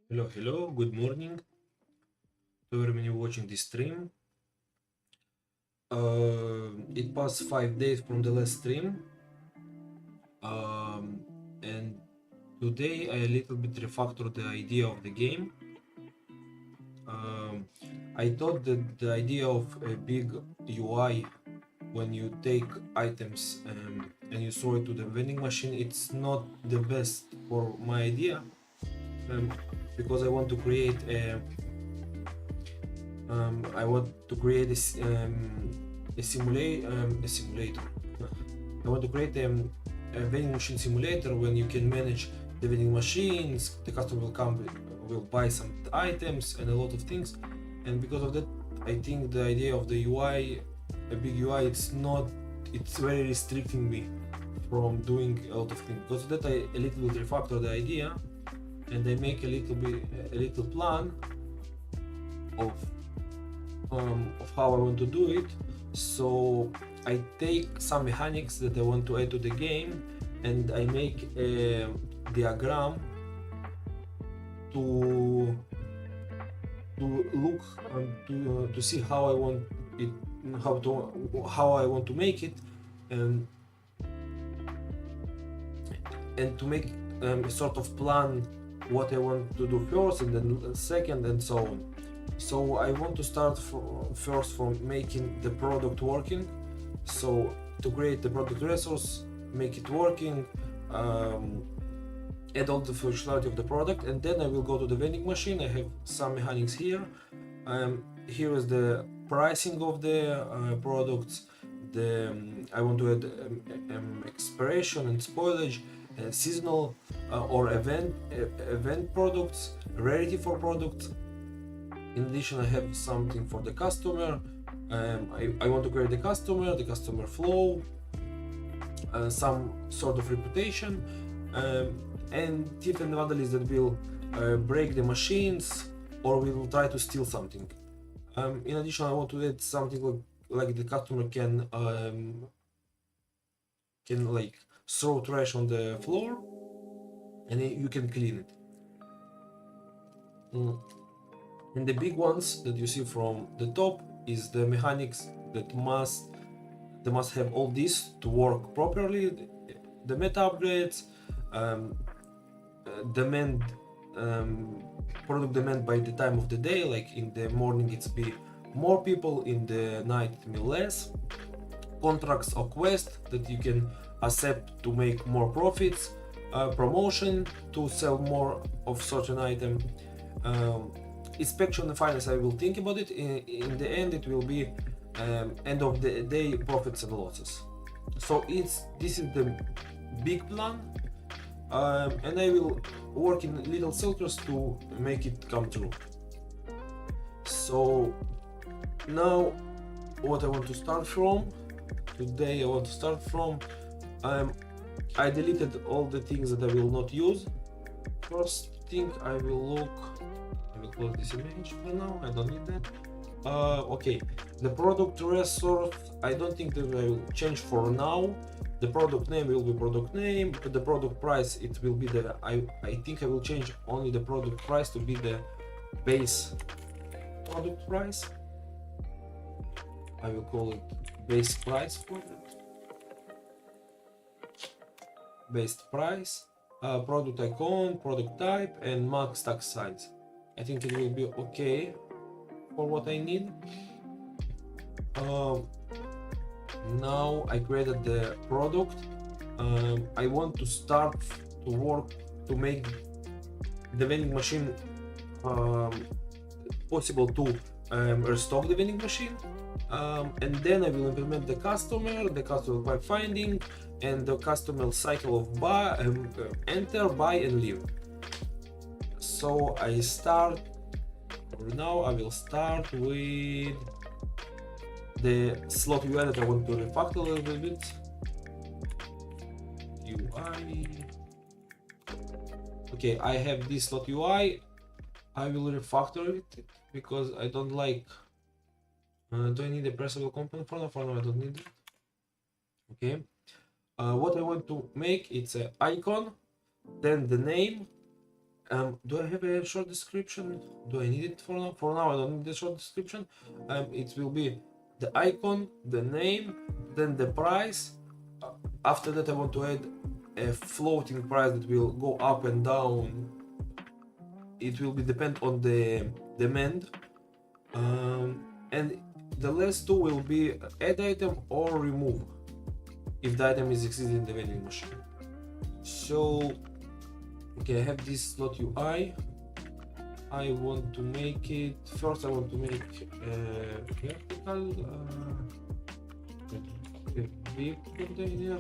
Hello, good morning to everyone watching this stream. It passed 5 days from the last stream, and today I a little bit refactored the idea of the game. I thought that the idea of a big UI when you take items and you throw it to the vending machine, it's not the best for my idea, because I want to create a simulator. I want to create a vending machine simulator when you can manage the vending machines. The customer will buy some items and a lot of things, and because of that, I think the idea of the UI, a big UI, it's very restricting me from doing a lot of things. Because of that, I a little bit refactor the idea, and I make a little plan of how I want to do it. So I take some mechanics that I want to add to the game, and I make a diagram to look and to see how I want it, how I want to make it, and to make a sort of plan what I want to do first and then second and so on. So I want to start first from making the product working. So to create the product resource, make it working, add all the functionality of the product, and then I will go to the vending machine. I have some mechanics here. Here is the pricing of the products. I want to add expiration and spoilage, seasonal or event products, rarity for products. In addition, I have something for the customer. I want to create the customer flow, some sort of reputation, and thief and vandalists that will break the machines or will try to steal something. In addition, I want to add something like the customer can like throw trash on the floor and you can clean it. And the big ones that you see from the top is the mechanics that must have all this to work properly. The meta upgrades, demand, product demand by the time of the day, like in the morning it's be more people, in the night it be less. contracts or quests that you can accept to make more profits, promotion to sell more of certain item, inspection and finance. I will think about it. In the end it will be end of the day profits and losses. So this is the big plan, and I will work in little sectors to make it come true. So now what I want to start from today, I want to start from I deleted all the things that I will not use. First thing I will close this image for now, I don't need that. Okay, the product resource, I don't think that I will change for now. The product name will be product name, but the product price, it will be the, I think I will change only the product price to be the base product price. I will call it base price for that. Base price, product icon, product type, and max stack size. I think it will be okay for what I need. Now I created the product. I want to start to work to make the vending machine possible to restock the vending machine, and then I will implement the customer pipe finding, and the customer cycle of buy, enter, buy, and leave. So I start now. I will start with the slot UI that I want to refactor a little bit. UI. Okay, I have this slot UI. I will refactor it because I don't like. Do I need a pressable component for now? For now, I don't need it. Okay. What I want to make, it's an icon, then the name. Do I have a short description? Do I need it for now? For now, I don't need the short description. It will be the icon, the name, then the price. After that, I want to add a floating price that will go up and down. It will be depend on the demand, and the last two will be add item or remove if the item is existing in the vending machine. So okay, I have this slot UI. I want to make it first. I want to make vertical a big container.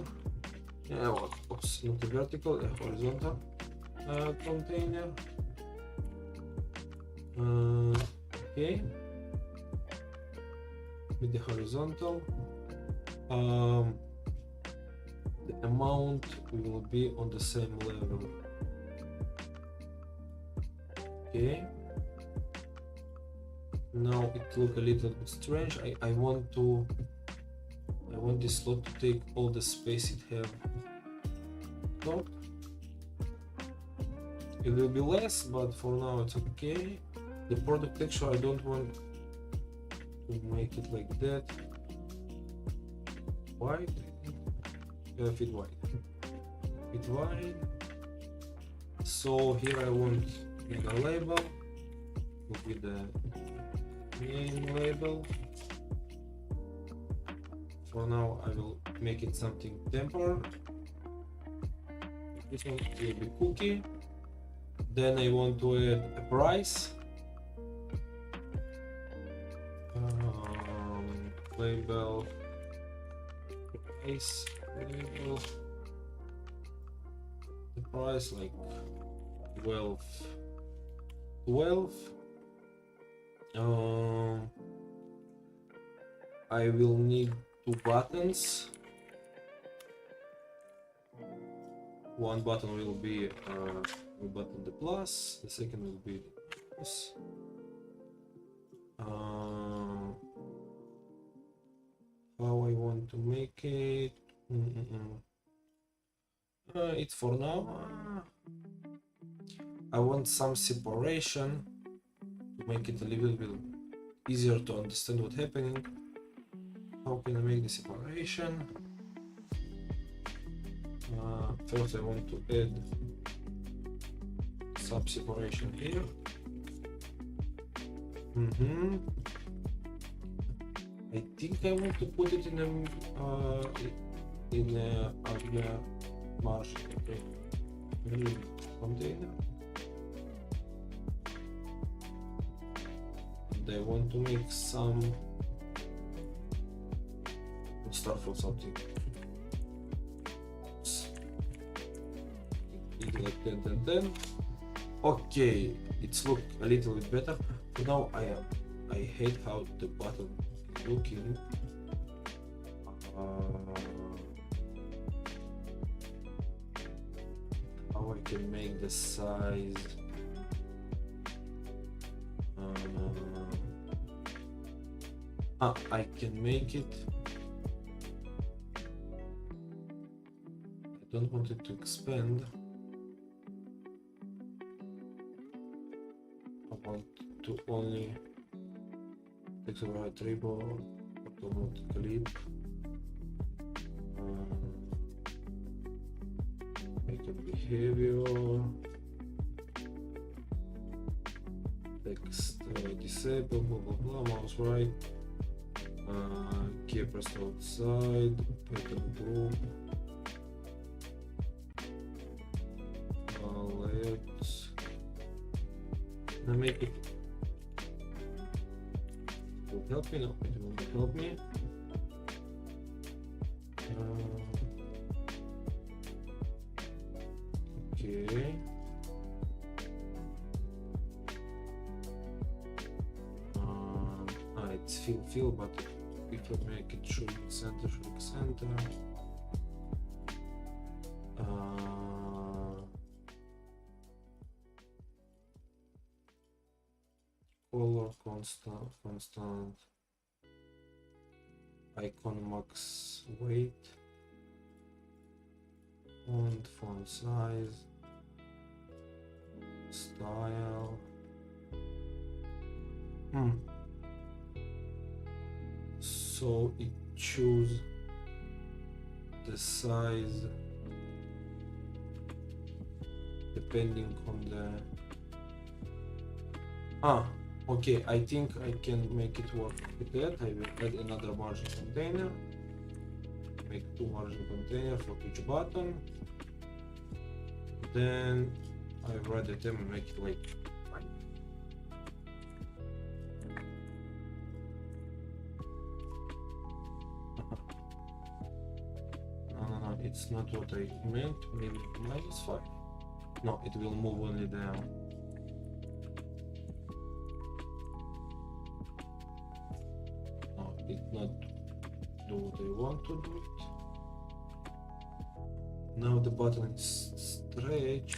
Yeah, well, oops, not a vertical, a horizontal container. Okay, with the horizontal. The amount will be on the same level. Okay. Now it looks a little bit strange. I want this slot to take all the space it have. It will be less, but for now it's okay. The product texture, I don't want to make it like that. Wide. Fit wide. Fit wide. So here I want a label. Will be the name label. For now, I will make it something temporary. This one will be cookie. Then I want to add a price. Label. Price. Label. The price like 12. I will need 2 buttons. One button will be button the plus, the second will be the plus. How I want to make it? It's for now. I want some separation to make it a little bit easier to understand what's happening. How can I make the separation? First I want to add some separation here. I think I want to put it in a other margin. Okay, container, and I want to make some. Let's start from something. Like 10. Okay, it's look a little bit better. But now I hate how the button is looking. How I can make the size. I can make it. I don't want it to expand. I want to only text override triple, automate clip. Make it behavior. Text disable, blah blah blah, mouse right. Key pressed outside, make a group. Let's make it. Will help me? No, it will not help me. Okay. It's fill, but if I make it should be center, color constant, icon max weight, font size, style. So it choose the size depending on the okay, I think I can make it work with that. I will add another margin container, make 2 margin containers for each button, then I write the term and make it like it's not what I meant. Maybe -5. No, it will move only the. No, it not do what I want to do it. Now the button is stretch.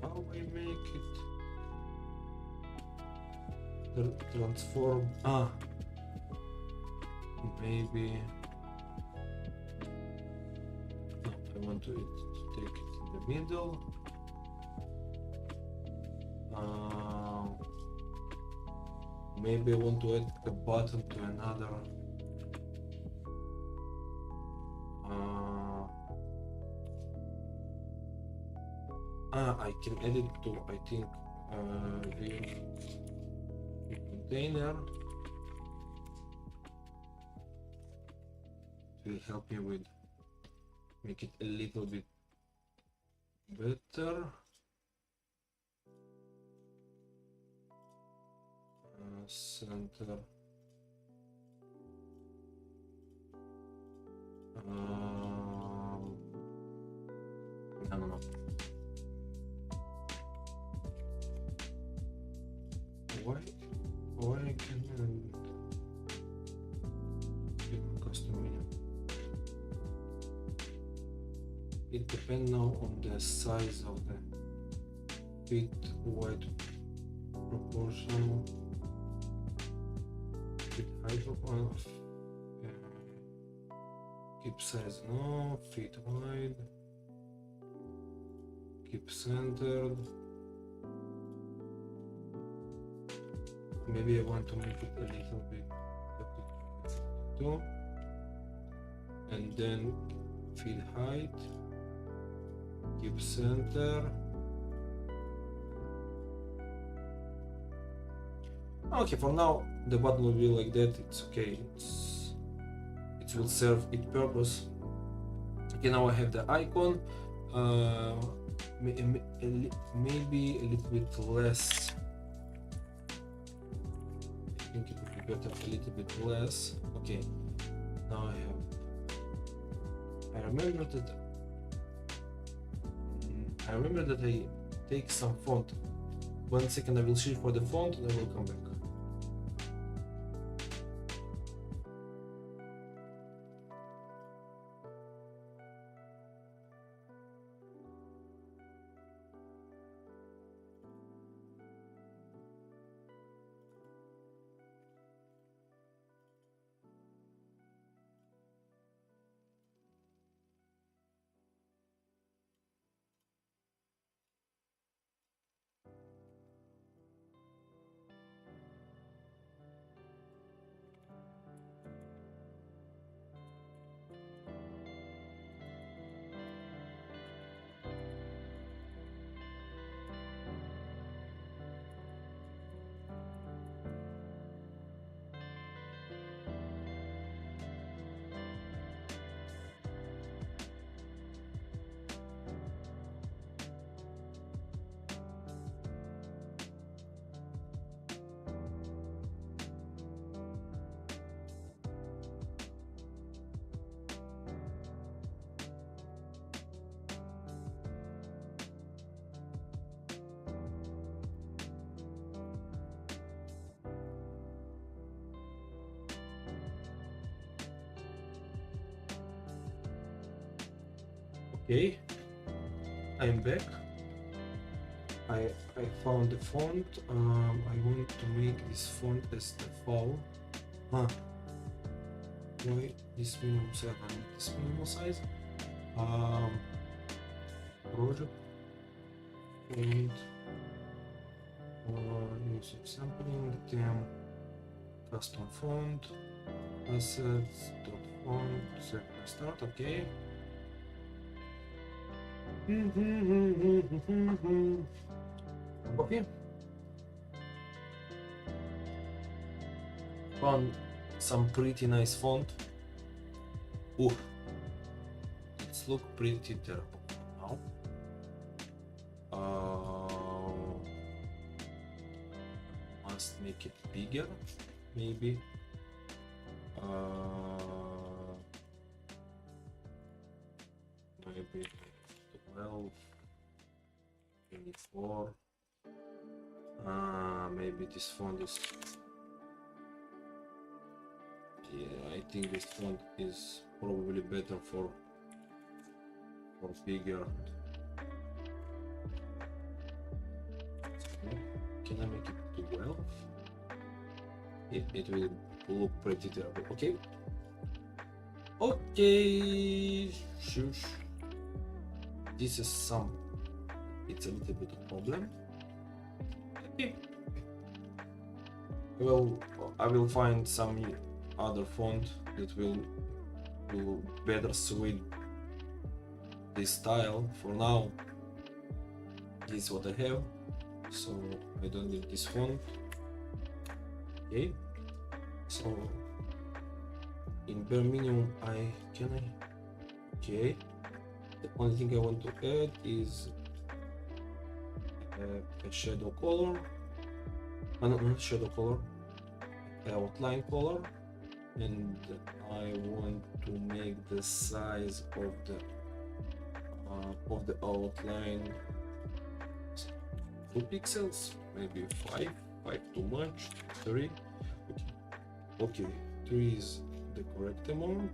How I make it? Transform. Maybe. No, I want to take it in the middle. Maybe I want to add a button to another. I can add it to, I think, the container. It will help me with make it a little bit better. Center. No. Why I can custom menu? It depends now on the size of the fit width proportion. Fit height of keep size no, fit wide, keep centered. Maybe I want to make it a little bit 32, and then fill height keep center. Okay, for now the button will be like that. It's okay. It will serve its purpose. Okay, now I have the icon. Maybe a little bit less. I think it would be better a little bit less. Okay, now I remember that I take some font. 1 second, I will shift for the font and I will come back. Okay, I'm back. I found the font. I want to make this font as the file. Why this minimum size? I need this minimum size. Project and use sampling theme, custom font, assets dot font, set start. Okay. Okay. Found some pretty nice font. Ooh, it's look pretty terrible now. Must make it bigger, maybe. Maybe 12, 24. Maybe this font is. Yeah, I think this font is probably better for bigger. Can I make it 12? It will look pretty terrible. Okay. Okay. Shush. This is some. It's a little bit of problem. Okay. Well, I will find some other font that will better suit this style. For now, this is what I have, so I don't need this font. Okay, so in bare minimum okay, the only thing I want to add is a shadow color, not shadow color, outline color, and I want to make the size of the outline 2 pixels, maybe 5 too much, 3. Okay, 3 is the correct amount.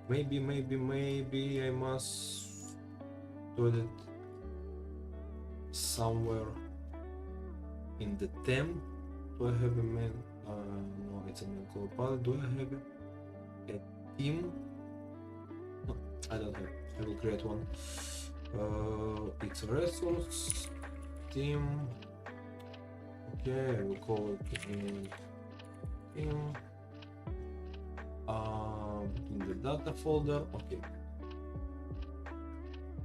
Maybe I must do it somewhere in the theme. Do I have a main? No, it's a main color palette. Do I have a theme? No, I don't have. I will create one. It's a resource theme. Okay, I will call it theme. in the data folder. Okay,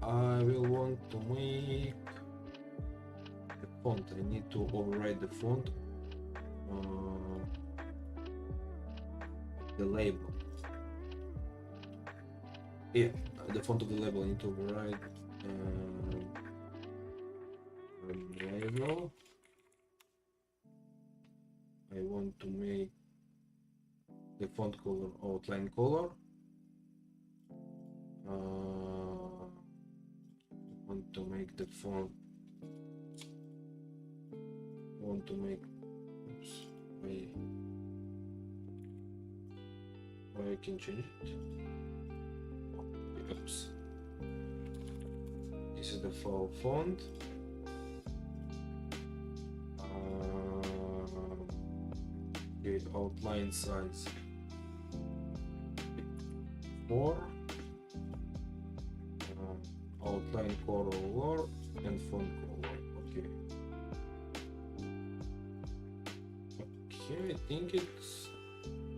I will want to make the font. I need to override the font, the label. Yeah, the font of the label. I need to override label. I want to make the font color outline color. I want to make the font. Oops, I can change it. Oops. This is the full font. Okay, outline size 4. Outline color and font color. Okay. Okay, I think it's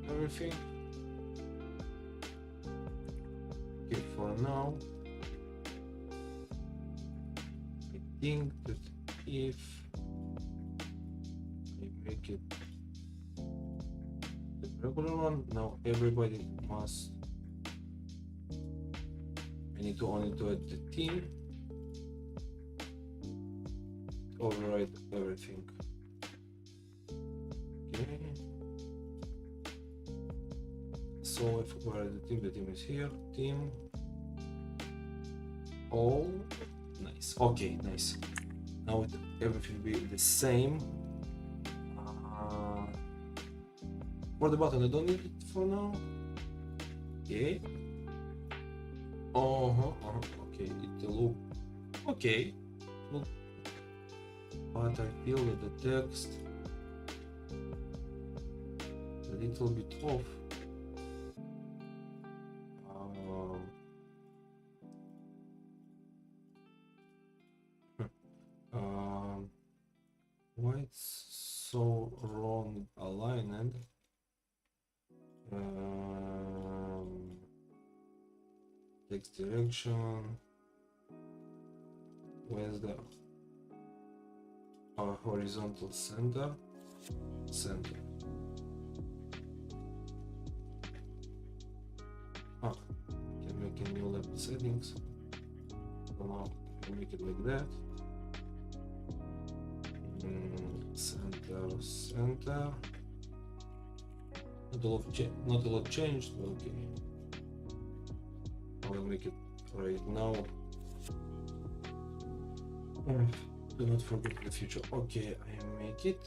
everything. Okay, for now, I think that if I make it the regular one, now everybody must. I need to only do it the theme, override everything. Okay. So if we override the theme is here. Theme. All. Nice. Okay, nice. Now everything will be the same. For the button, I don't need it for now. Okay. Okay, it look okay. Look, but I feel that the text a little bit off. Why it's so wrong aligned? Text direction. Where's the horizontal center? Center. Can make a new level settings. So now I can make it like that. Center. Not a lot changed, but okay. I will make it right now. Do not forget the future. Okay, I make it.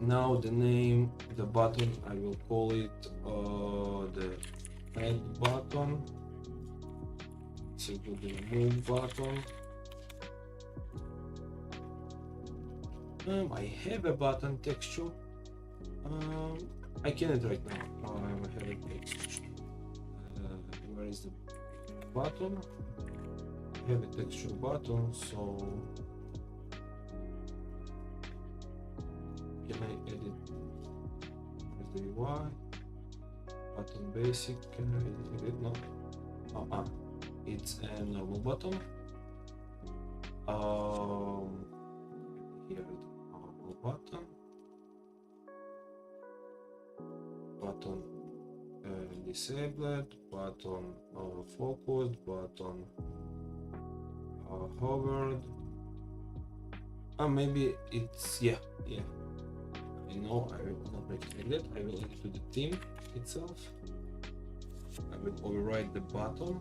Now the name, the button, I will call it the add button. So it will be the move button. I have a button texture. I can't right now. I have a texture. Where is the button? I have a texture button, so can I edit the UI? Button basic, can I edit it? No. It's a normal button. Here is the normal button. Button disabled, button focused, button hovered. Maybe it's yeah. I know I will not make it like that. I will add it to the theme itself. I will override the button.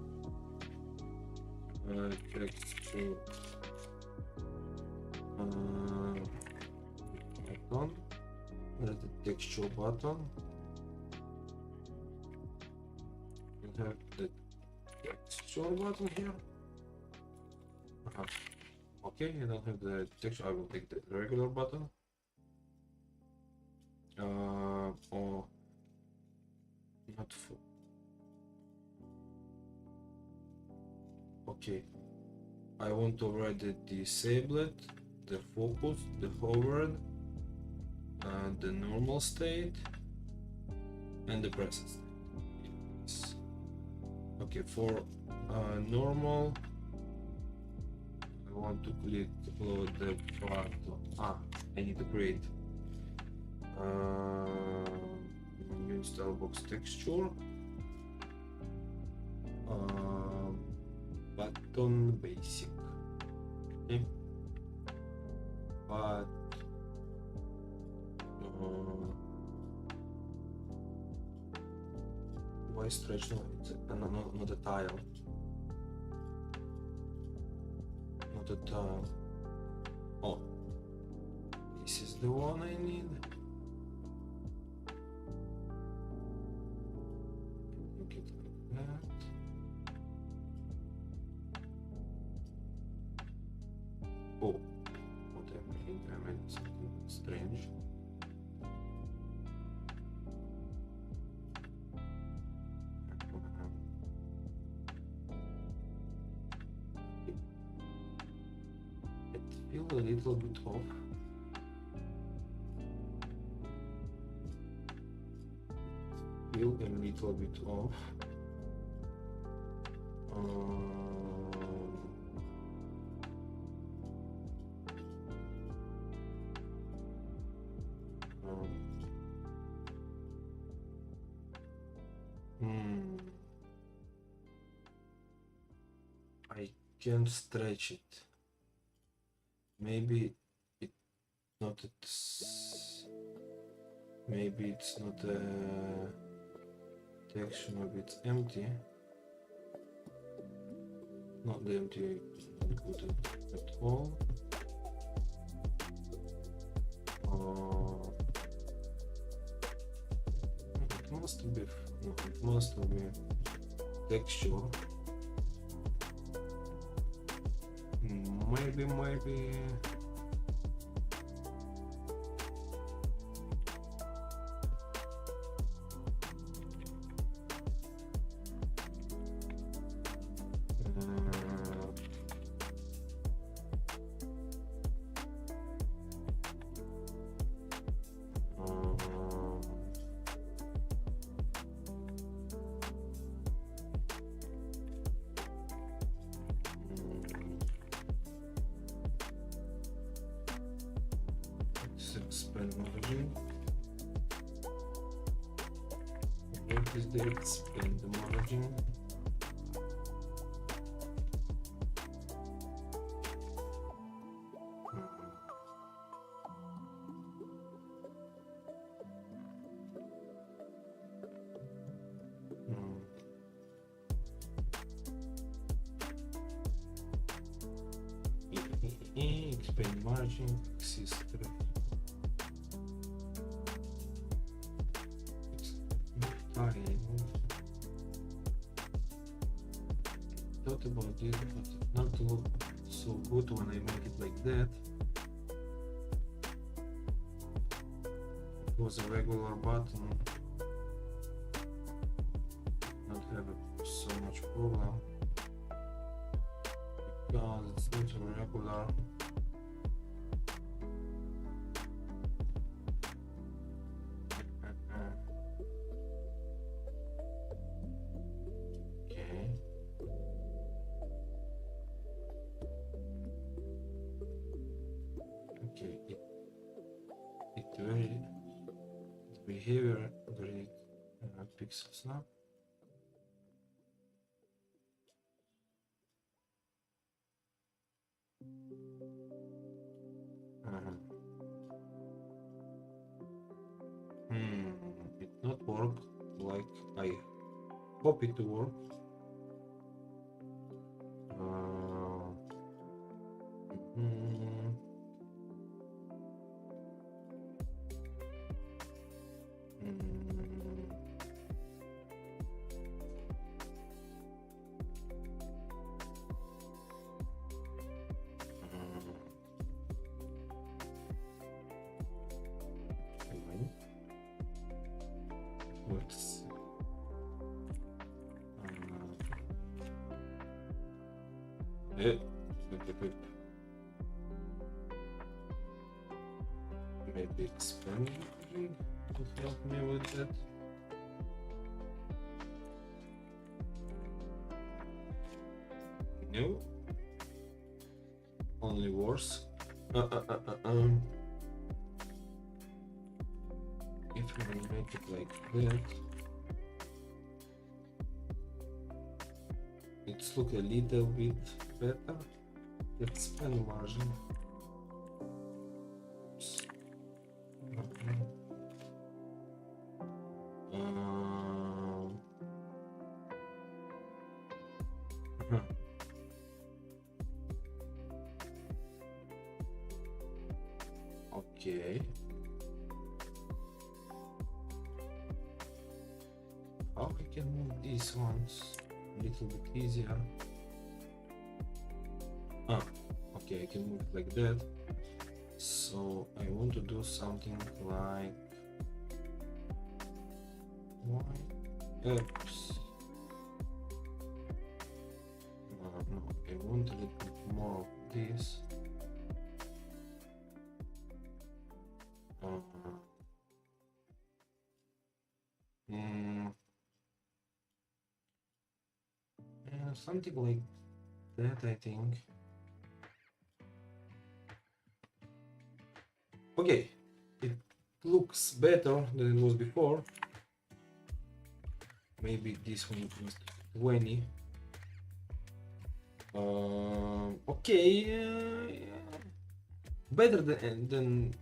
Texture button. Add the texture button. We have the texture button here. Okay, I don't have the texture. I will take the regular button. Or not full. Okay, I want to override the disabled, the focus, the hovered, and the normal state. and the presence. Yes. Okay, for normal, I want to click upload the photo. I need to create new Starbucks texture. Button basic. Okay. But why stretch? No, it's not a tile. Not a tile. Oh, this is the one I need. Make it like that. Oh, what I made something strange. It feels a little bit off. Feel a little bit off. I can stretch it. Maybe it's not. Maybe it's not a texture. Maybe it's empty. Not the empty good at all. It must be. No, it must be texture. Maybe. Expand margin. What is the expand margin? Expand margin exists. Thought about it, but it not look so good when I make it like that. It was a regular button, not have so much problem because it's not a regular. Behavior grid pixels now. It not work like I hope it to work. Works. Maybe expand to help me with that. No, only worse. If I make it like that, it's look a little bit better. Expand margin. Oops. Okay. How I can move these ones a little bit easier? Okay, I can move it like that. So I want to do something like oops. No, I want a little bit more of this. Something like that, I think. Okay, it looks better than it was before. Maybe this one is 20. Okay, better than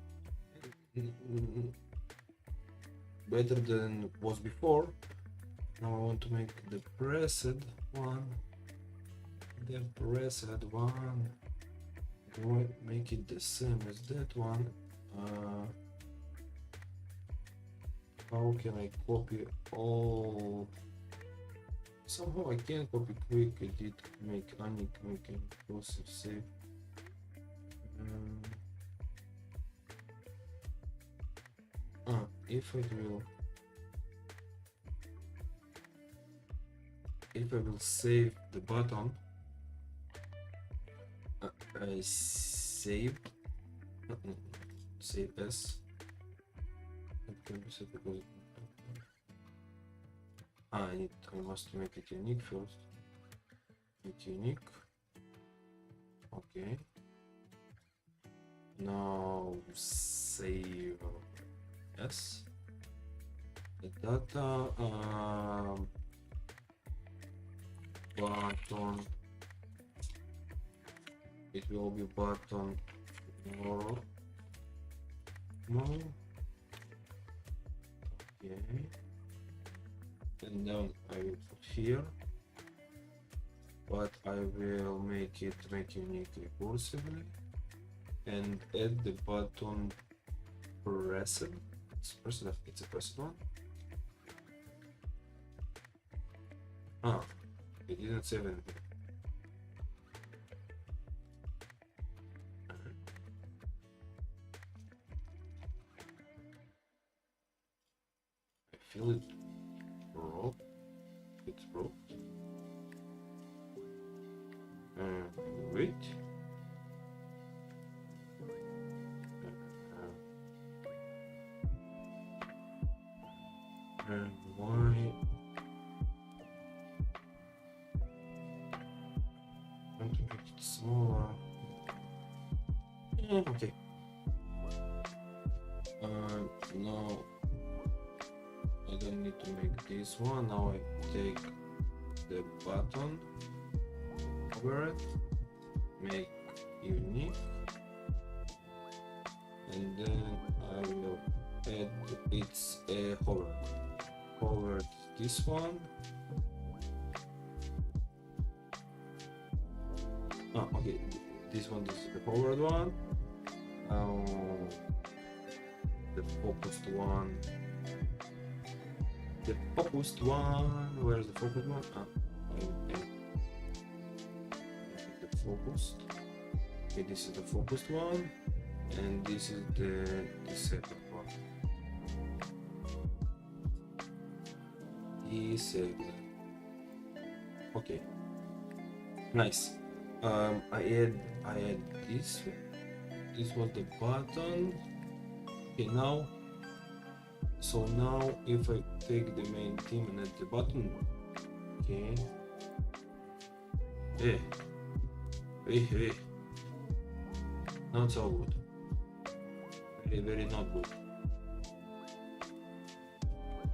better than was before. Now I want to make the pressed one. The pressed one. Do I make it the same as that one? How can I copy all? Somehow I can't copy quick edit, make unique, make inclusive, save. If I will save the button, save as. It can be set because I must make it unique first. Make unique. Okay. Now save as the data. Button. It will be button normal. Okay. And then I will put here, but I will make unique recursively and add the button pressed. It's a pressed one. It didn't save anything. I feel it broke. It's broke. Wait. Why? I want to make it smaller. Okay. No. I don't need to make this one. Now I take the button over it, make unique, and then I will add its hovered this one. Okay, this one is the hovered one. Now the focused one. Where's the focused one? Okay. The focused. Okay, this is the focused one, and this is the second one. Okay, nice. I add this. This was the button. Okay, now. So now if I take the main theme and add the button, okay. Hey. Not so good. Very not good.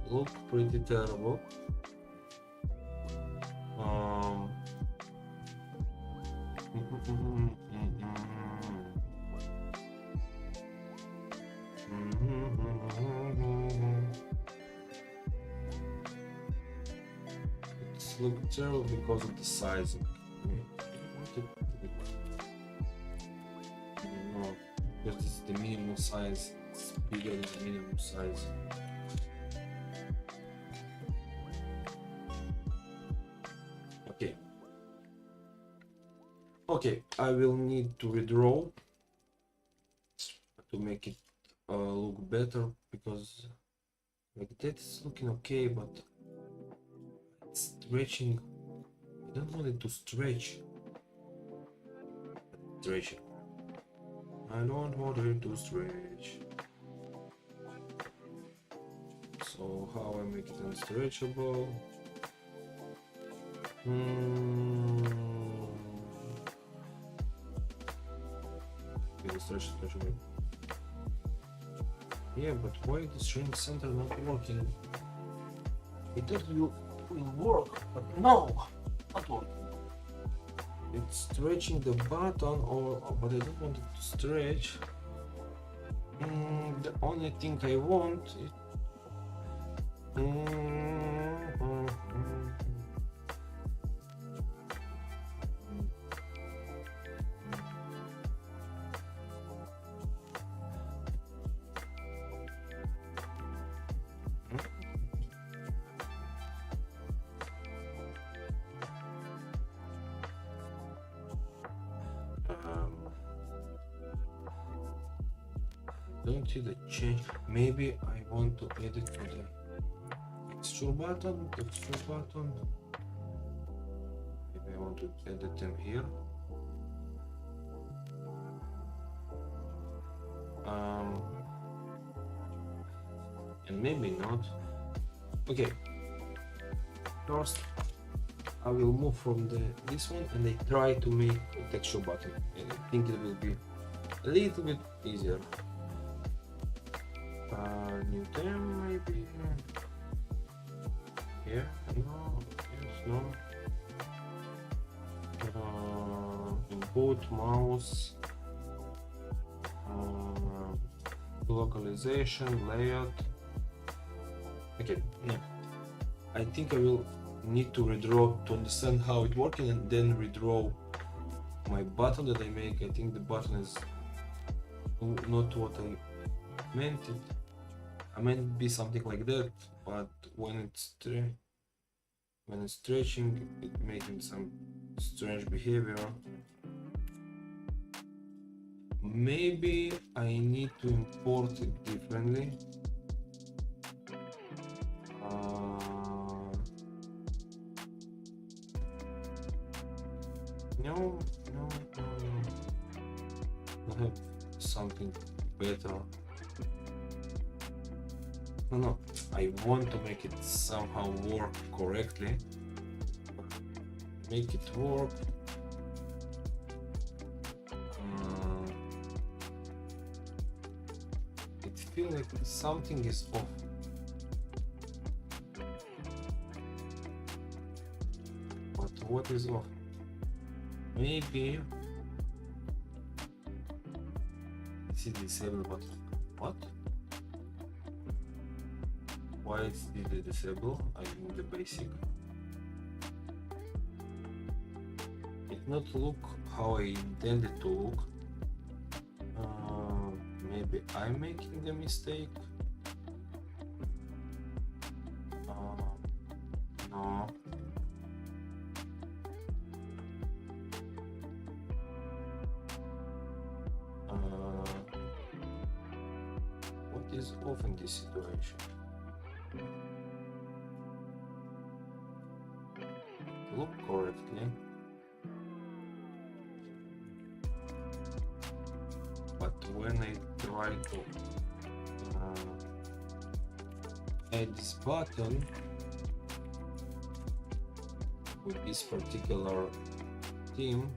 Look pretty terrible. It's look terrible because of the sizing. No, because this is the minimum size. It's bigger than the minimum size. Okay, I will need to redraw to make it look better, because like that's looking okay, but it's stretching. I don't want it to stretch. Stretching. I don't want it to stretch. So how I make it unstretchable? Stretchable. Yeah, but why the shrink center not working? I thought it will work, but no, not working. It's stretching the button, but I don't want it to stretch. The only thing I want is don't see the change. Maybe I want to add it to the texture button. Maybe I want to edit them here. And maybe not. Okay. First, I will move from this one and I try to make a texture button. And I think it will be a little bit easier. New tab maybe. Yeah, no, yes, no. Input, mouse, localization, layout. Okay, no. I think I will need to redraw to understand how it works and then redraw my button that I make. I think the button is not what I meant it. I meant it be something like that, but when it's stretching, it's making some strange behavior. Maybe I need to import it differently. No. I have something better. No, I want to make it somehow work correctly. Make it work. It feels like something is off. But what is off? Maybe this is disabled, but what? Why is this disabled? I need the basic. It not look how I intended to look. Maybe I'm making a mistake. No. What is off in this situation? Look correctly, but when I try to add this button with this particular theme,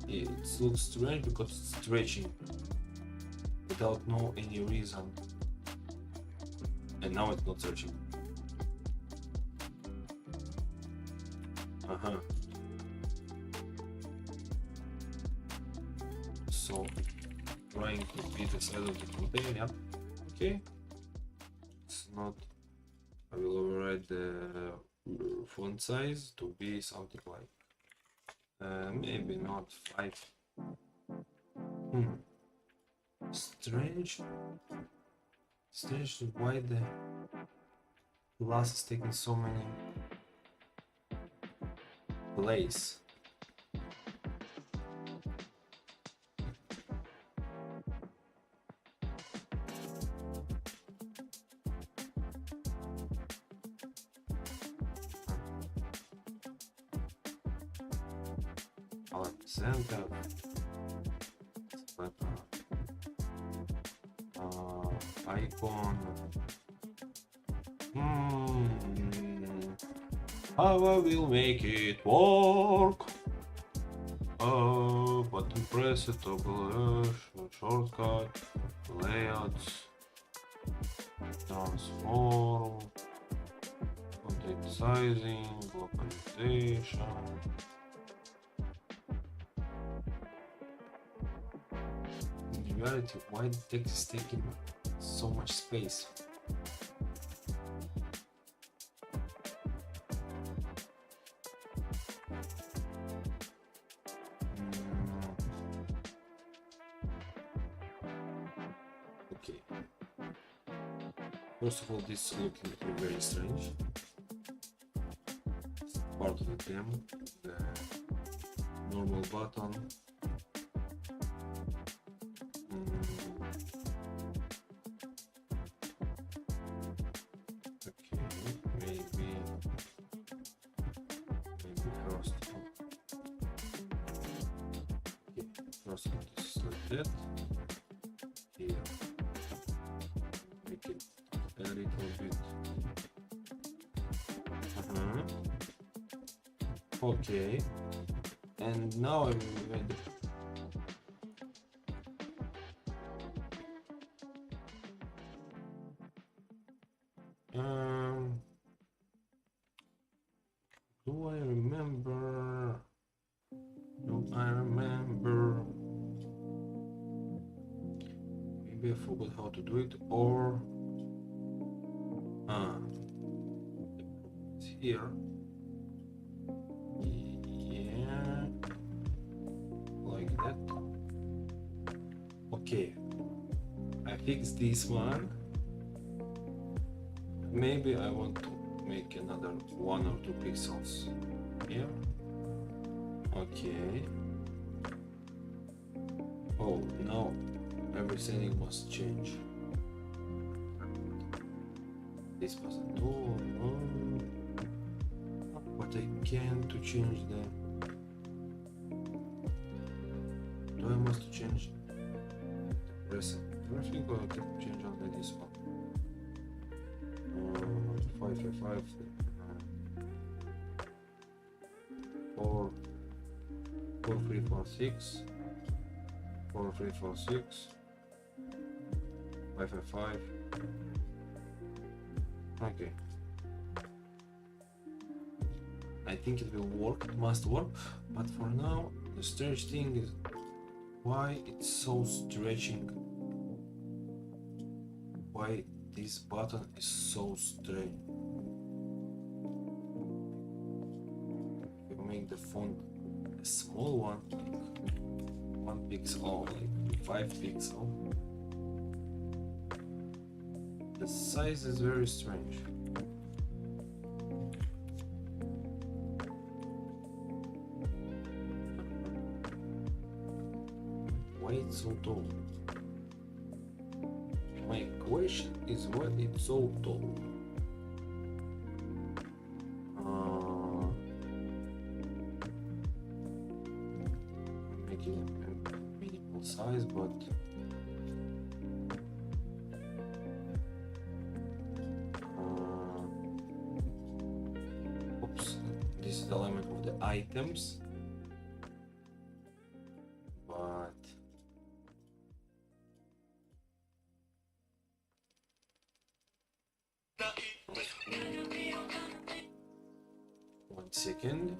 It looks strange because it's stretching without no any reason. And now it's not searching. So trying to be the size of the container. Okay. It's not. I will override the font size to be something like maybe not 5. Strange why the glass is taking so many place. Center, icon. How I will make it work? Button press it, toggle shortcut, layouts, transform, content sizing, localization. In reality, why the text is taking so much space? Okay. First of all, this is looking very strange. It's part of the demo, the normal button. This is like that. Here, make it a little bit. Okay, and now I'm ready. Do I remember? Do I remember? Maybe I forgot how to do it, or it's here. Yeah, like that. Okay, I fixed this one. Maybe I want to make another 1 or 2 pixels here. Okay. Oh, now every setting must change. This was a tool. But I can't to change the. Do I must change the present everything, or I can change only this one? 555 4 4346 4346 555. Okay, I think it will work, it must work, but for now the strange thing is why it's so stretching, why this button is so strange. If you make the font a small one, like 1 pixel, like 5 pixel, the size is very strange. Why it's so tall? My question is why it's so tall. Making a minimal size, but oops, this is the element of the items. 1 second.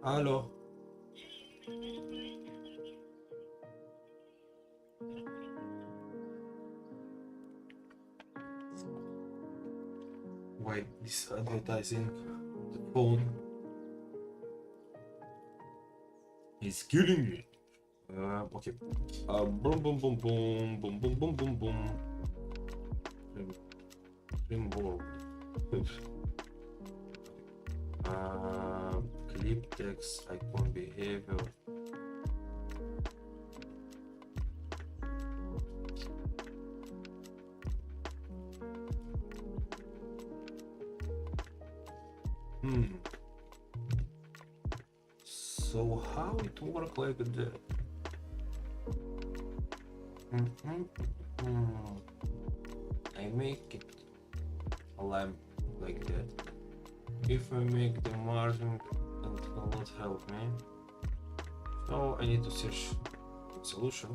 Hello. Wait, this advertising the phone is killing me. Okay. Boom, boom, boom, boom, boom, boom, boom, boom, boom. Rimboard. Clip text, icon behavior. So how it work like that? I make it align like that. If I make the margin, it will not help me. So I need to search solution.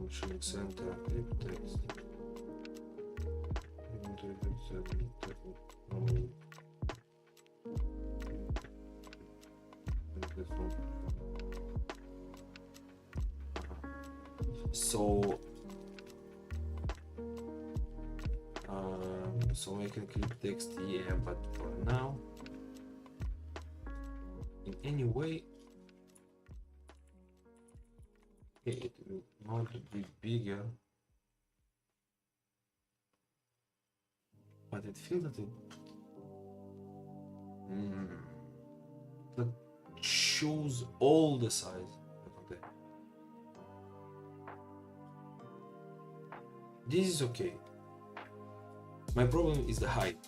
Sharing center, clip text. So so I can clip text, yeah, but for now, in any way, it will not be bigger, but it feels that it that shows all the size. Okay. This is okay. My problem is the height.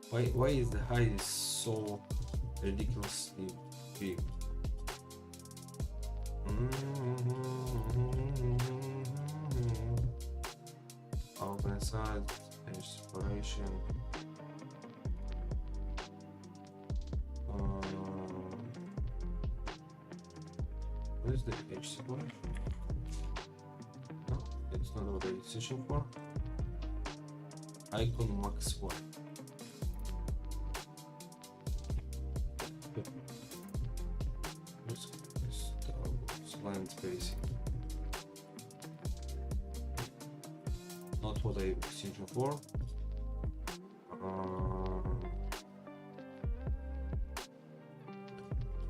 Why is the height so ridiculously big? Open side, edge separation. What is the edge separation? No, it's not what I'm searching for. Icon max 1. Line spacing. Not what I'm searching for.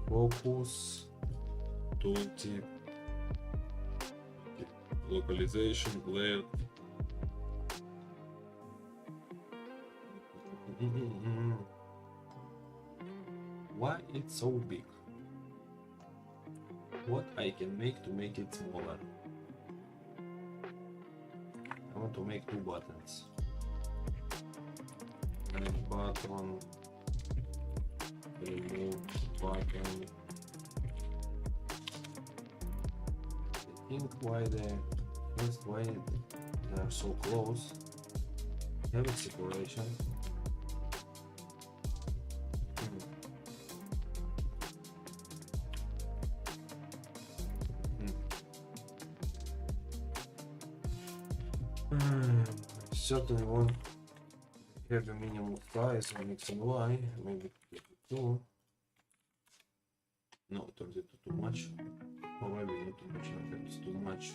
Focus 20. Localization, glare. Why it's so big? What I can make to make it smaller? I want to make 2 buttons. Add button, remove button. I think why they are so close. Have a separation. Certainly won't have the minimum size on X and Y, maybe 2. No, 32 too much. Or maybe not too much, it's too much.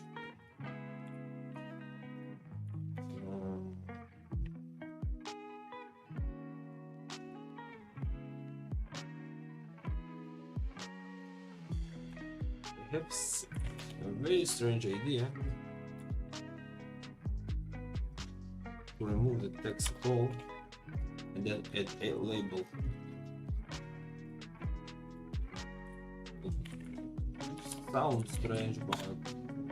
I have a very strange idea. To remove the text at all and then add a label. It sounds strange, but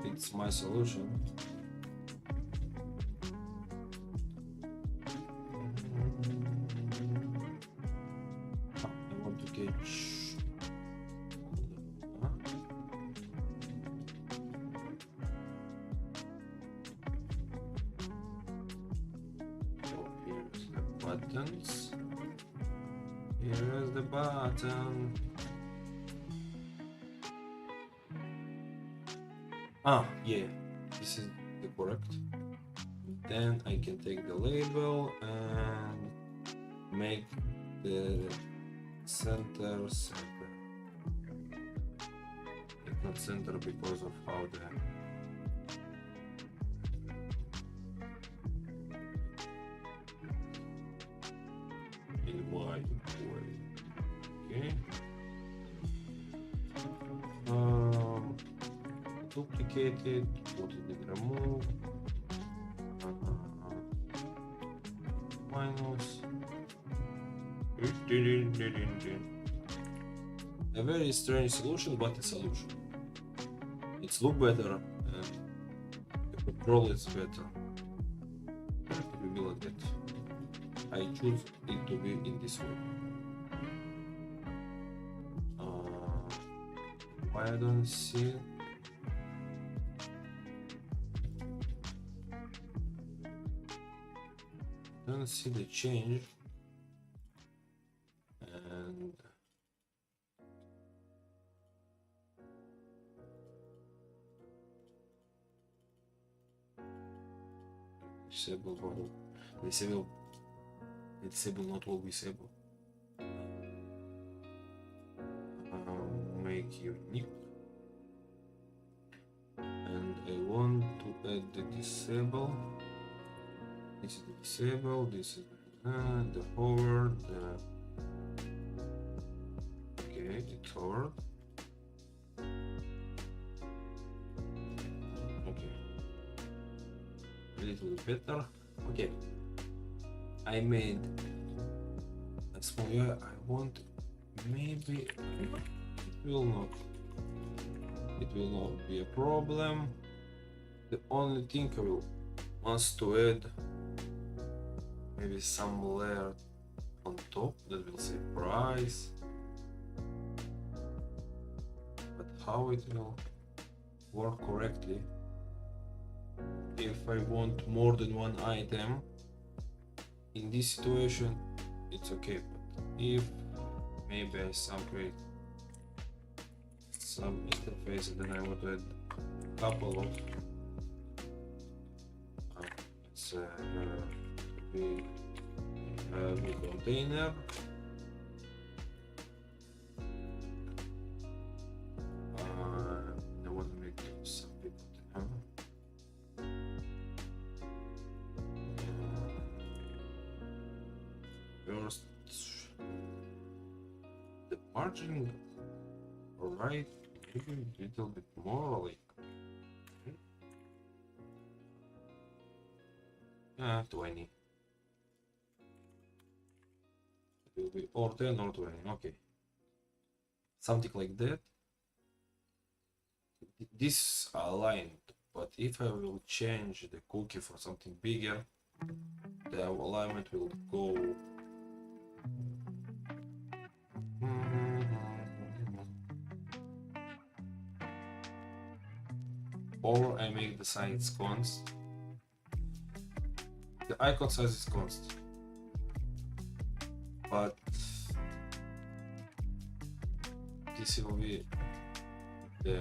it's my solution. I want to catch buttons. Here is the button. Yeah, this is the correct. Then I can take the label and make the center. It's not center because of how the in my way. Okay. Duplicate it, put it in remove, minus. A very strange solution, but a solution. It's look better and the control is better. It will be like that. I choose it to be in this way. Why I don't see? Don't see the change. And disable bottle. Disable not all disable. Make unique. And I want to add the disable. This is the disable, this is the hover, okay, it's hovered. Okay. A little bit better. Okay. I made a small area. I want maybe it will not be a problem. The only thing I will want to add maybe some layer on top that will say price, but how it will work correctly if I want more than one item in this situation, it's okay, but if maybe I create some interface and then I want to add a couple of it's the container. I want to make something. First, the margin, right? Maybe a little bit more like 20. It will be or 10 or 20. Okay, something like that. This aligned, but if I will change the cookie for something bigger, the alignment will go. Or I make the size constant. The icon size is constant, but this will be the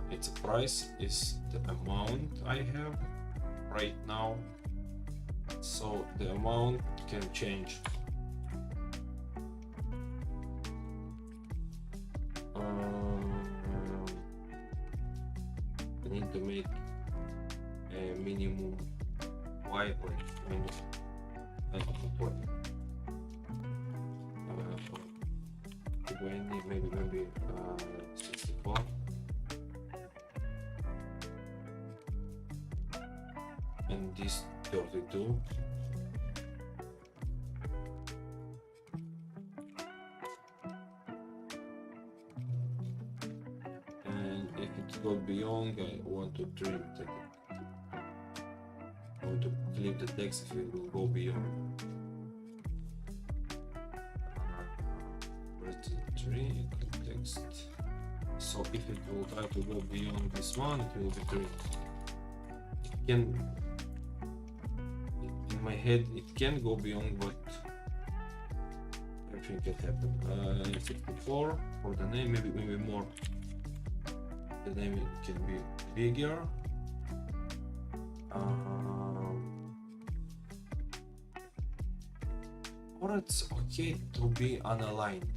its price is the amount I have right now, so the amount can change. I need to make a minimum white, like minus, I don't know what. 20, maybe 64. And this 32. And if it goes beyond, I want to trim it. I want to clip the text if it will go beyond. Trim text. So if it will try to go beyond this one, it will be trimmed. can, in my head it can go beyond, but everything can happen. 64 for the name, maybe more. The name can be bigger. Or it's okay to be unaligned.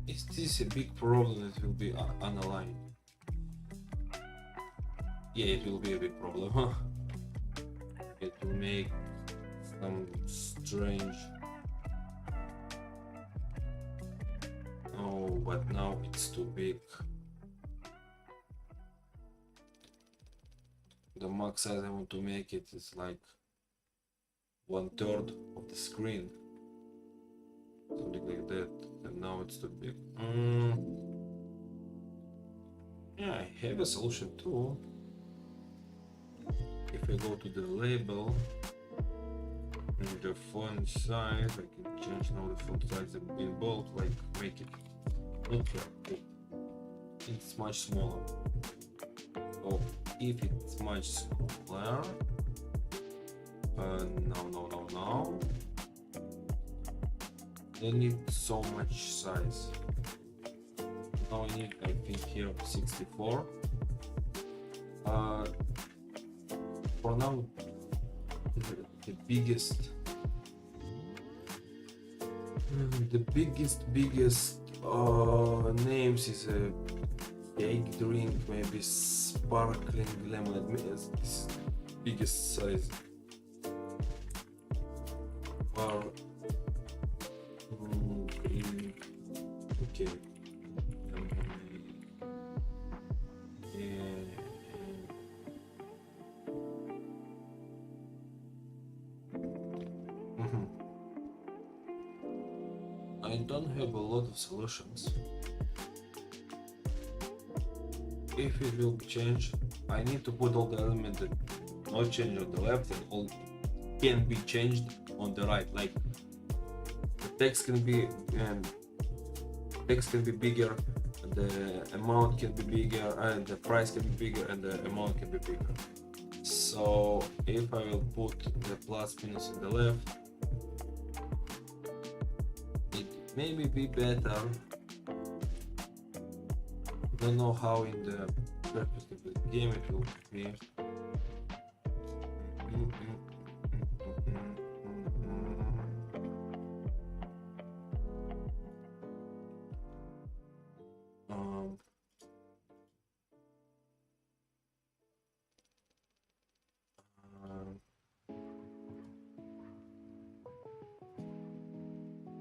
Is this a big problem that will be unaligned? Yeah, it will be a big problem. It will make some strange. Oh, but now it's too big. The max size I want to make it is like 1/3 of the screen, something like that, and now it's too big. Yeah, I have a solution too. If I go to the label and the font size, I can change now the font size in bulk, like make it not here. It's much smaller. So if it's much smaller, no, I need so much size. Now I need, I think here 64. For now, the biggest names is a fake drink, maybe sparkling lemonade. This is biggest size. Or okay. I don't have a lot of solutions. If it will change, I need to put all the elements that not change on the left and all can be changed on the right. Like the text can be bigger, the amount can be bigger, and the price can be bigger, and the amount can be bigger. So if I will put the plus minus on the left, it maybe be better. Don't know how in the purpose of the game it will be.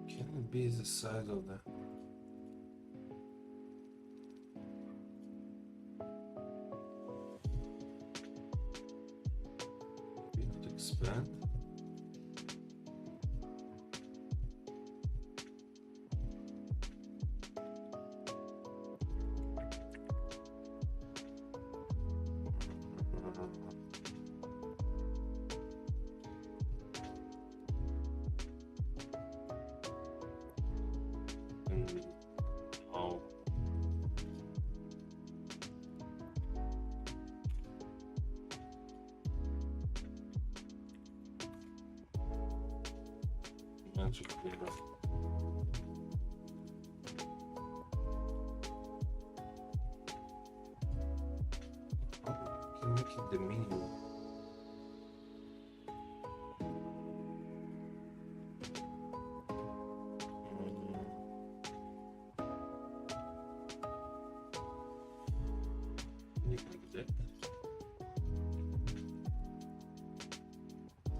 Can it be the size of the expand? Oh. Magic cleaner. Can make it the minimum. Like that.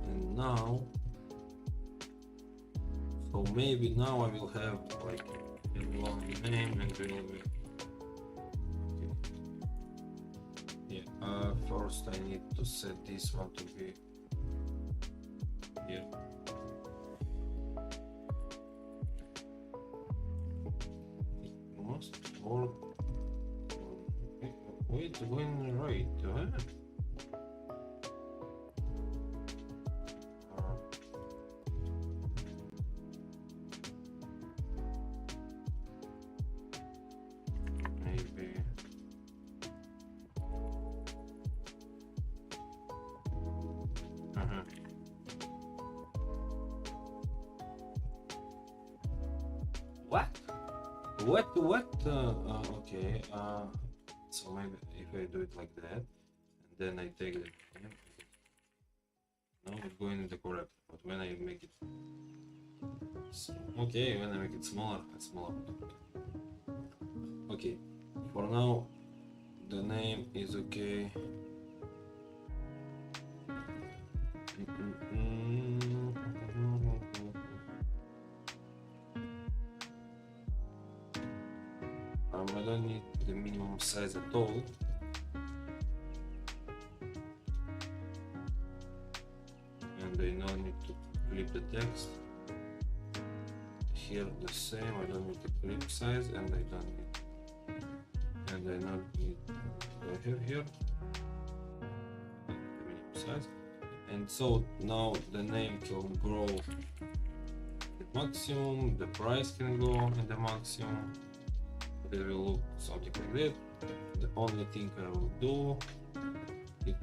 And now, so maybe now I will have like a long name and will be. Okay. Yeah. First I need to set this one to be here. It must work. Wait, going right, huh? Maybe What? What? Okay. So maybe if I do it like that, and then I take the. No, it's going in the correct. But when I make it. Okay, when I make it smaller, it's smaller. Okay. For now, the name is okay. I don't need the minimum size at all. And I now need to clip the text. Here the same, I don't need the clip size, and I don't need, and I not need I have here the minimum size. And so now the name can grow at maximum, the price can go in the maximum. It will look something like that. The only thing I will do is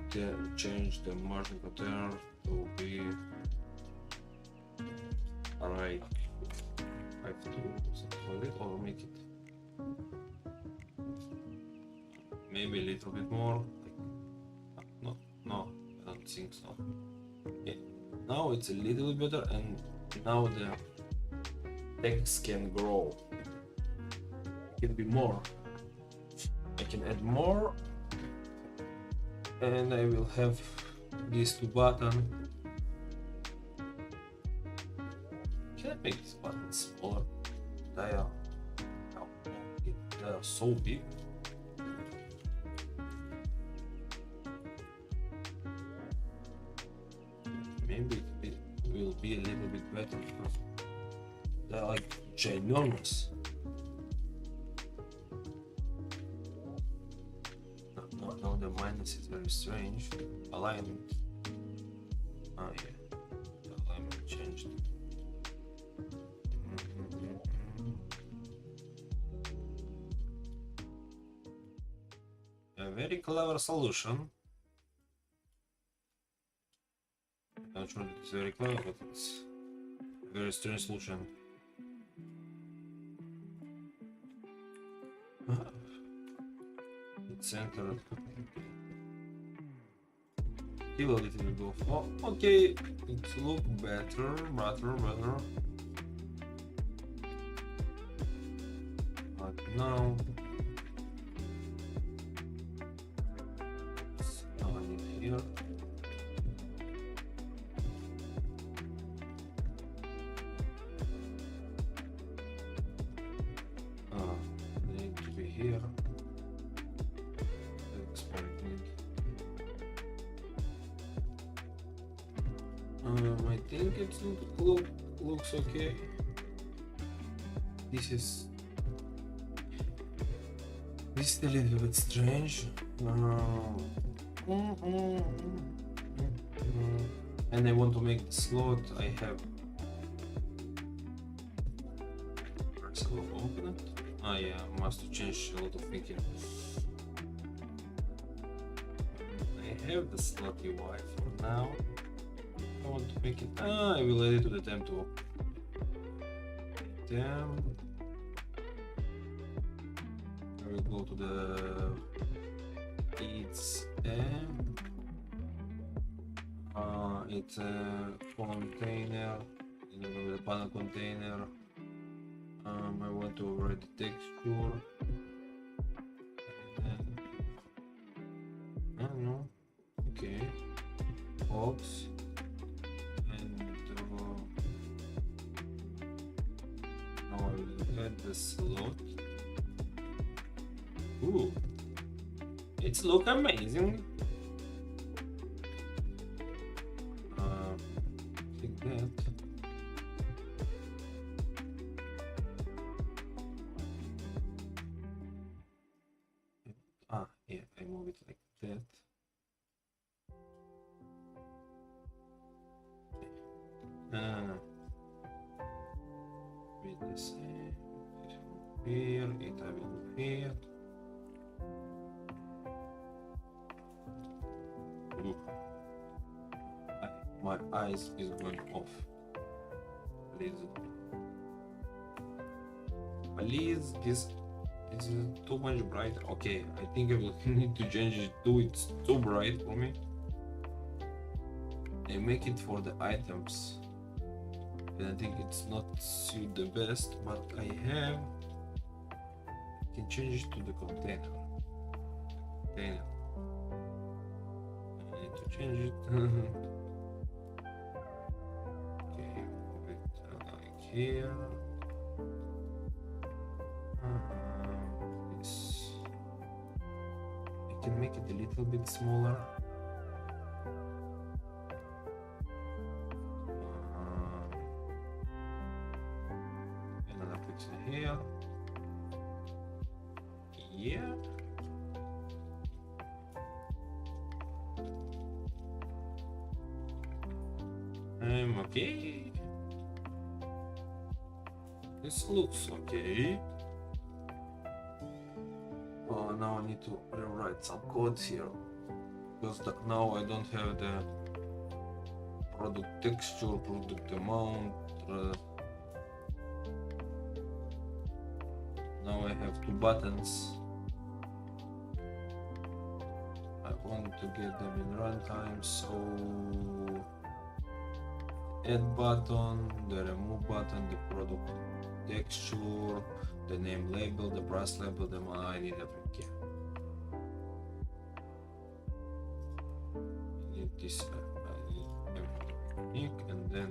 change the margin pattern to be right 5 to something like that, or make it maybe a little bit more. No, I don't think so. Yeah. Now it's a little bit better, and now the text can grow. Can be more. I can add more, and I will have these two buttons. Can I make these buttons smaller? They are so big. Maybe it will be a little bit better because they're like ginormous. Now the minus is very strange. Alignment. Oh yeah, the alignment changed. A very clever solution. I'm not sure that it's very clever, but it's a very strange solution. It's centered. Still a little bit off. Oh, okay, it looks better. But now, I need here. They need to be here. I think it looks okay. This is a little bit strange. And I want to make the slot. I have. Let's open it. Ah yeah, must change a lot of thinking. I have the slot UI for now. I want to make it. I will add it to the temp tool. Temp. I will go to the it's it's a container. Remember the panel container. I want to write the texture. And I don't know. Okay. Box. Now I will add the slot. Ooh, it's look amazing. Like that. Yeah, I move it like that. With the same here, it I will do here. My eyes is going off. Please, this is too much bright. Okay, I think I will need to change it to it's too bright for me. I make it for the items, and I think it's not suit the best, but I can change it to the container. I need to change it. Okay, move it like here. This. I can make it a little bit smaller. Another pixel here. Yeah. Okay. This looks okay. Now I need to rewrite some code here because now I don't have the product texture, product amount. Now I have two buttons. I want to get them in runtime, so add button, the remove button, the product texture, the name label, the price label, I need everything. I need this, I need everything, and then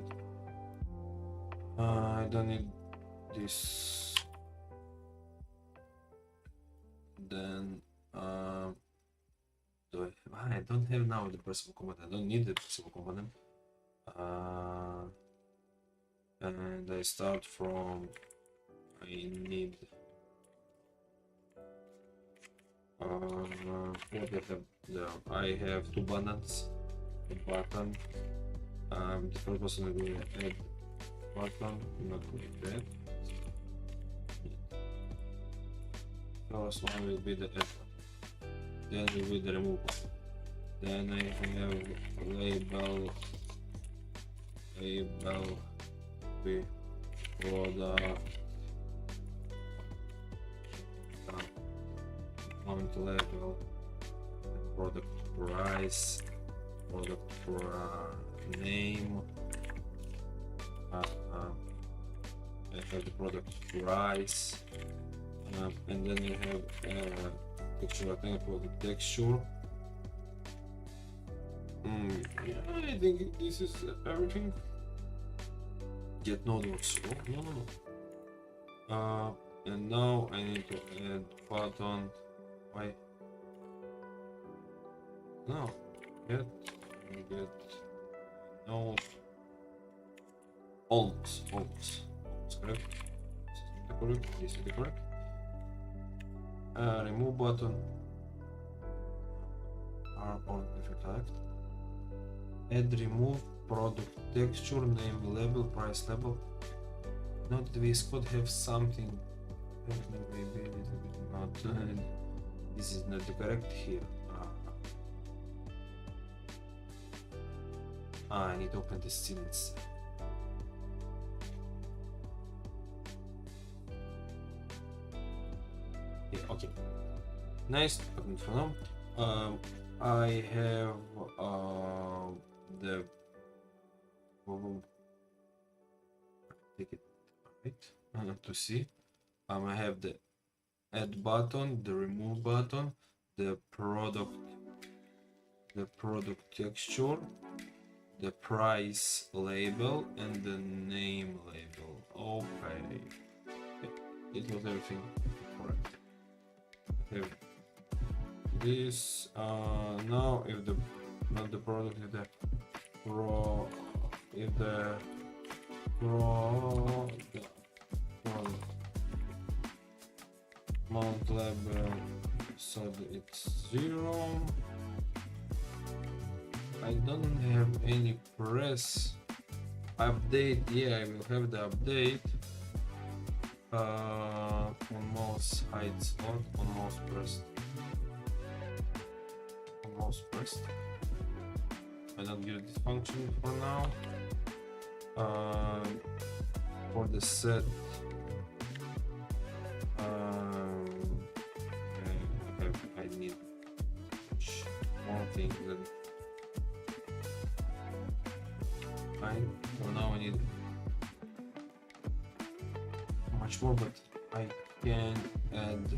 I don't need this. Then I don't have now the pressable component. I don't need the pressable component. And I start from I need what I have two buttons. A button. The first person will add button, not like that. First one will be the add button. Then will be the remove button. Then I have label with product amount label, product price, product name. I have the product price, and then you have texture. I think for the texture. Yeah, I think this is everything. Get node works. Oh, no. And now I need to add button. Why? No. Get node. Alt. Correct. This is the correct. Remove button. Or if you correct. Add remove product texture, name label, price label. Note that this could have something. Maybe a little bit not. This is not correct here. I need to open the scenes. Yeah, okay. Nice. Open for now. I have the take it right to see. I have the add button, the remove button, the product texture, the price label, and the name label. Okay, it was everything correct. Okay. This now if the not the product, if the mount label, so it's 0. I don't have any press update. Yeah, I will have the update on mouse height slot, on mouse pressed. I don't use this function for now. For the set, I need more things than for now I need much more, but I can add to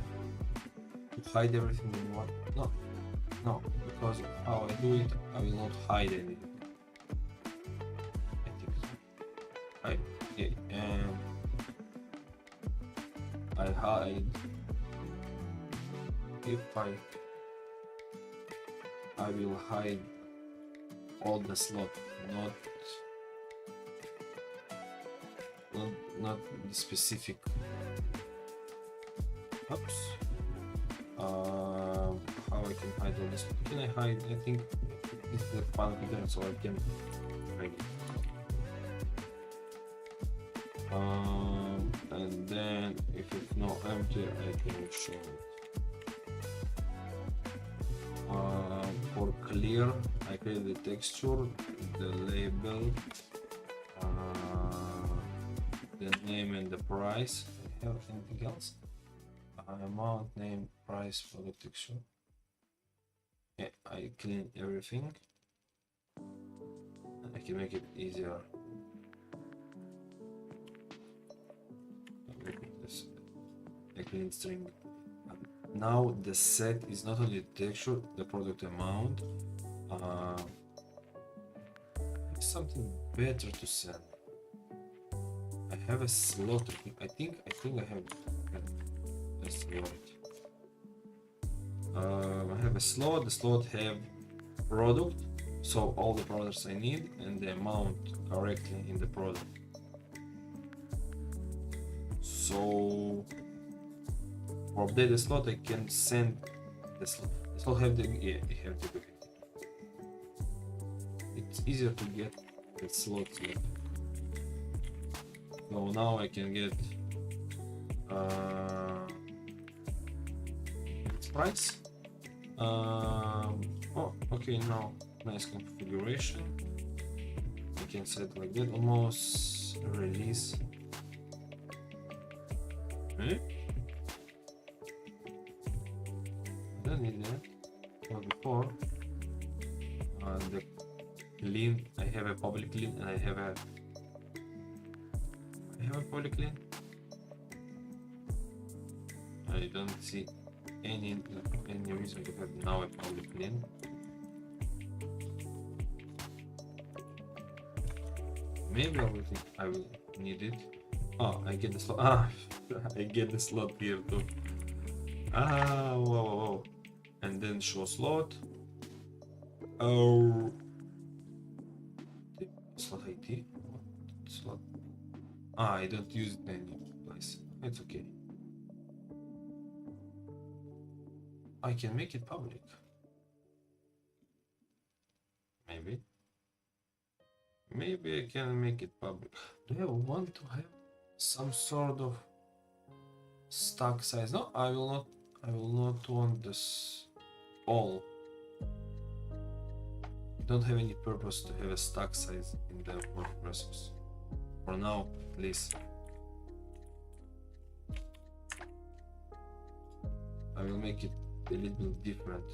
hide everything in one. No, because of how I do it, I will not hide anything. I think so. I hide if I will hide all the slot, not the specific. Oops. How I can hide all this? Can I hide? I think it's the parameter, so I can hide it. And then if it's not empty, I can show it. For clear, I create the texture, the label, the name and the price. I have anything else? Amount, name, price, product texture. Yeah, I clean everything. I can make it easier. I clean string. Now the set is not only the texture, the product amount. Something better to send. I have a slot. I think I have a slot. I have a slot. The slot have product, so all the products I need and the amount correctly in the product. So for update the slot, I can send the slot. The slot have the it's easier to get the slot here. So now I can get its price. Oh, okay, now nice configuration. I can set like that, almost release. Okay. I don't need that. For before, the clean, I have a public clean and I have a public clean. I don't see any reason to have now a public clean. Maybe I will need it. Oh, I get the slot. I get the slot here too. Whoa. And then show slot. Oh, slot ID. What slot? I don't use it any place. It's okay. I can make it public. Maybe I can make it public. Do I want to have some sort of stack size? No, I will not want this all. Don't have any purpose to have a stack size in the word process. For now, please. I will make it a little different.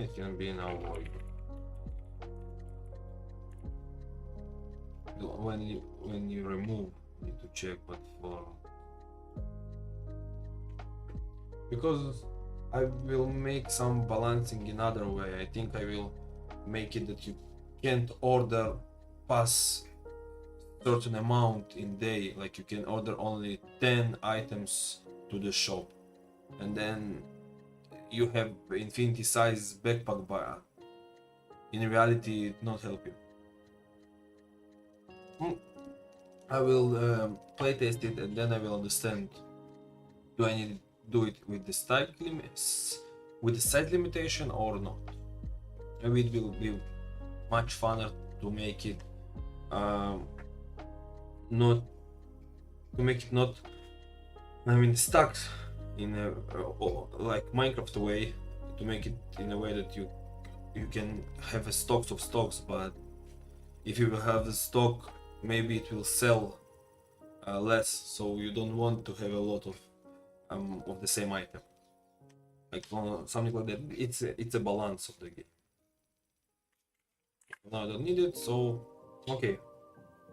It can be now void. When you remove, you need to check what form. Because I will make some balancing in other way. I think I will make it that you can't order pass certain amount in day, like you can order only 10 items to the shop, and then you have infinity size backpack, but in reality it not help you. I will play test it and then I will understand, do I need to do it with the size limitation or not. Maybe it will be much funner to make it not to make it not, I mean, stuck in a like Minecraft way, to make it in a way that you can have a stocks of stocks, but if you will have the stock, maybe it will sell less, so you don't want to have a lot of the same item, like something like that. It's a balance of the game. Now I don't need it, so okay.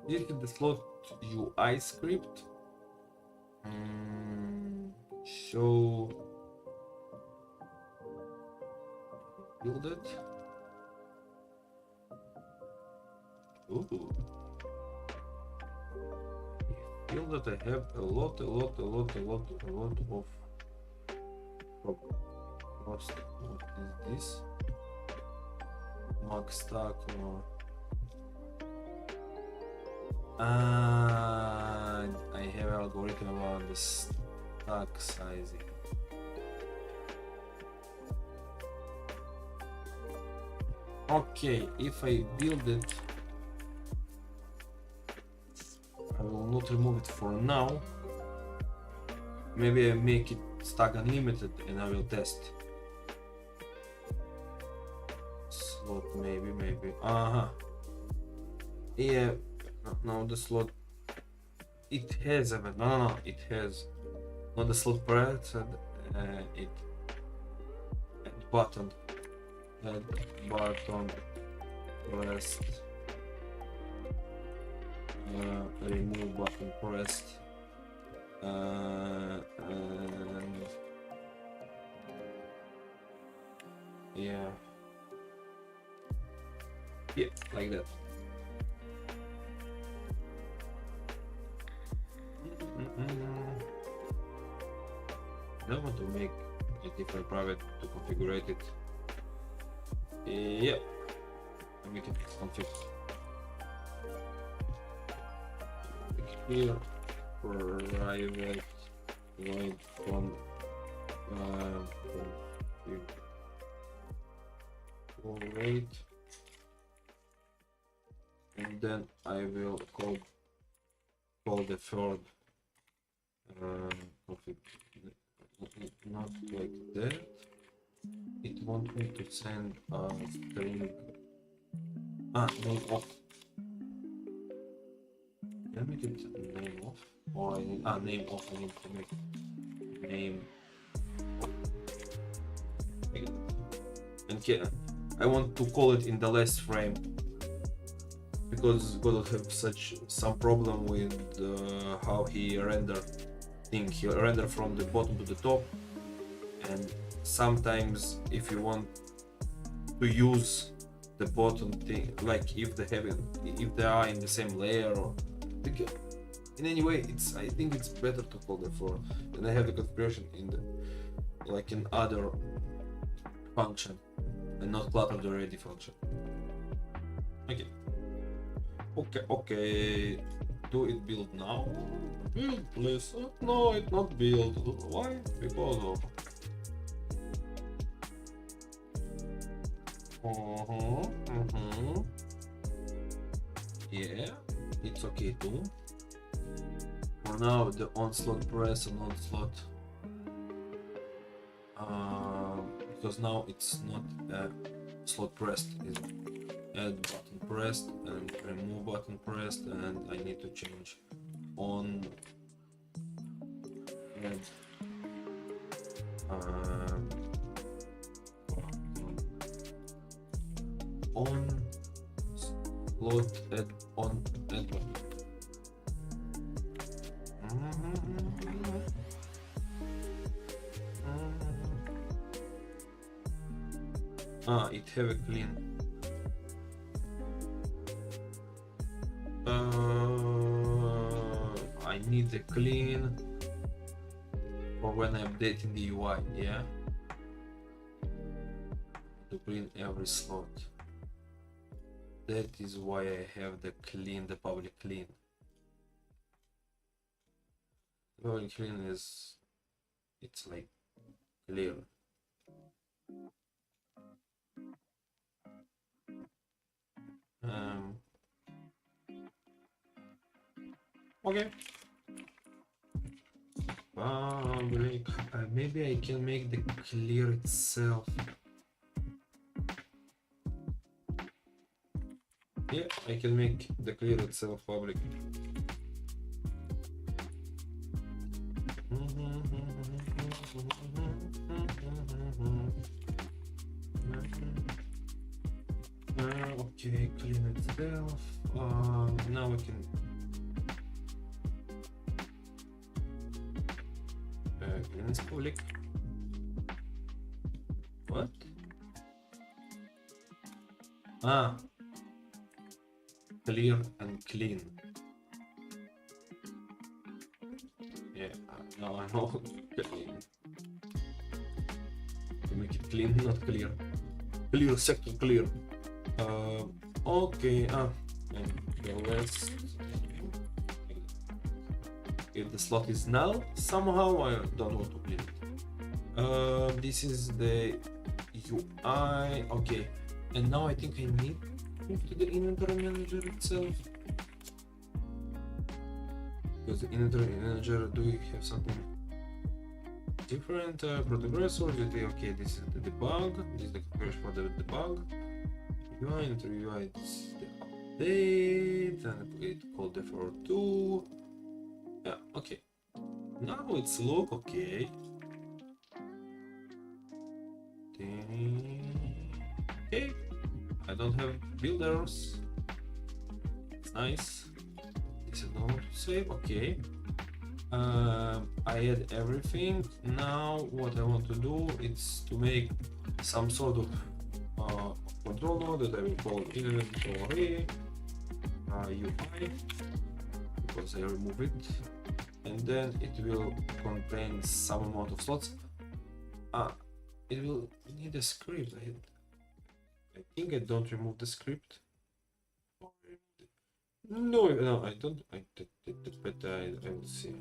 This is the slot UI script. Show build it. Ooh. I feel that I have a lot of problems. What is this? Max stack or I have an algorithm about the stack sizing. Okay, if I build it, I will not remove it for now. Maybe I make it stack unlimited and I will test. Slot maybe. Yeah, no, the slot. It has a no. It has not the slot press it add button pressed. Remove button pressed, and yeah, like that. I don't want to make it if I private to configure it. Yeah, I make it config. Here, private void from wait, and then I will call the third config. Not like that. It wants me to send a string. Name off. Can I make it name off? Or I need name off. I need to make name off. And I want to call it in the last frame, because Godot have some problem with how he render thing. He render from the bottom to the top, and sometimes if you want to use the bottom thing, like if they are in the same layer or in any way, I think it's better to call the floor, and I have the configuration in the like in other function and not cluttered already function. Okay, do it build now? Build please. No, it's not build. Why? Because of yeah, it's okay too. For now, the onslaught press and onslaught, because now it's not slot pressed, it's add button pressed and remove button pressed, and I need to change on and on slot add on add button. It have a clean. I need the clean for when I'm updating the UI, yeah? To clean every slot. That is why I have the clean, the public clean. The public clean it's like clear. Okay. public. Maybe I can make the clear itself. Yeah, I can make the clear itself public. Okay, clean itself. Now we can clean is public. What? Clear and clean. Yeah, now I know. Clean. To make it clean, not clear. Clear sector clear. Okay. And the rest. If the slot is null, somehow I don't want to clean it. This is the UI. Okay, and now I think I need to move to the inventory manager itself, because the inventory manager, do we have something different? Progressor. Okay, this is the debug. This is the configuration for the debug. UI into UI. This is the update, and it called the for 2. Yeah, okay. Now it's look okay. Okay. I don't have builders. It's nice. This is not to save. Okay. I add everything. Now what I want to do is to make some sort of control node that I will call inventory UI, because I remove it, and then it will contain some amount of slots. It will need a script. I think I don't remove the script. No, I don't. But I will see.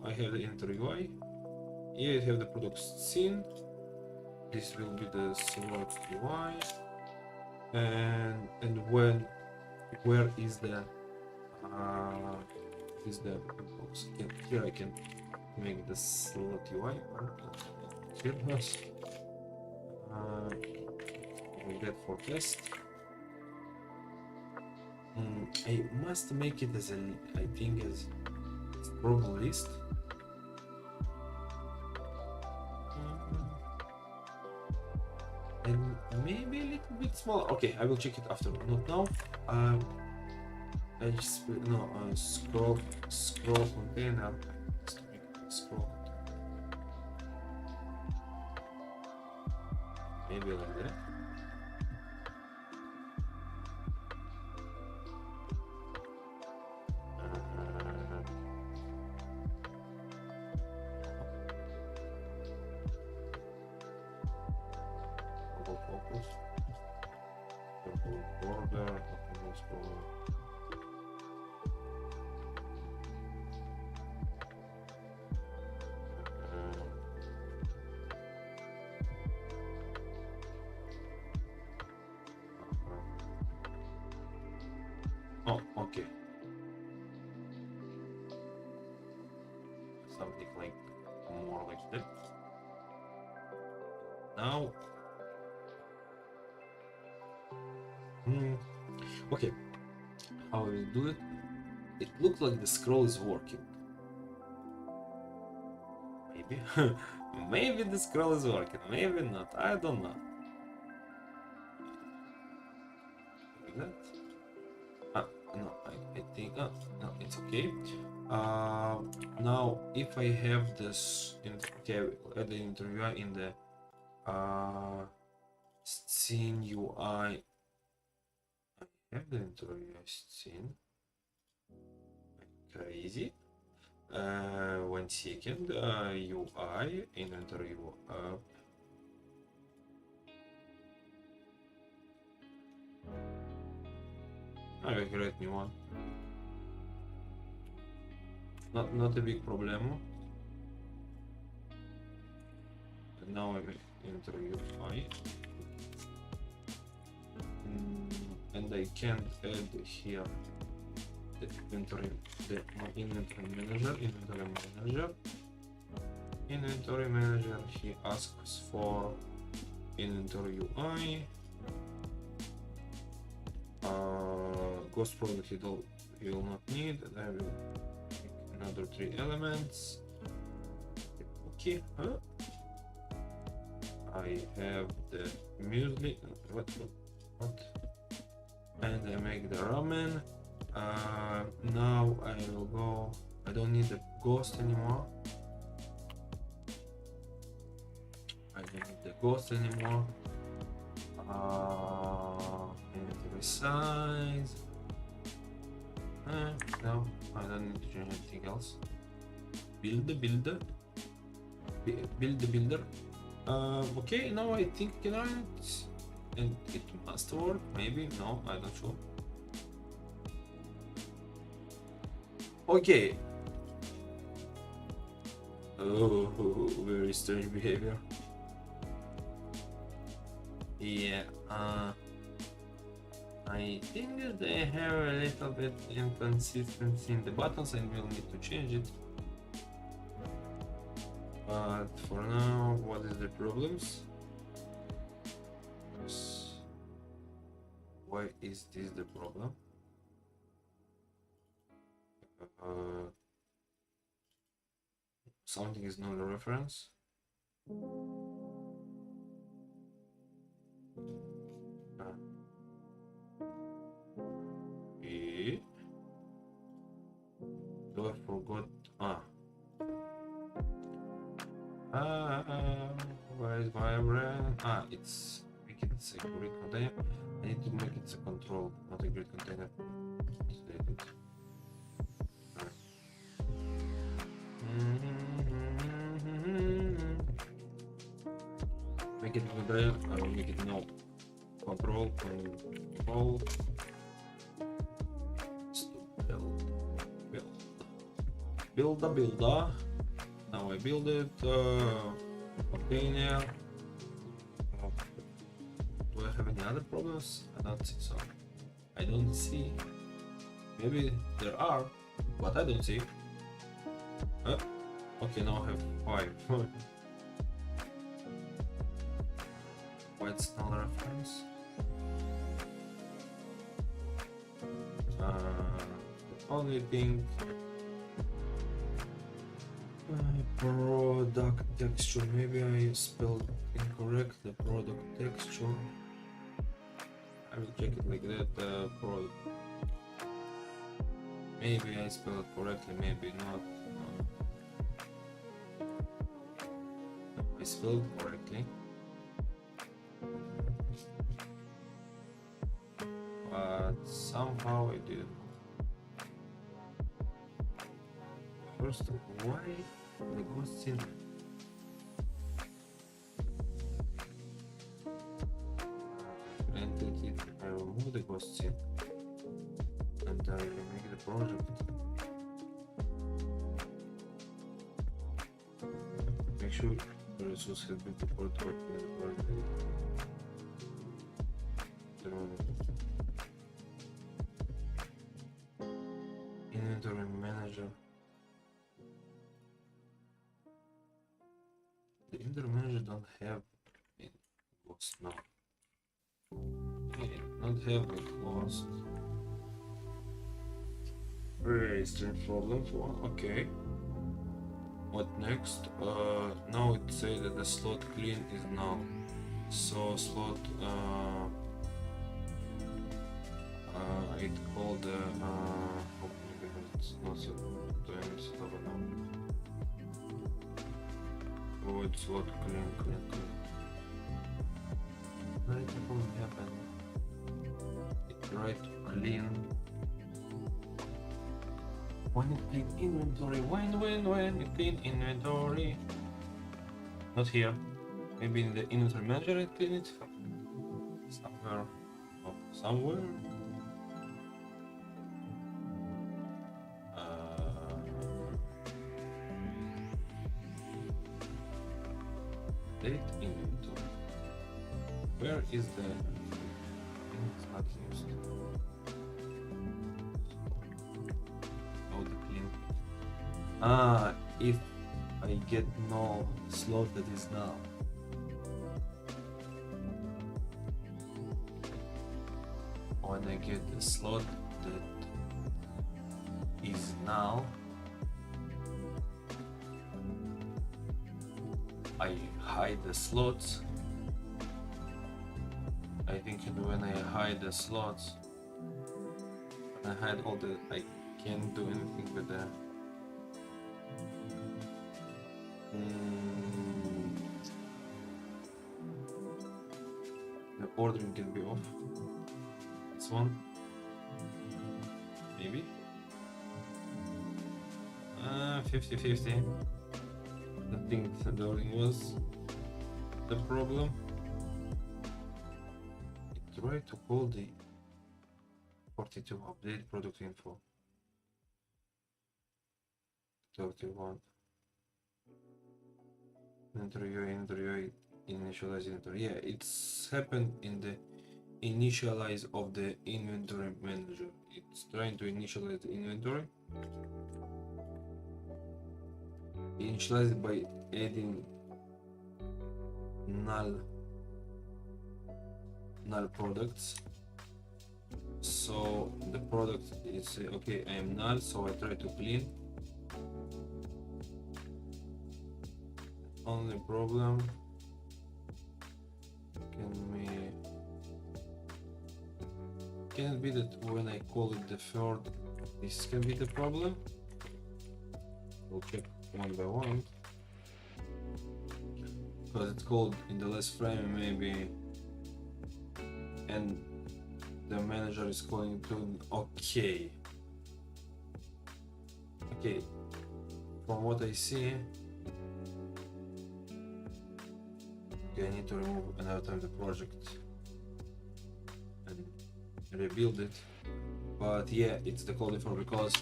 I have the enter UI. Here I have the product scene. This will be the select UI. And where is the box? Here I can make the slot UI. Here has get for test. I must make it as I think as problem list. And maybe a little bit smaller. Okay, I will check it after. Not now. I just scroll container. Scroll. Maybe like that. Focus. Border. Oh, okay. Something like more like that. Now, okay. How I will do it? It looks like the scroll is working. Maybe, maybe the scroll is working. Maybe not. I don't know. Like that. No, I think no, it's okay. Now if I have this okay, add the interview in the scene UI. I have the interview scene. Crazy. 1 second. UI inventory up. I will create new one. Not a big problem. And now I will enter UI. And I can add here the inventory, my inventory manager. Inventory manager, he asks for inventory UI. Ghost product he will not need, and I will make another 3 elements. Okay, I have the muesli. What? And I make the ramen. Now I will go. I don't need the ghost anymore. Inventory size. No, I don't need to change anything else. Build the builder. Okay, now I think you know it, and it must work. Maybe no, I'm not sure. Okay. Oh, very strange behavior. Yeah. I think that they have a little bit inconsistency in the buttons and we'll need to change it. But for now, what is the problems? Why is this the problem? Something is not a reference. Do I forgot? Where is my brand? It's make it a grid container. I need to make it a control, not a grid container. Make it container. I will make it no control. Builder. Now I build it. Container. Do I have any other problems? I don't think so. I don't see. Maybe there are, but I don't see. Okay, now I have 5. What's null reference? The only thing. Product texture. Maybe I spelled incorrect the product texture. I will check it like that. Product. Maybe I spelled it correctly, maybe not. I spelled it correctly. But somehow I didn't. First, why the ghost scene? Entity, I remove the ghost scene and I make the project. Make sure the resource has been deployed correctly in the project. Inventory manager. The inventory manager don't have it ghost now. Not have it ghost. Very strange problem. Okay. What next? Now it says that the slot clean is now. So slot it called it's not so doing it now. Oh, it's slot clean. Right, what happened? It tried to clean. When it clean inventory, when it clean inventory. Not here. Maybe in the inventory manager it clean it. Somewhere. Oh, somewhere. Date inventory. Where is the? It's not used. Oh, the clean. If I get no slot that is null. When I get the slot that is null, I hide the slots. I think when I hide the slots, I hide all the, I can't do anything with the the ordering can be off. This one, maybe 50-50. I think the ordering was the problem. Try to call the 42 update product info 31 enter initialize inventory. Yeah, it's happened in the initialize of the inventory manager. It's trying to initialize the inventory. Initialize it by adding null products. So the product is okay, I am null, so I try to clean. Only problem can it be that when I call it deferred, this can be the problem? We'll check one by one, because it's called in the last frame maybe, and the manager is calling to okay. From what I see, I need to remove another time the project and rebuild it. But yeah, it's the call default because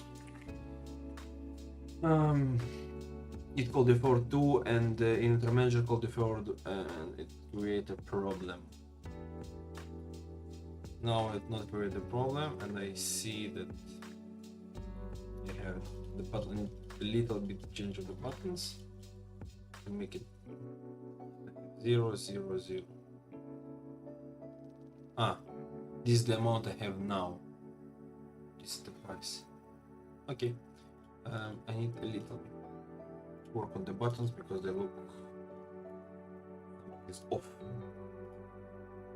it called default too, and the inventory manager called default, and it created a problem. Now it not create a problem, and I see that I have the button, a little bit change of the buttons to make it 0, 0, 0. This is the amount I have now. This is the price. Okay, I need a little bit work on the buttons because they look is off.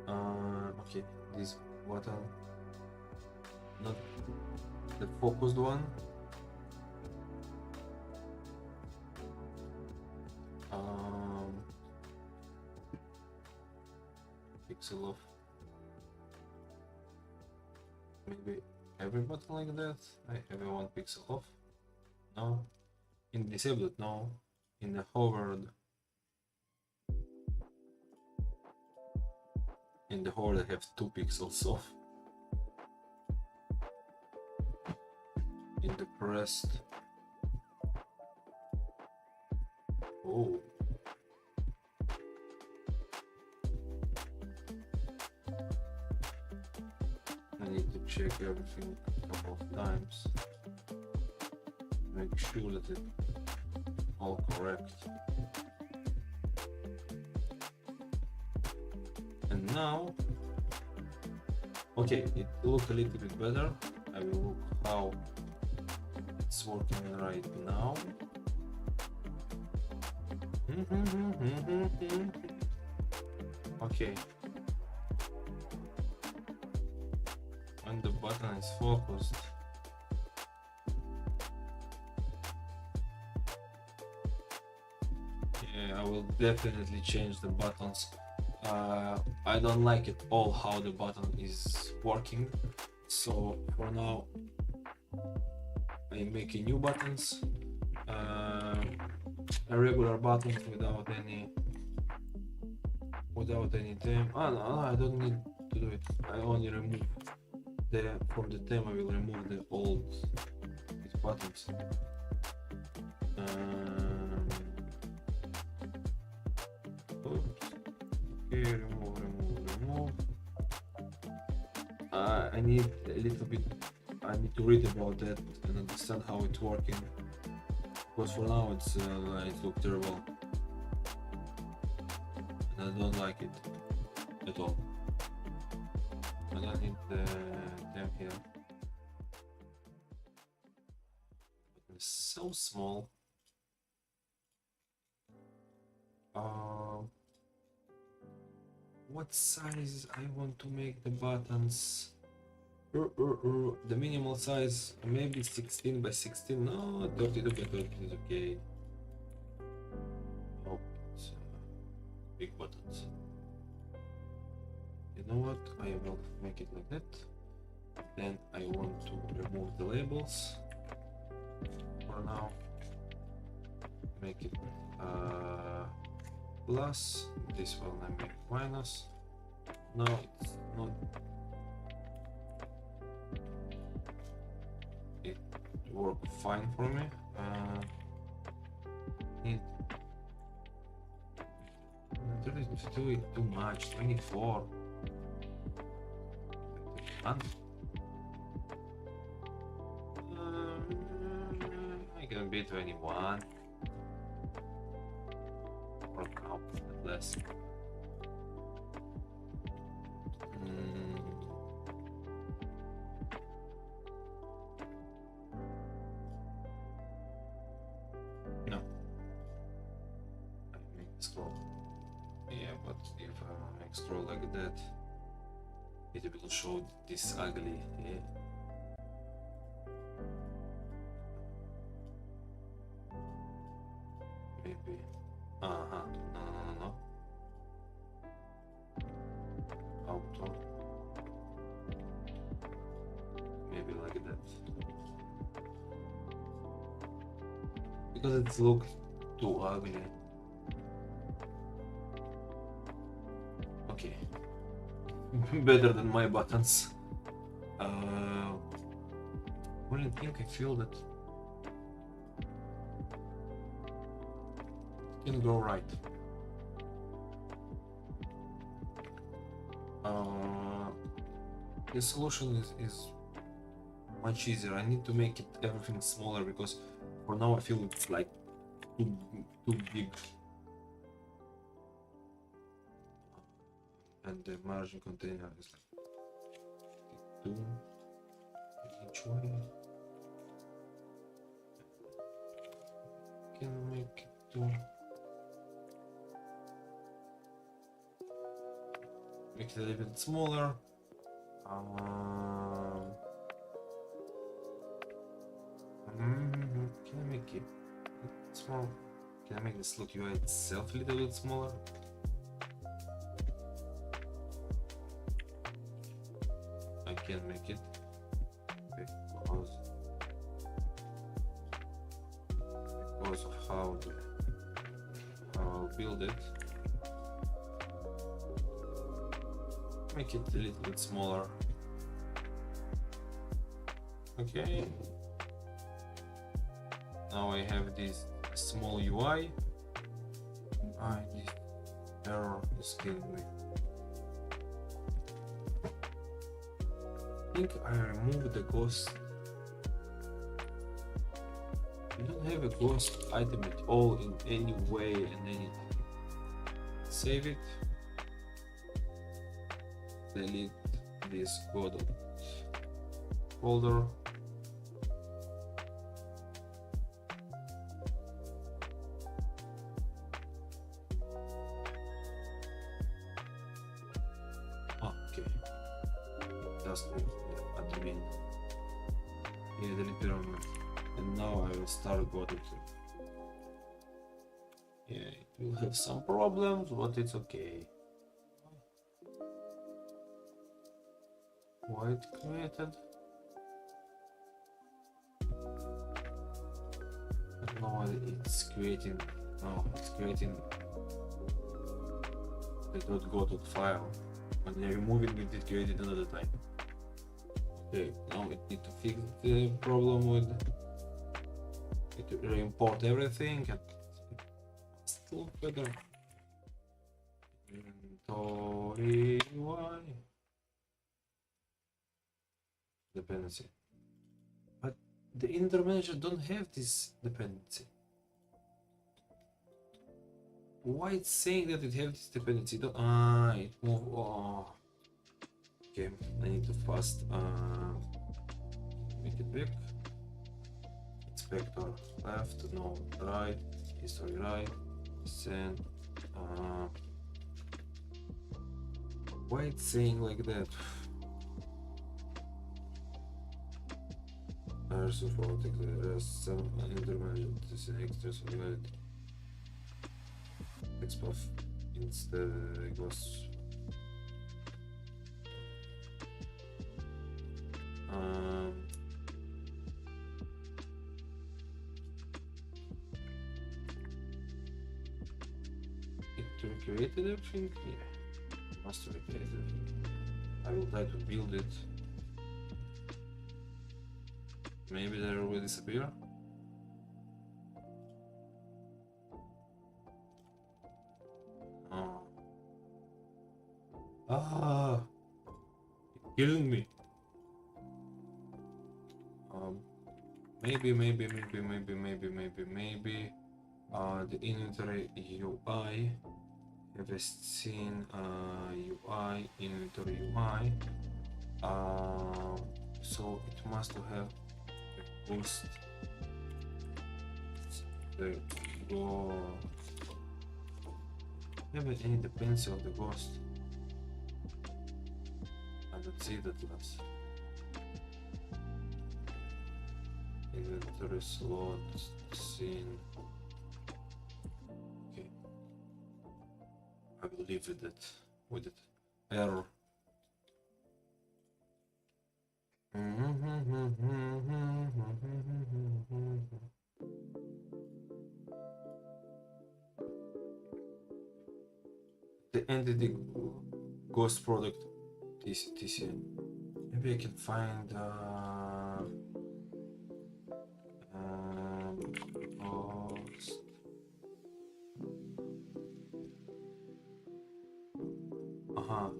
Okay, this button, not the focused one. Pixel off. Maybe every button like that. I have a 1 pixel off. No. In disabled, no. In the hovered. In the hovered I have 2 pixels off. In the pressed. Oh. I need to check everything a couple of times. Make sure that it's all correct. And now, okay, it looks a little bit better. I will look how it's working right now. Okay. When the button is focused, yeah, I will definitely change the buttons. I don't like it all how the button is working, so for now I'm making new buttons, a regular buttons without any theme. No, I don't need to do it. I only remove from the theme. I will remove the old buttons. Oops. Okay, remove. I need a little bit. I need to read about that and understand how it's working. because for now it looks terrible and I don't like it at all. I don't need the them here. It's so small. What size I want to make the buttons? The minimal size, maybe 16 by 16. No, 32 by 30 is okay. Oh, it's big buttons. You know what? I will make it like that. Then I want to remove the labels. For now, make it plus. This one I make minus. No, it's not. It worked fine for me. Need 32 is too much. 24. I can be 21. Or now, less. No. I make scroll. Yeah, but if I make scroll like that, it will show this ugly. Yeah. Maybe. No. Auto. Maybe like that. Because it looks too ugly. Okay. Better than my buttons. Only thing I feel that it can go right. The solution is much easier. I need to make it everything smaller because for now I feel it's like too big. And the margin container is like 2 each way. Can make it 2. Make it a little bit smaller. Can I make it small? Can I make this look UI itself a little bit smaller? I can make it because of how I'll build it. Make it a little bit smaller. Okay. Now I have this small UI. This error is killing me. I think I removed the ghost. You don't have a ghost item at all in any way and anything. Save it. Delete this Godot folder. Okay. Just admin. Yeah, delete pyramid. And now I will start Godot. Yeah, it will have some problems, but it's okay. White created. No, it's creating. No, it's creating the .godot file. When you're removing it, it created another time. Okay, now we need to fix the problem with it to re-import everything and still better. Inventory UI dependency. But the inventory manager don't have this dependency. Why it's saying that it has this dependency? It moved. Oh. Okay, I need to fast make it back. Inspector left, no right, history right, send. Why it's saying like that? Also for the rest, some intermediate, this is extra solid. Expuff instead was it recreated everything? Yeah, must recreate everything. I will try to build it. Maybe they will disappear. Oh. Ah, it's killing me. Maybe the inventory UI. Have a scene UI, inventory UI. So it must have a ghost. The go. Have any dependency of the ghost? I don't see that last. Inventory slot scene. Okay. I will leave with it. With it. Error. The entity ghost product TC. Maybe I can find ghost.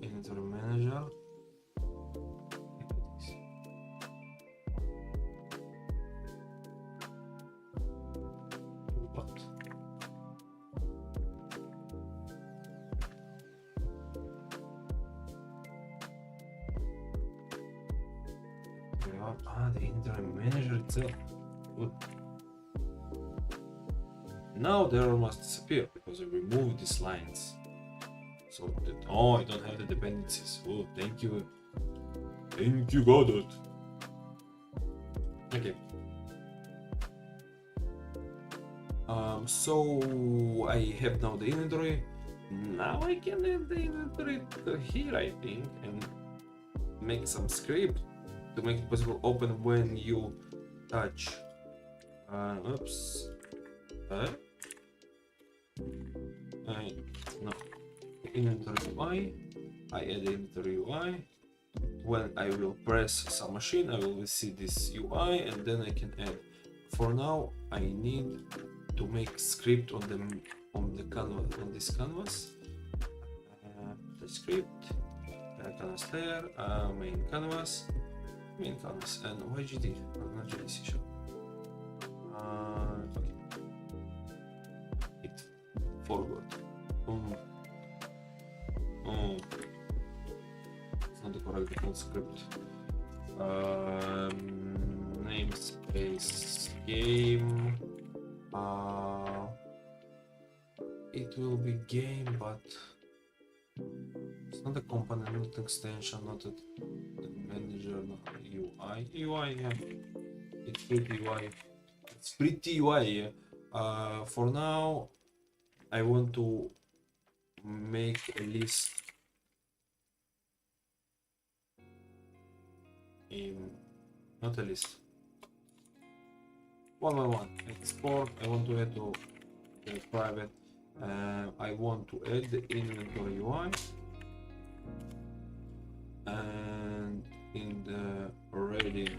Inventory manager. What? The inventory manager itself. Good. Now the error must disappear because I removed these lines. So that, oh, I don't have the dependencies. Oh, thank you. Thank you, Godot. Okay. So I have now the inventory. Now I can add the inventory here, I think, and make some script to make it possible open when you touch. Oops. No. Inventory UI. I add inventory UI. When I will press some machine, I will see this UI, and then I can add. For now, I need to make script on the canvas, on this canvas. The script, canvas layer, main canvas, and YGD, not GDC show. Okay. It forgot. Oh, it's not the correct default script. Namespace game. It will be game, but it's not a component, not extension, not a manager, not UI. UI, yeah. It's pretty UI. It's pretty UI. Yeah. For now, I want to make a list in, not a list, one by one. Export. I want to add to the private. I want to add the inventory UI, and in the ready,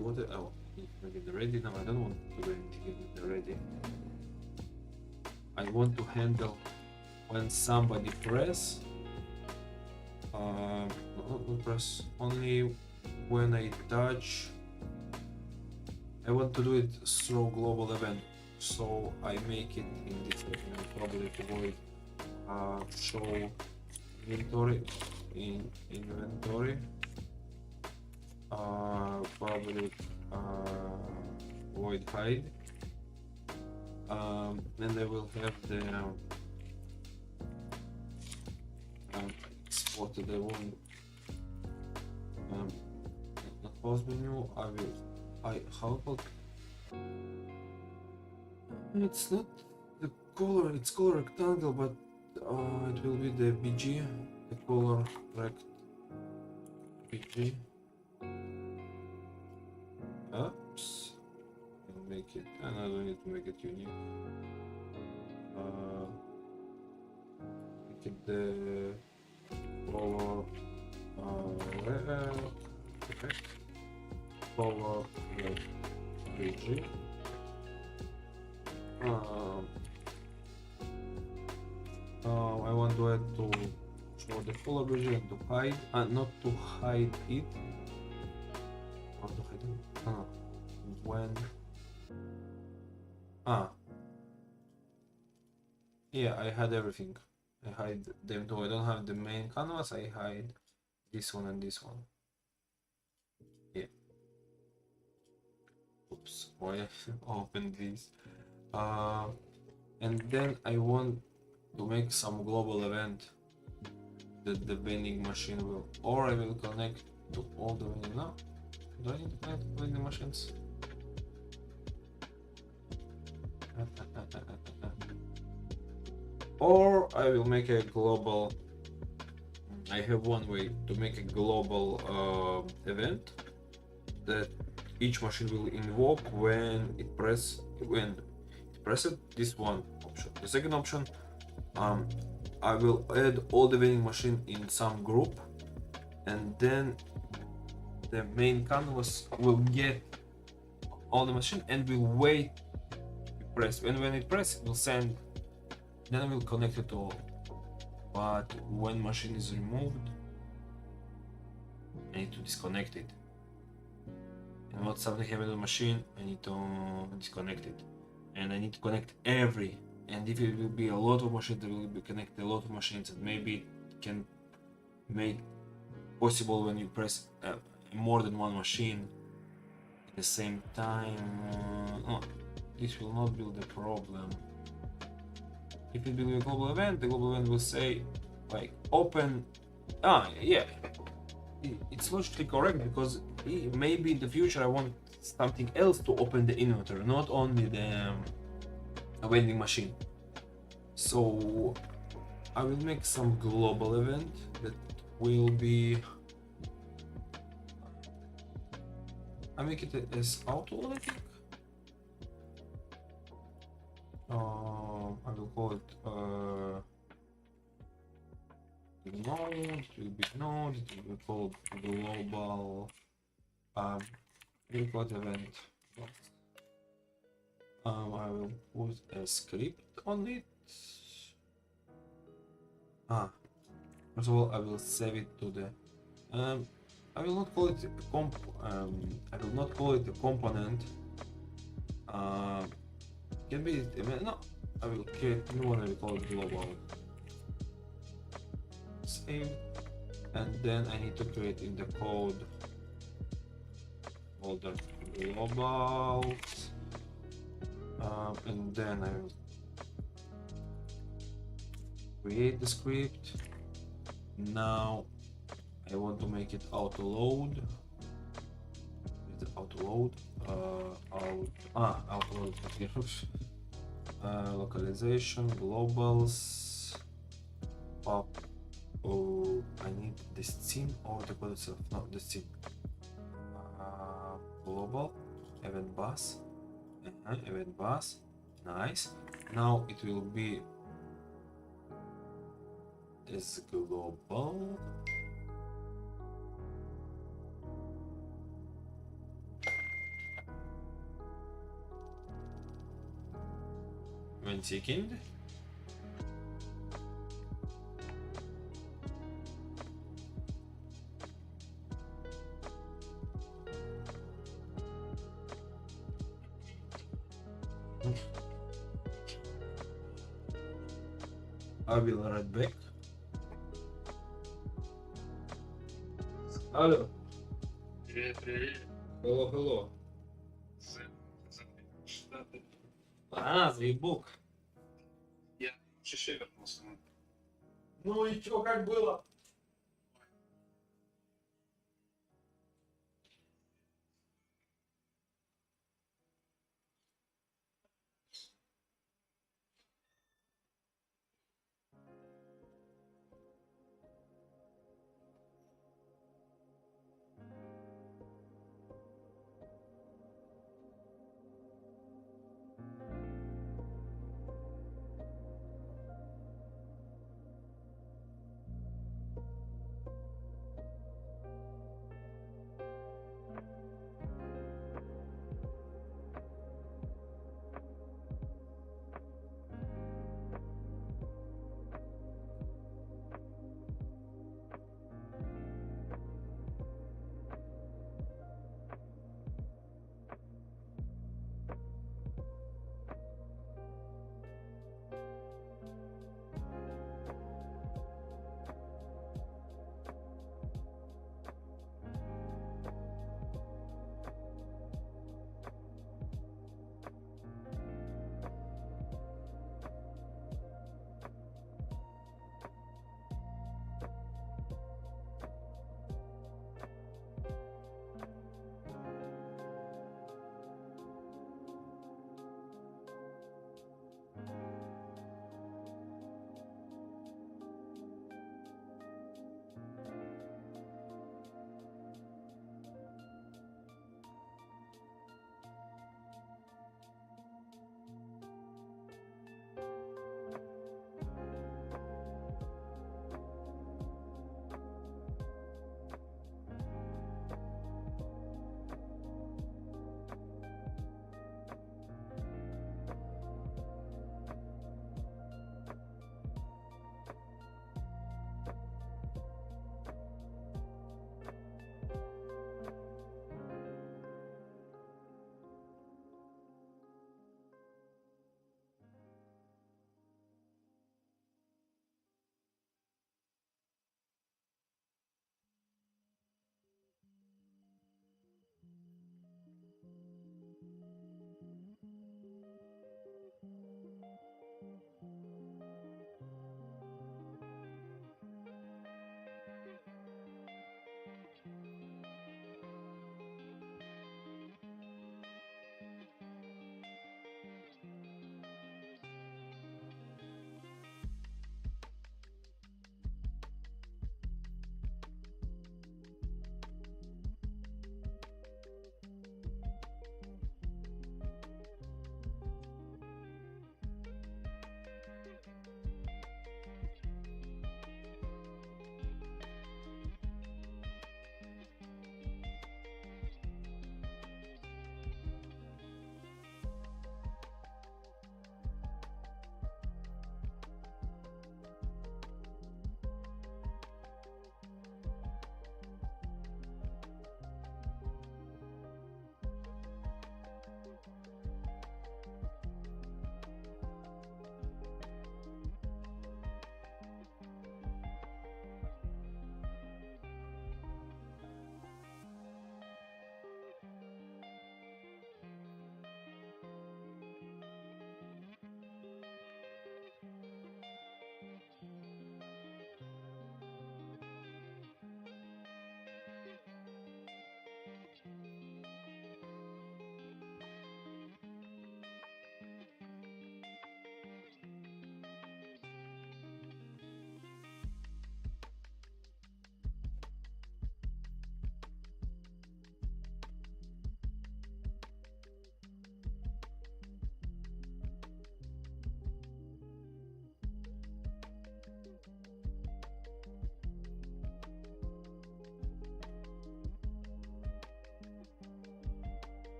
what? Oh, maybe the ready. No, I don't want to do anything in the ready. I want to handle when somebody press. Not press, only when I touch. I want to do it through global event. so I make it in this way. Probably to avoid show inventory in inventory. Probably void hide. Then I will have the export the one not pause menu. How about it's not the color, it's color rectangle, but it will be the BG, the color rect BG. Oops, I'll make it, and I don't need to make it unique. Make it the color red, okay. Color red BG. I want to add to show the color BG and to hide, not to hide it. Or to hide it. When yeah, I had everything. I hide them too. I don't have the main canvas. I hide this one and this one. Yeah. Oops. Why I opened this? And then I want to make some global event that the vending machine will, or I will connect to all the vending. No, do I need to connect to vending machines? Or I will make a global. I have one way to make a global event that each machine will invoke when it presses this one option. The second option, I will add all the vending machine in some group, and then the main canvas will get all the machine and will wait to press. And when it presses, it will send. Then I will connect it all. But when machine is removed, I need to disconnect it. And what something happened to the machine, I need to disconnect it. And I need to connect every. And if it will be a lot of machines, there will be connect a lot of machines, and maybe it can make possible when you press more than one machine at the same time. No, this will not be the problem. If it will be a global event, the global event will say like open. Yeah, it's logically correct, because maybe in the future I want something else to open the inventory, not only the vending machine. So I will make some global event that will be. I make it as auto, I think. I will call it node. It will be node. It will be called global. We'll call it event. I will put a script on it. First of all, I will save it to the. I will not call it a I will not call it a component. Can be no. I will create new one. I will call it global. Save, and then I need to create in the code folder global, and then I will create the script. Now I want to make it auto load. Auto load. Auto load. Localization globals. Pop. Oh, I need the scene or the code itself. No, the scene. Global event bus. Event bus. Nice. Now it will be as global. One second. I will right back. Алло. Привет, привет. Hello, hello. Что ты? Звук. Я еще вернулся. Ну и чё, как было?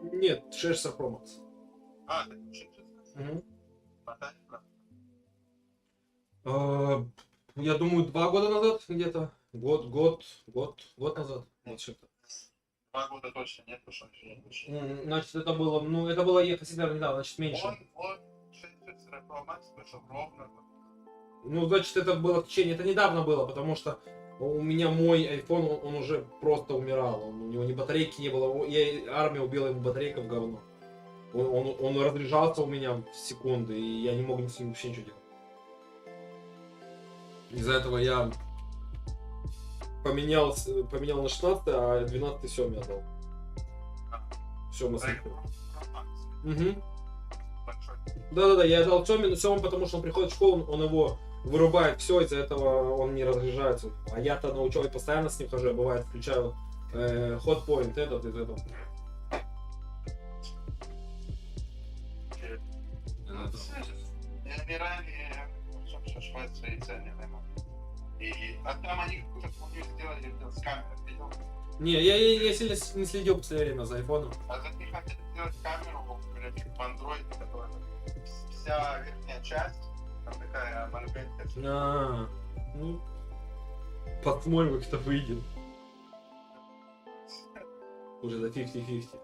Нет, 6 Pro Max. А, ты учишься? Мгм. Хватает, да? Я думаю, 2 года назад где-то. Год назад. Вот что-то. 2 года точно нет, потому что он еще не учил. Значит, это было, ну, это было относительно недавно, значит, меньше. Он 6 Pro Max вышел ровно. Ну, значит, это было в течение, это недавно было, потому что у меня мой iPhone, он уже просто умирал. У него ни батарейки не было, армия убила ему батарейка в говно. Он разряжался у меня в секунды, и я не мог с ним вообще ничего делать. Из-за этого я поменял на 16, а 12 все мне отдал. Все, мы Проект слышим. Pro Max. Угу. Большой. Да-да-да, я дал Семе, потому что он приходит в школу, он его вырубает, все, из-за этого он не разряжается. А я-то на учебе постоянно с ним хожу, я бывает включаю hotpoint этот из этого. Не ранее, в Швеции цены нема. А там они какую-то хуйню сделали с камерой, видел? Не, я сильно не следил в последнее время за айфоном. А за них хотели сделать камеру, блядь, в Android, которая вся верхняя часть, там такая маленькая. Ну, посмотрим, как это выйдет. Уже за 50-50.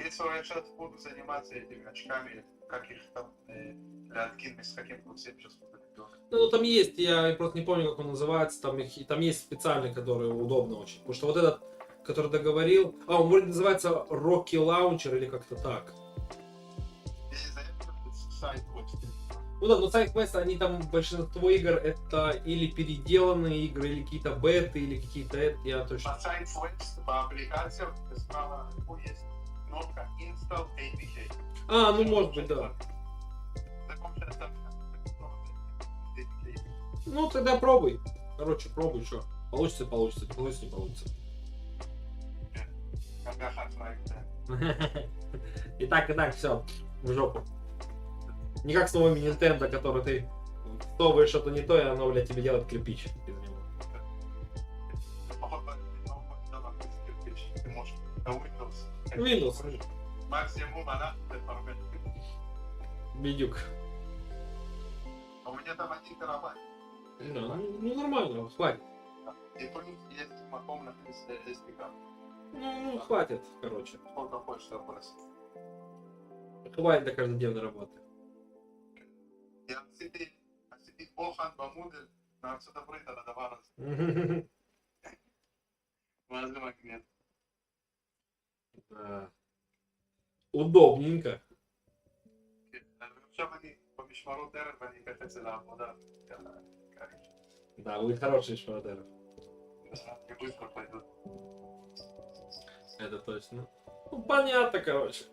Если я сейчас буду заниматься этими очками, как их там для откидки, с каким курсом сейчас буду делать. Ну, там есть, я просто не помню, как он называется, там есть специальный, который удобно очень. Потому что вот этот, который договорил, он вроде называется Rocky Launcher или как-то так. Если за это сайт хочет. Ну да, но SideQuest, они там, большинство игр это или переделанные игры, или какие-то беты, или какие-то я точно... По SideQuest, по аппликациям, справа есть кнопка Install APK. Ну может быть, да. Ну тогда пробуй. Короче, пробуй, что. Получится, получится, не получится, не получится. И так, все, в жопу. Не как с новыми Nintendo, который ты всовываешь что-то не то, и оно, блядь, тебе делает кирпич из него. Ты можешь на Windows. Максимум она Видюк. А у меня там 1 терабайт. Да, ну нормально, хватит. И плюс есть маком на 30 гигабайт. Ну, хватит, короче. Сколько хочешь, что просить. Хватит для каждодневной работы. Я עשיתי בוחן במודל מארצות הברית על הדבר הזה. מה זה מגניב? Удобненько. עכשיו אני במשמרות ערב ואני אקח את זה לעבודה. Да, вы хорошие шмадеры. אני быстро пойду. Это точно. Ну, понятно, короче.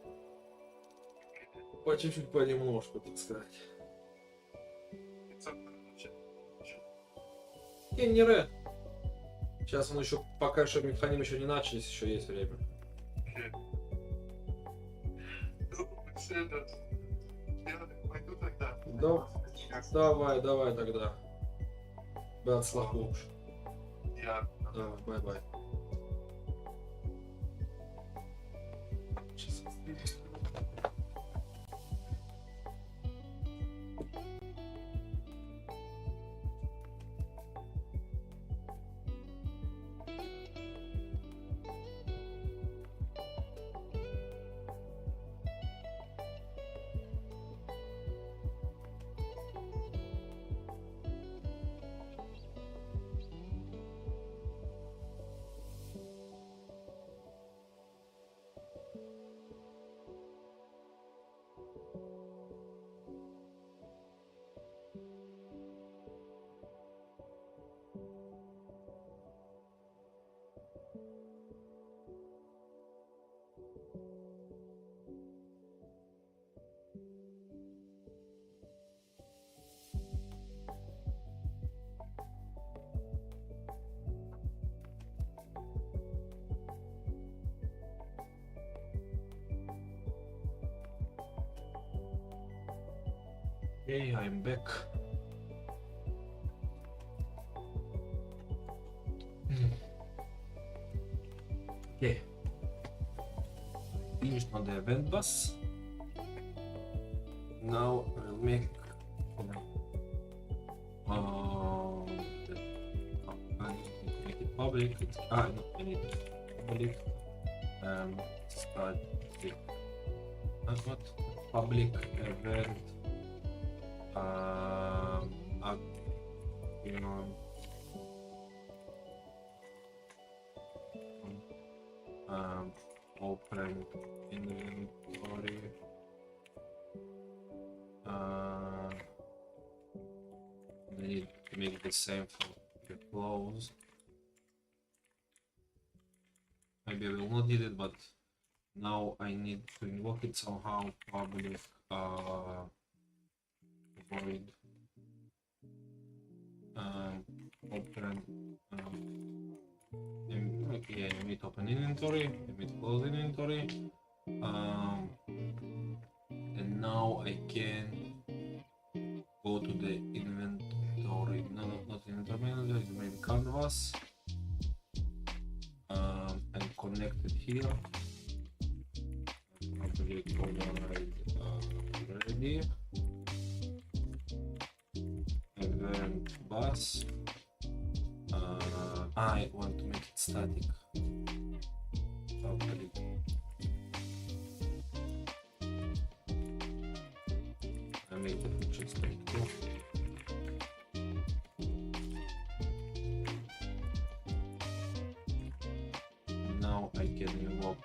По чуть-чуть, понемножку, так сказать. Не ред. Сейчас он еще, пока что механизм еще не начались, еще есть время. Пойду тогда. Да. Давай тогда. Бэт слахуш. Я. Давай, бай-бай. Hey, I'm back. Okay. Finished on the event bus. Now we'll make I need to make it public. No, I need public. Start with what public event. You know. Open inventory. I need to make the same for the close. Maybe I will not need it, but now I need to invoke it somehow. Public void open yeah, emit open inventory, emit close inventory, and now I can go to the inventory. No, not inventory manager, it's maybe canvas, and connect it here. Public override ready. Event bus. I want to make it static. Public. I make the function static too. Now I can invoke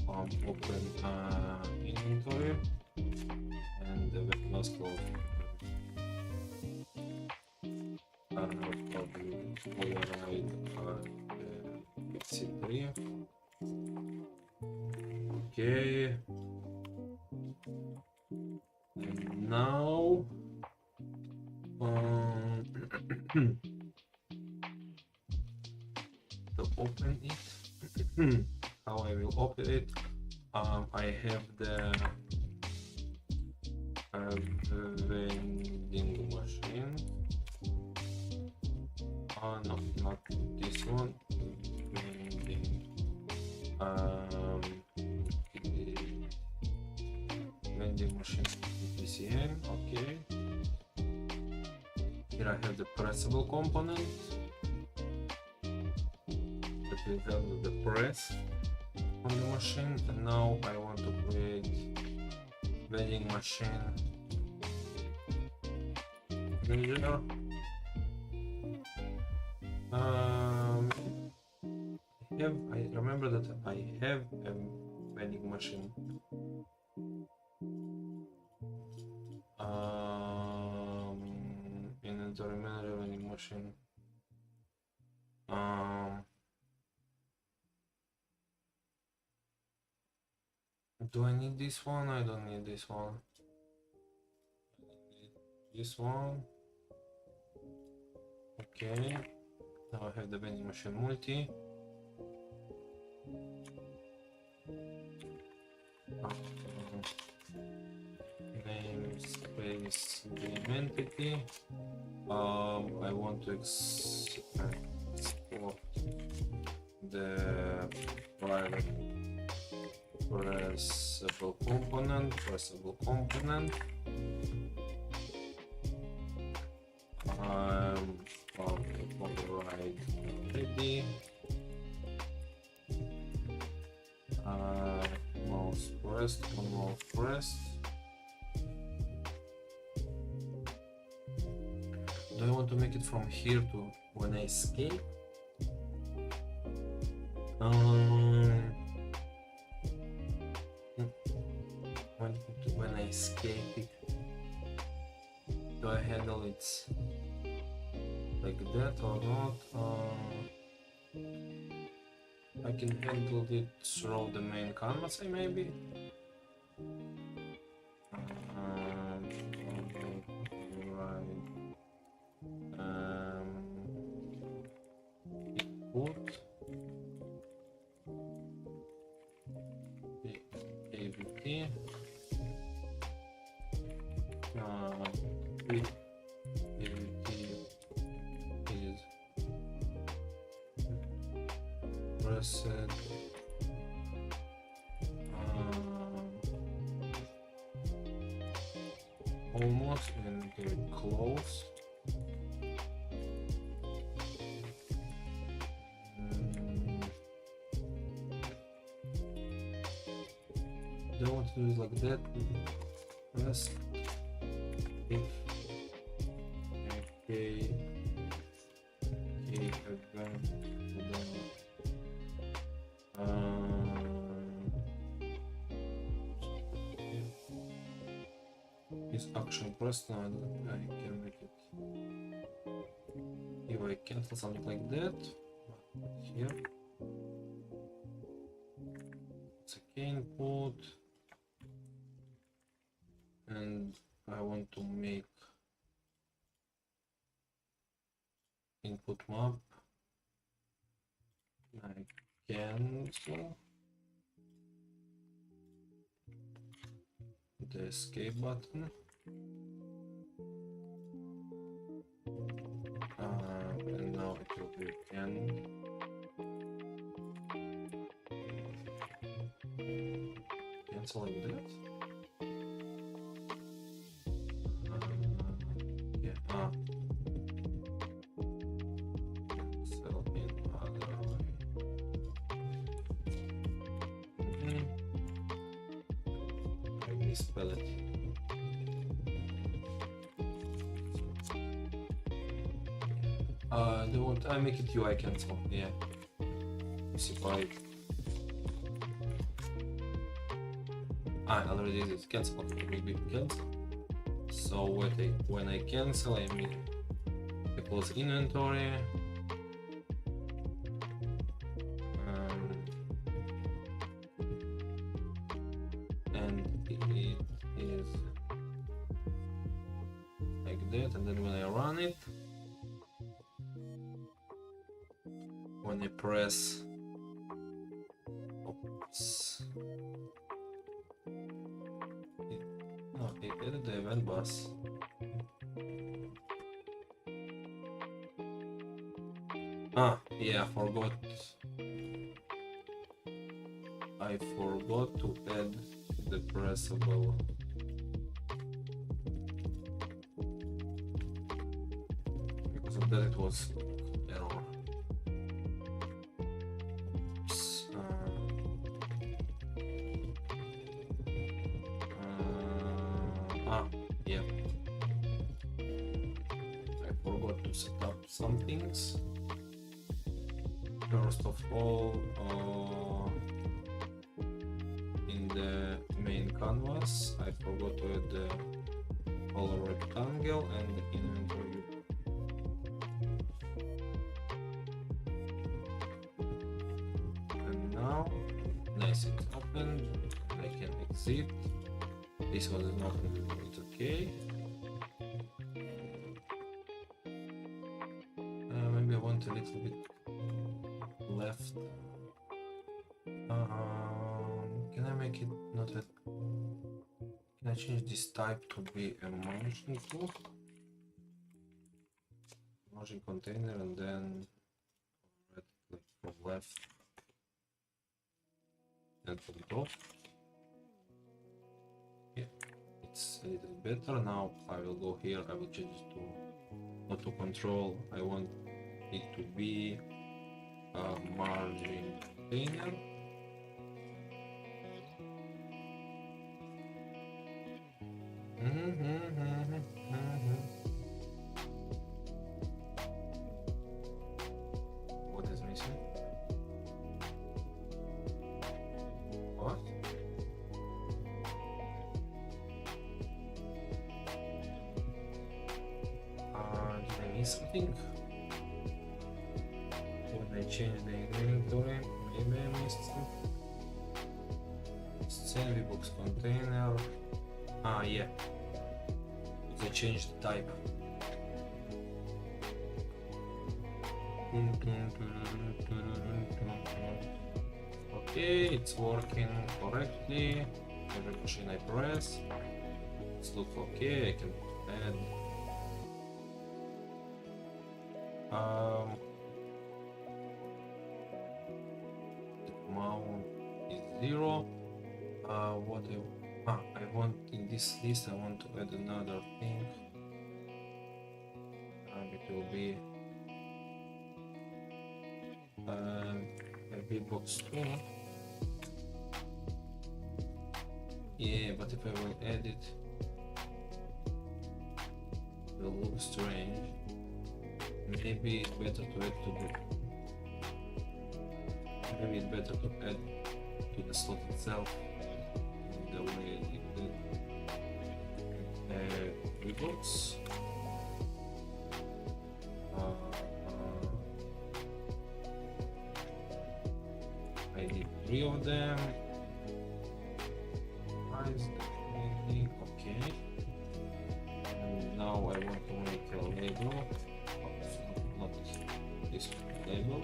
open inventory and the web bus close. Probably override C3. Okay. And now to open it, how I will open it, I have the vending machine. No, not this one. Vending. Vending machine PCN. Okay. Here I have the pressable component that will handle the press on the machine. And now I want to create vending machine manager. I remember that I have a vending machine. Inventory manager vending machine. Do I need this one? I don't need this one. This one. Okay. Now I have the vending machine multi. Namespace game entity. I want to export the private pressable component. Override ready. Mouse pressed, on mouse pressed. Do I want to make it from here to when I escape? When I escape it, do I handle it like that or not? I can handle it through the main canvas, maybe. Input AVT. AVT is press it. Almost, and get it close. Don't want to do it like that. Press if okay, event is action press now. I can make it if I cancel something like that. Here it's a input, and I want to make input map. I cancel the escape button. And now it will be cancel like that. Yeah. Cancel in other way. I misspell it. I make it UI cancel. Yeah. Specify. I already did it. Cancel. Maybe cancel. So when I cancel, I mean I close inventory. And it is like that. And then when I run it, when I press, oops, it added the event bus. Yeah, I forgot to add the pressable. Because of that it was error. Yeah. I forgot to set up some things. First of all, in the main canvas, I forgot to add the color rectangle and the inventory. And now, nice, it's open. I can exit. This one is not open, it's okay. Maybe I want a little bit left. Can I make it not a... Can I change this type to be a margin tool? Margin container, and then right click from left and from top. Yeah, it's a little better. Now I will go here, I will change it to auto control. I want it to be a margin container. What is missing? What? Did I miss something? When I change the inventory, maybe I missed something. Sandbox container. Yeah. I changed the type. Okay, it's working correctly. Every machine I press, it's look okay. I can add. amount is 0. What I want in this list, I want to add another thing. It will be a big box 2. Yeah, but if I will add it, it will look strange. Maybe it's better to add to the. Maybe it's better to add to the slot itself. The way it did. Reports. I need 3 of them. Okay. And now I want to make a label. Not this label.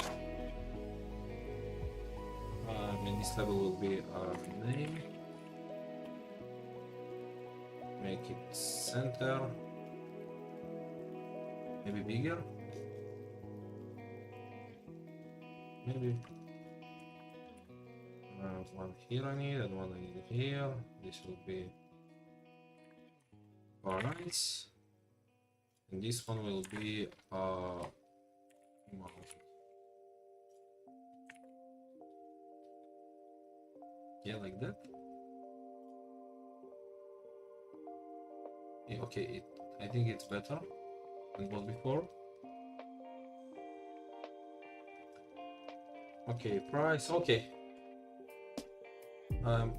And this label will be our name. Make it center. Maybe bigger. Maybe. One here I need, and one I need here. This will be rice, and this one will be yeah, like that. Yeah, okay, I think it's better than it was before. Okay, price, okay.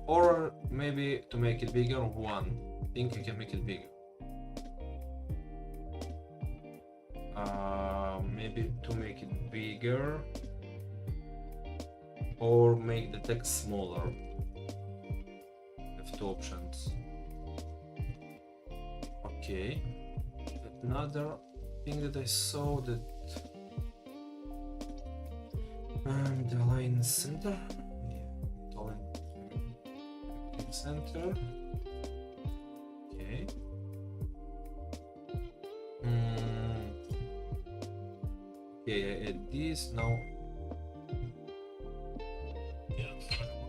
Or maybe to make it bigger, one. I think you can make it bigger. Maybe to make it bigger, or make the text smaller. I have 2 options. Okay. Another thing that I saw that the line center. Center. Okay. Okay, I add this now.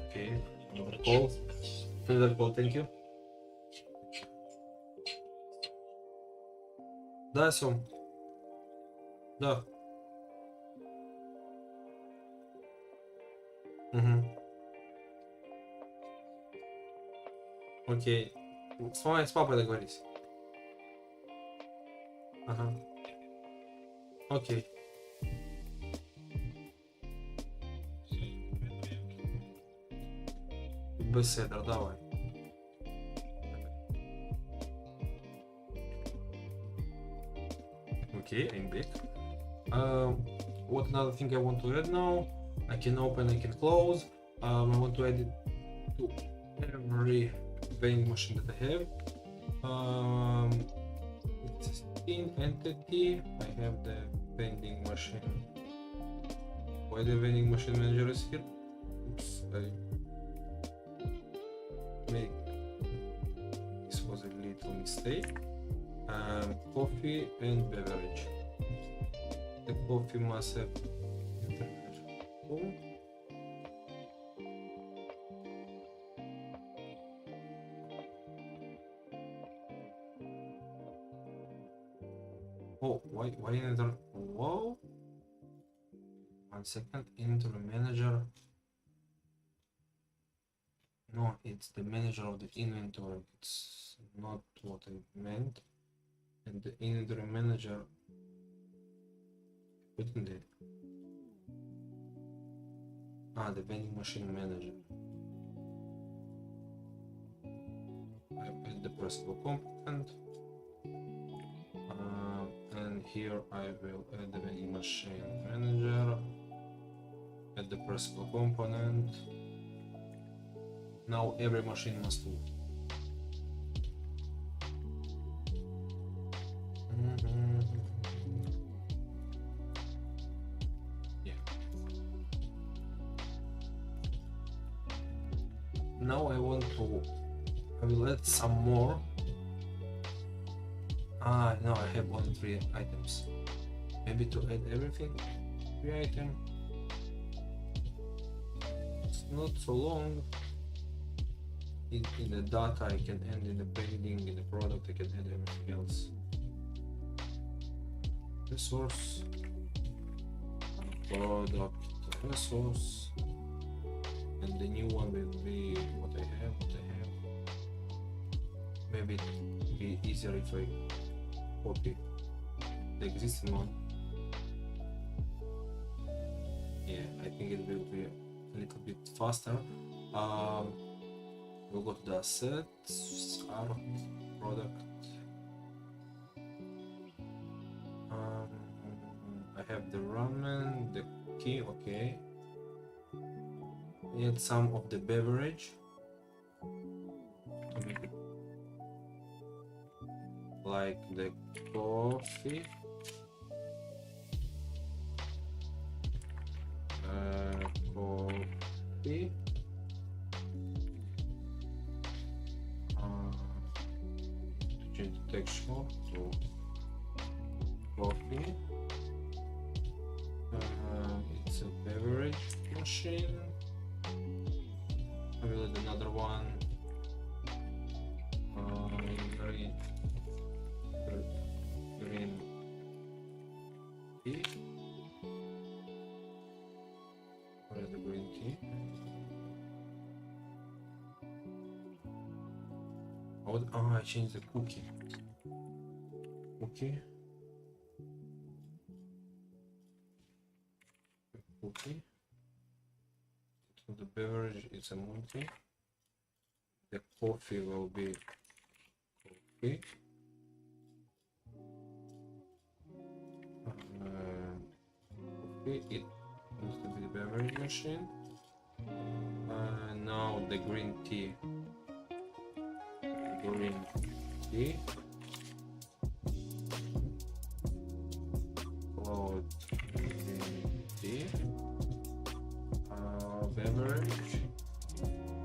Okay, another call. Another call, thank you. Да, Сом. Да. Угу. Окей. С папой договорись. Ага. Окей. Беседер, давай. Okay, I'm back. What another thing I want to add now? I can open, I can close. I want to add it to every vending machine that I have. It's in entity. I have the vending machine. Why the vending machine manager is here? Oops, I made this was a little mistake. Coffee and beverage. The coffee must have oh, why another? Whoa! 1 second. Inventory manager. No, it's the manager of the inventory. It's not what I meant. And the inventory manager. Wouldn't it? The vending machine manager. I add the pressable component. And here I will add the vending machine manager. Add the pressable component. Now every machine must move. Yeah. Now I will add some more. No, I have only 3 items. Maybe to add everything, 3 items. it's not so long. In the data I can end, in the pending, in the product I can end everything else. Resource, product, resource, and the new one will be what I have. Maybe it will be easier if I copy the existing one. Yeah, I think it will be a little bit faster. We'll go to the assets, art, product. I have the ramen, the key, okay. Need some of the beverage. Like the coffee. Coffee. Change the texture to coffee. It's a beverage machine. I will add another one. Green tea. Where is the green tea? I changed the cookie. Cookie. So the beverage is a multi. The coffee will be coffee. It used to be the beverage machine. Now the green tea. Cloud green tea. Beverage.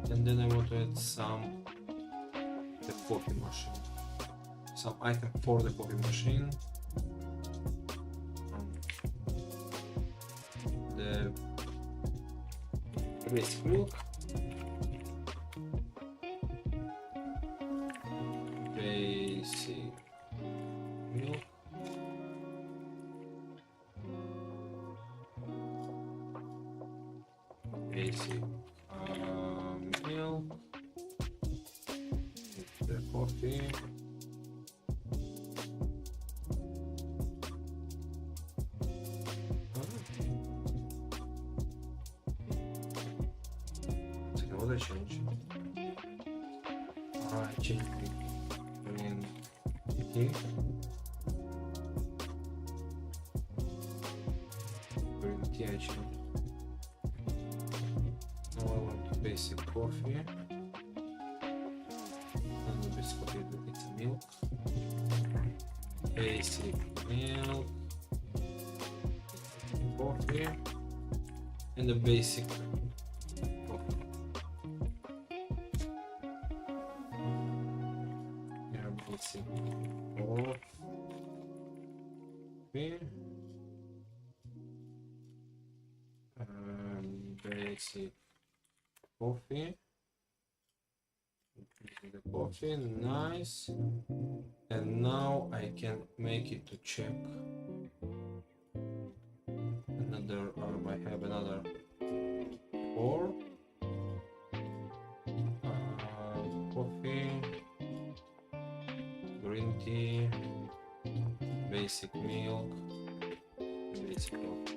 And then I want to add the coffee machine. Some item for the coffee machine. The basic milk. Basic milk. The coffee. What I change? I change green tea. Green tea I change. Now I want basic coffee. And the basic coffee it's milk. Basic milk. Coffee. And the basic basic coffee. The coffee, nice. And now I can make it to check another. I have another 4. Coffee. Green tea, basic milk, basic milk.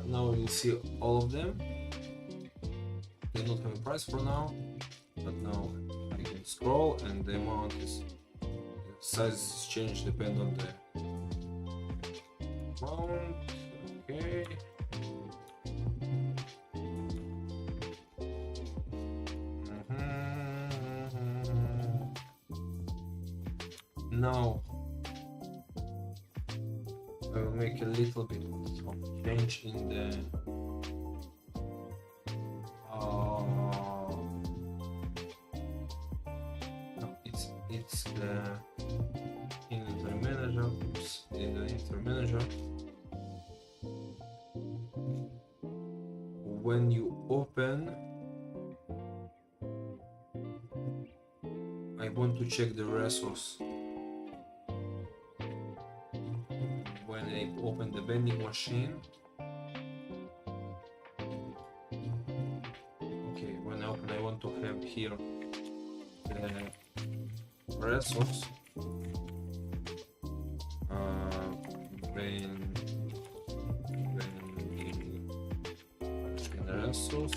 Now you see all of them. They don't have a price for now, but now I can scroll and the amount is sizes change depend on the amount. Okay. Now I will make a little bit of change in the it's the inventory manager. Oops, in the inventory manager when you open, I want to check the resource. When I open the vending machine, okay, when I open, I want to have here the resource.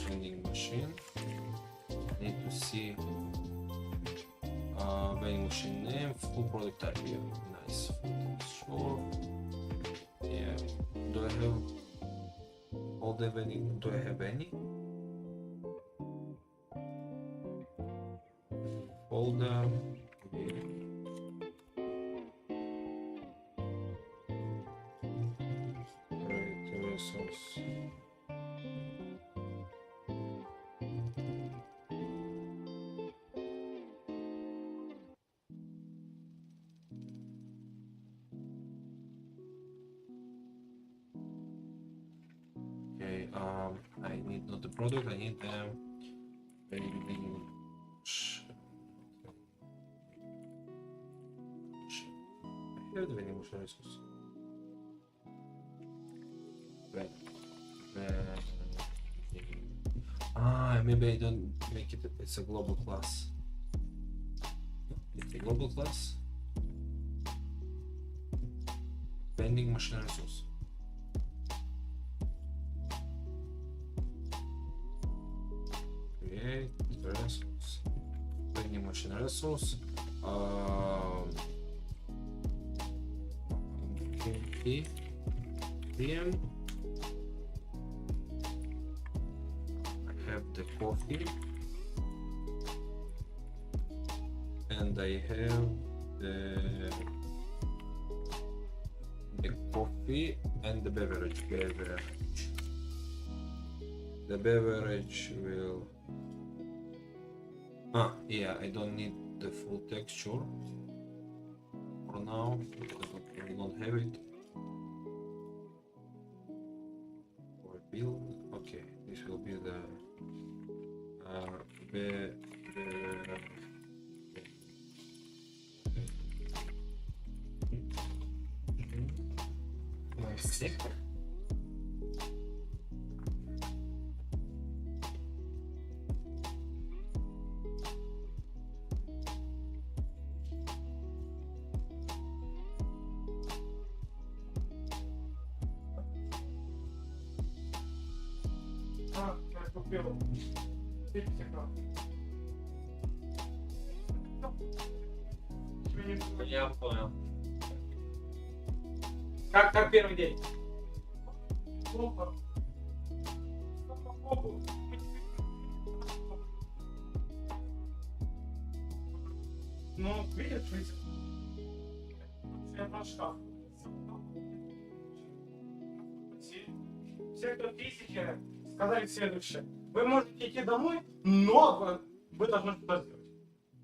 Vending machine. I need to see vending machine name, full product type here. Nice. Sure. Yeah. Do I have all the vending? Do I have any? Folder. Okay. Right, resource. Okay, I need not the product, I need the vending. I have the vending machine resource. Right. Maybe I don't make it. It's a global class. It's a global class. Vending machine resource. Create resource. Vending machine resource. PM. I have the coffee, and I have the coffee and the beverage. The beverage will. Yeah, I don't need the full texture for now because I don't have it. Or build. Okay, this will be the sick. Я купил. Я понял. Как первый день? Плохо. Ну, видишь, я наш шкаф. Все, кто физики, сказали следующее. Вы можете идти домой, но вы должны что-то сделать.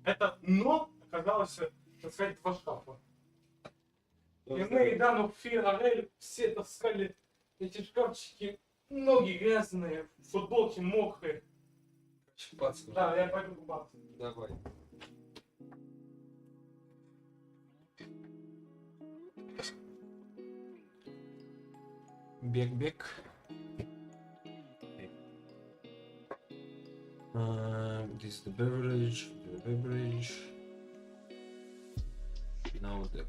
Это «но» оказалось, так сказать, во шкафу. И мы, и Дану, Фи, все таскали эти шкафчики, ноги грязные, футболки мокрые. Пацаны. Да, я пойду купаться. Давай. Бег. This is the beverage. Now the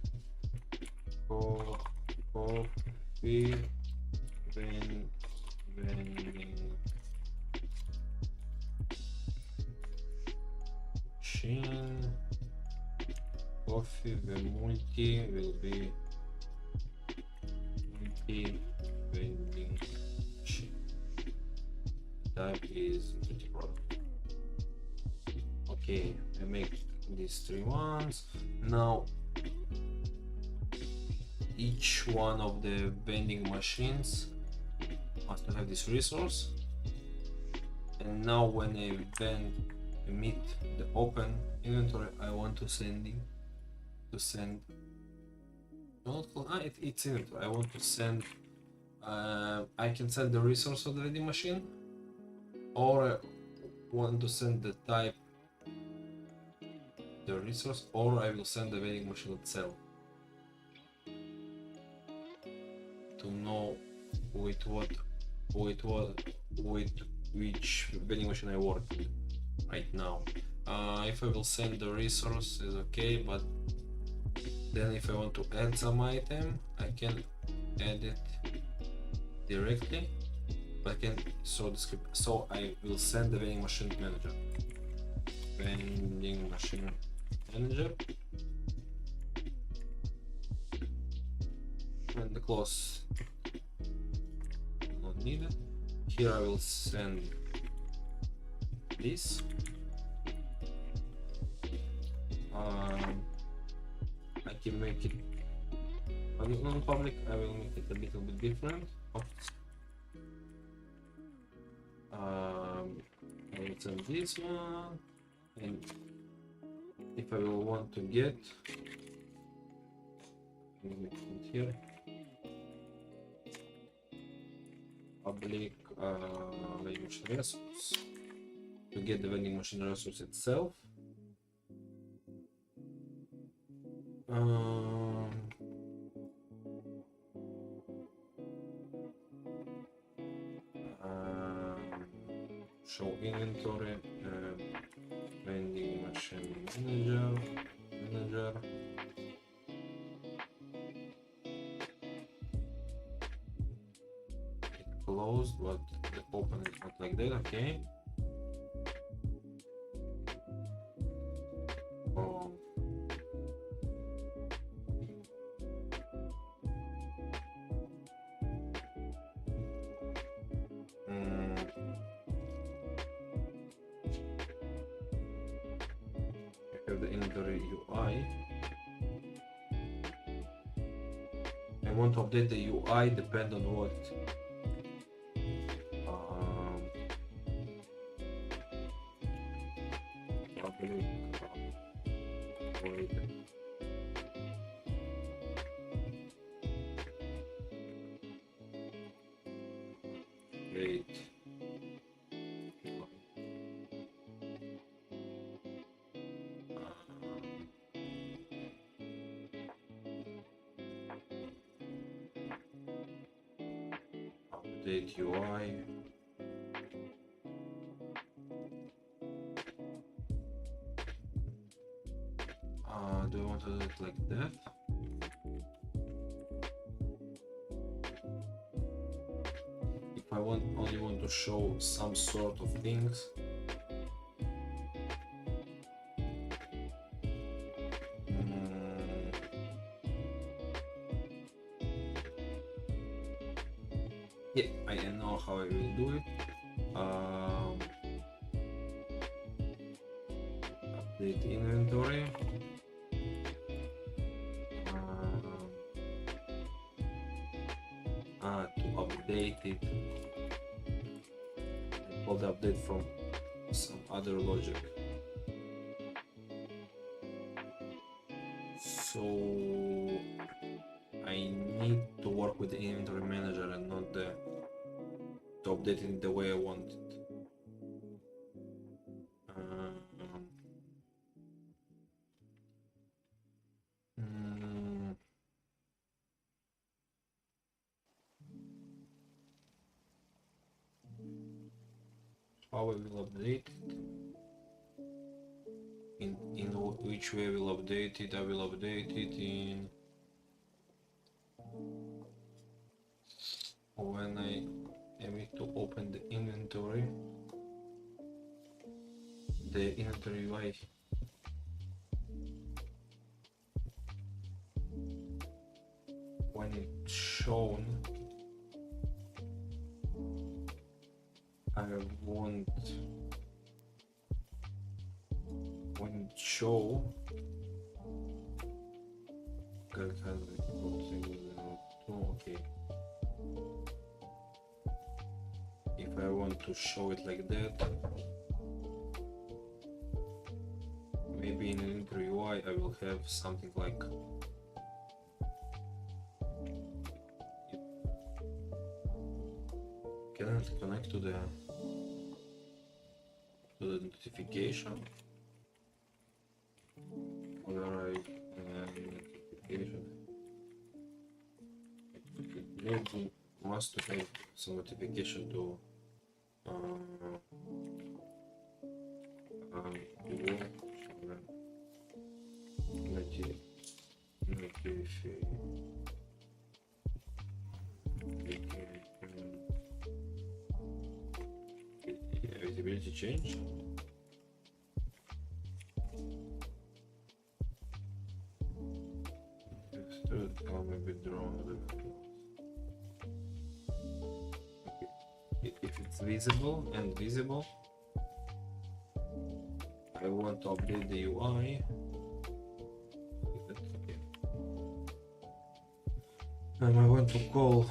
coffee, vending machine. Coffee, the multi will be multi vending machine. Type is multi-product. Okay, I make these 3 ones. Now each one of the vending machines must have this resource. And now when I then meet the open inventory, I want to send it's inventory. I want to send I can send the resource of the vending machine or I want to send the type the resource, or I will send the vending machine itself to know with which vending machine I work with right now. If I will send the resource is okay, but then if I want to add some item, I can add it directly. But I can so I will send the vending machine manager. Vending machine manager. And the close not needed. Here I will send this. I can make it non-public. I will make it a little bit different. I will send this one, and if I will want to get here public vending machine resource to get the vending machine resource itself. Show inventory, vending machine manager. It closed, but the open is not like that. Okay. The inventory UI. I want to update the UI depend on what public void update update UI. Do I want to do it like that? If I only want to show some sort of things, yeah, I know how I will do it. Update inventory. To update it, I pull the update from some other logic. So I need to work with the inventory manager and not to update it the way I want it. How I will update it? In which way I will update it? I will update it in when I need to open the inventory. The inventory UI. When it's shown, I want when it show. Okay. If I want to show it like that, maybe in an inventory UI I will have something like can I connect to the to the notification. Override notification. Maybe must have some notification to visibility change. Come a bit wrong. If it's visible and visible, I want to update the UI. Okay. And I want to call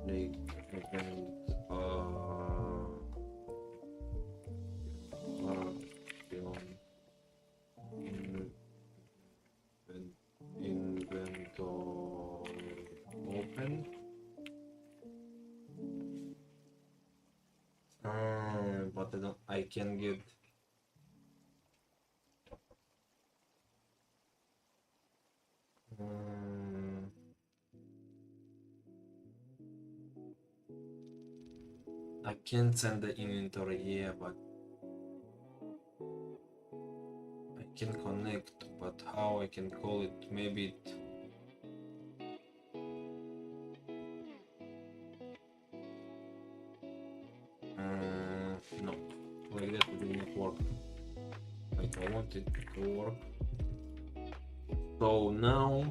the event inventory open. But I can get I can send the inventory here, but I can connect, but how I can call it? Maybe it no, like that will not work. Like I want it to work. So now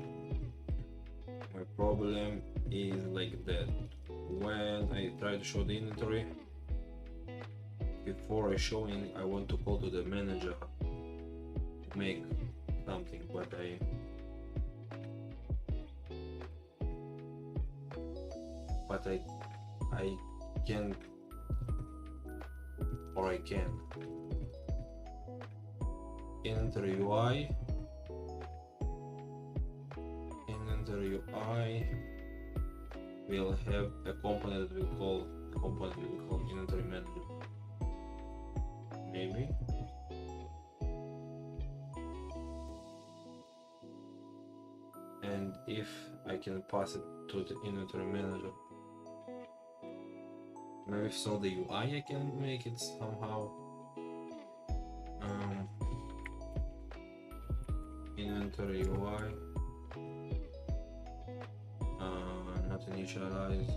my problem is like that. When I try to show the inventory, before I showing, I want to call to the manager to make something, but I can't, or I can. Inventory UI. Inventory UI will have a component we call inventory manager. Maybe. And if I can pass it to the inventory manager, maybe so the UI I can make it somehow. Inventory UI. Not initialize.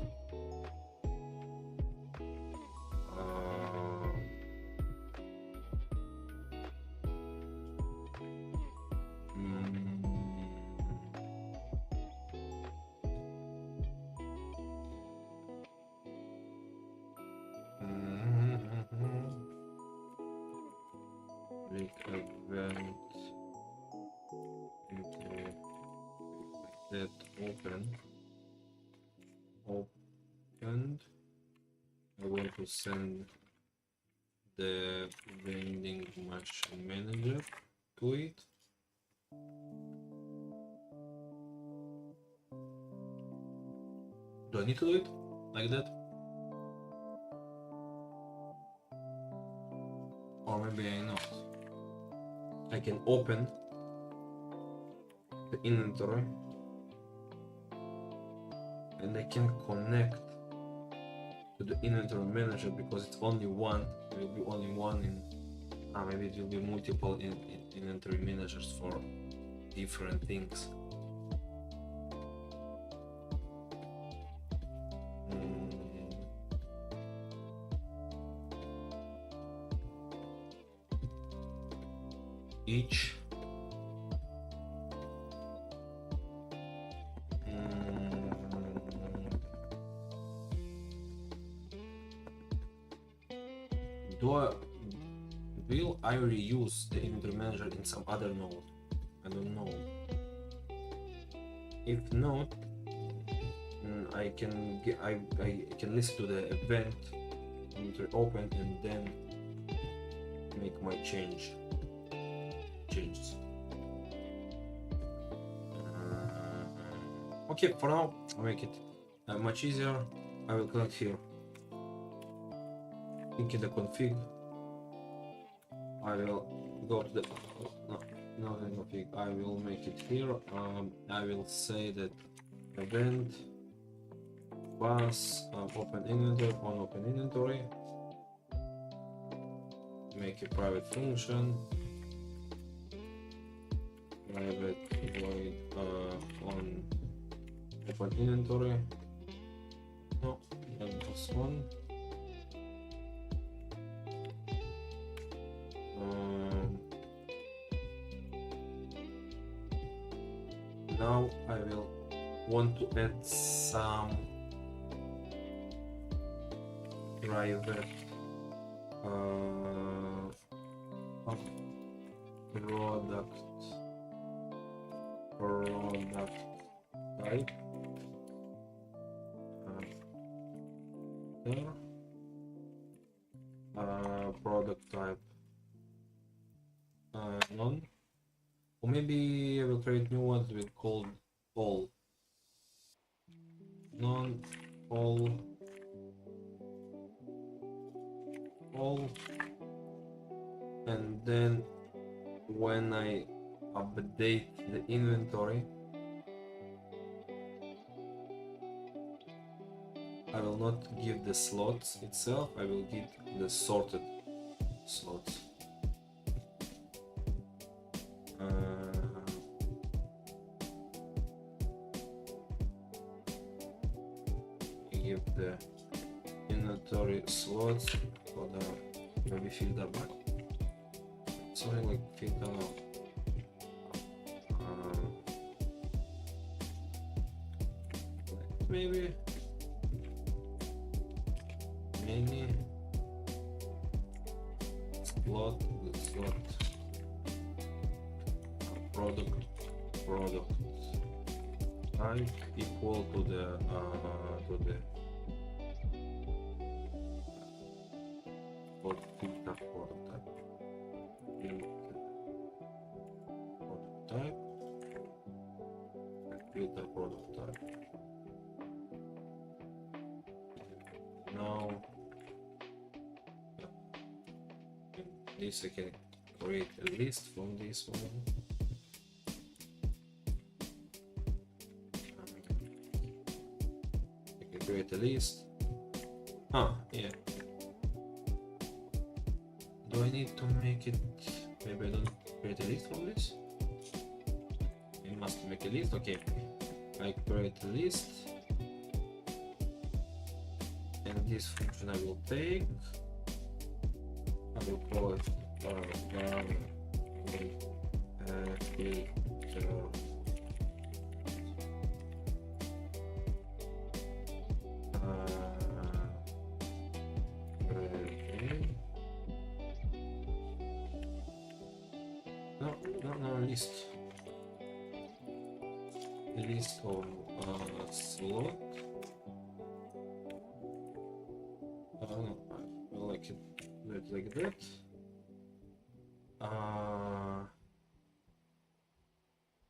Like event that opened. I want to send the vending machine manager to it. Do I need to do it like that? Or maybe I not. I can open the inventory and I can connect to the inventory manager because it's only one. It will be only one in. Maybe it will be multiple in inventory managers for different things. Each will I reuse the inventory manager in some other node? I don't know. If not, I can listen to the event inventory open and then make my changes. Okay, for now I'll make it much easier. I will connect here. thinking the config. I will go to the no, not the config. I will make it here. I will say that event was open inventory on open inventory. Make a private function. Private void on open inventory. No, not this one. Now I will want to add some private product type there product type none, or maybe I will create new ones with called all none all and then when I update the inventory I will not give the slots itself, I will give the sorted slots. Give the inventory slots for the maybe filter back. Something like filter maybe many slot product type equal to the filter product type. Filter product type. Now this I can create a list from this one. I can create a list. Yeah. Do I need to make it? Maybe I don't create a list from this. I must make a list. Okay. I create a list. And this function I will take. I will call it filter. No, list. List of slot. I like it like that.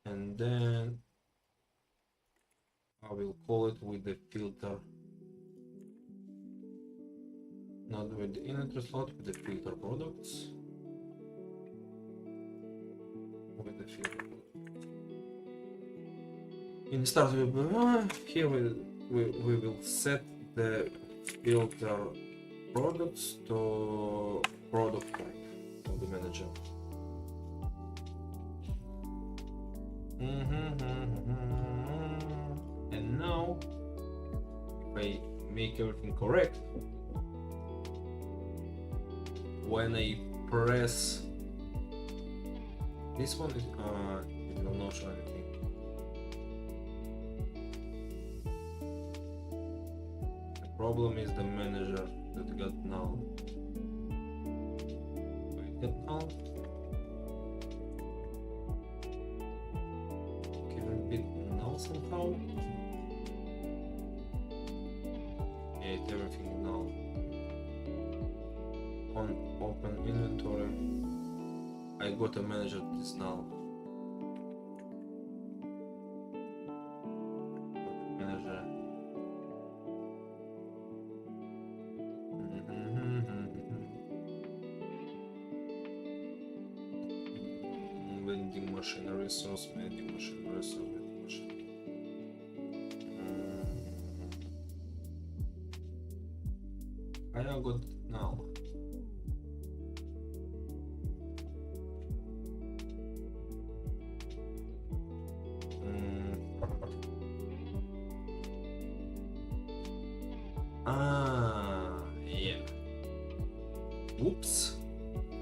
And then I will call it with the filter. Not with the inventory slot, with the filter products. With the filter. In the start, here we will set the filter products to product type of the manager. And now, if I make everything correct, when I press this one, it will not show anything. The problem is the manager that got null. It got null. Can it be null somehow? Yeah, it's everything null. On open inventory, I got a manager that is null. Manager. vending machine resource, vending machine resource, vending machine. I got now. Yeah. Oops.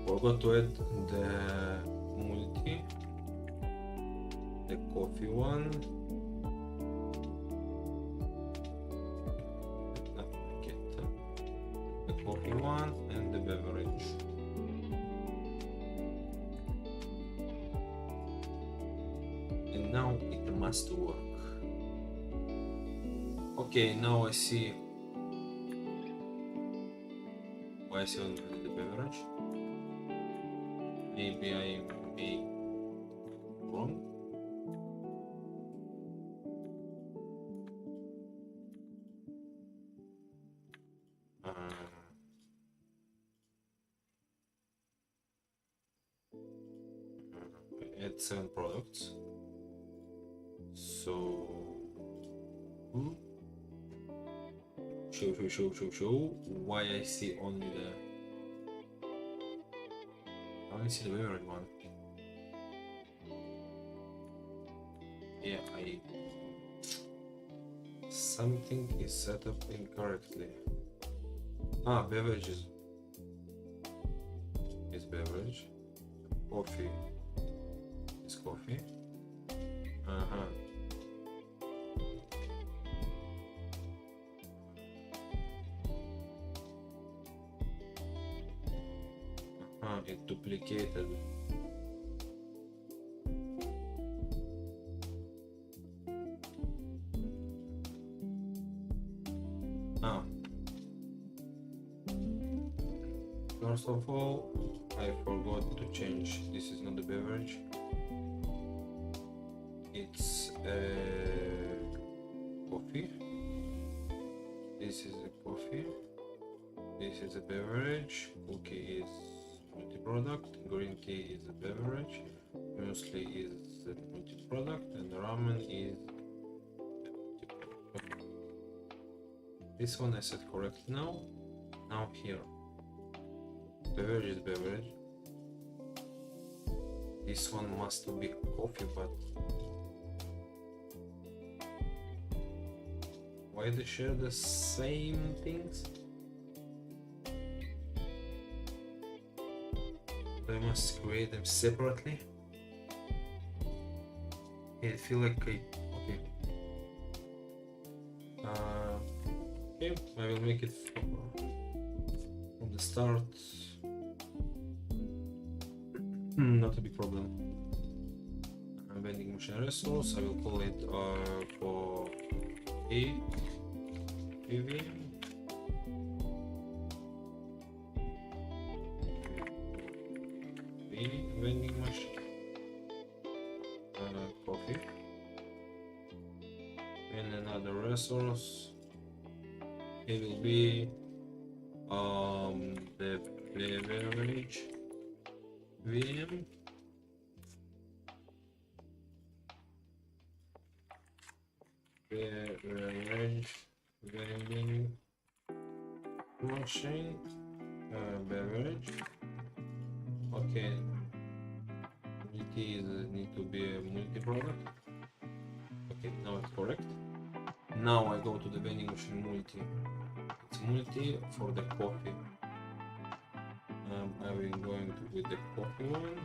Forgot to add the multi, the coffee one. Not like it. The coffee one and the beverage. And now it must work. Okay, now I see why I see only the beverage. Maybe I may wrong. Add 7 products. So show why I see only the beverage one. Yeah, something is set up incorrectly. Beverages is beverage, coffee is coffee. It duplicated. First of all, I forgot to change. This is not the beverage. It's coffee. This is a coffee. This is a beverage. Cookie is multi-product. Green tea is a beverage. Muesli is a multi-product, and ramen is multi-product. This one I set correct now. Now here. Beverage is beverage. This one must be coffee, but why they share the same things? I must create them separately. I feel like okay. Okay, I will make it from the start. Not a big problem. Vending machine resource. I will call it for A PV. Vending machine coffee, and another resource. It will be the beverage VM. Beverage vending machine beverage. Okay, multi need to be a multi-product. Okay, now it's correct. Now I go to the vending machine multi. It's multi for the coffee. I will going with the coffee one,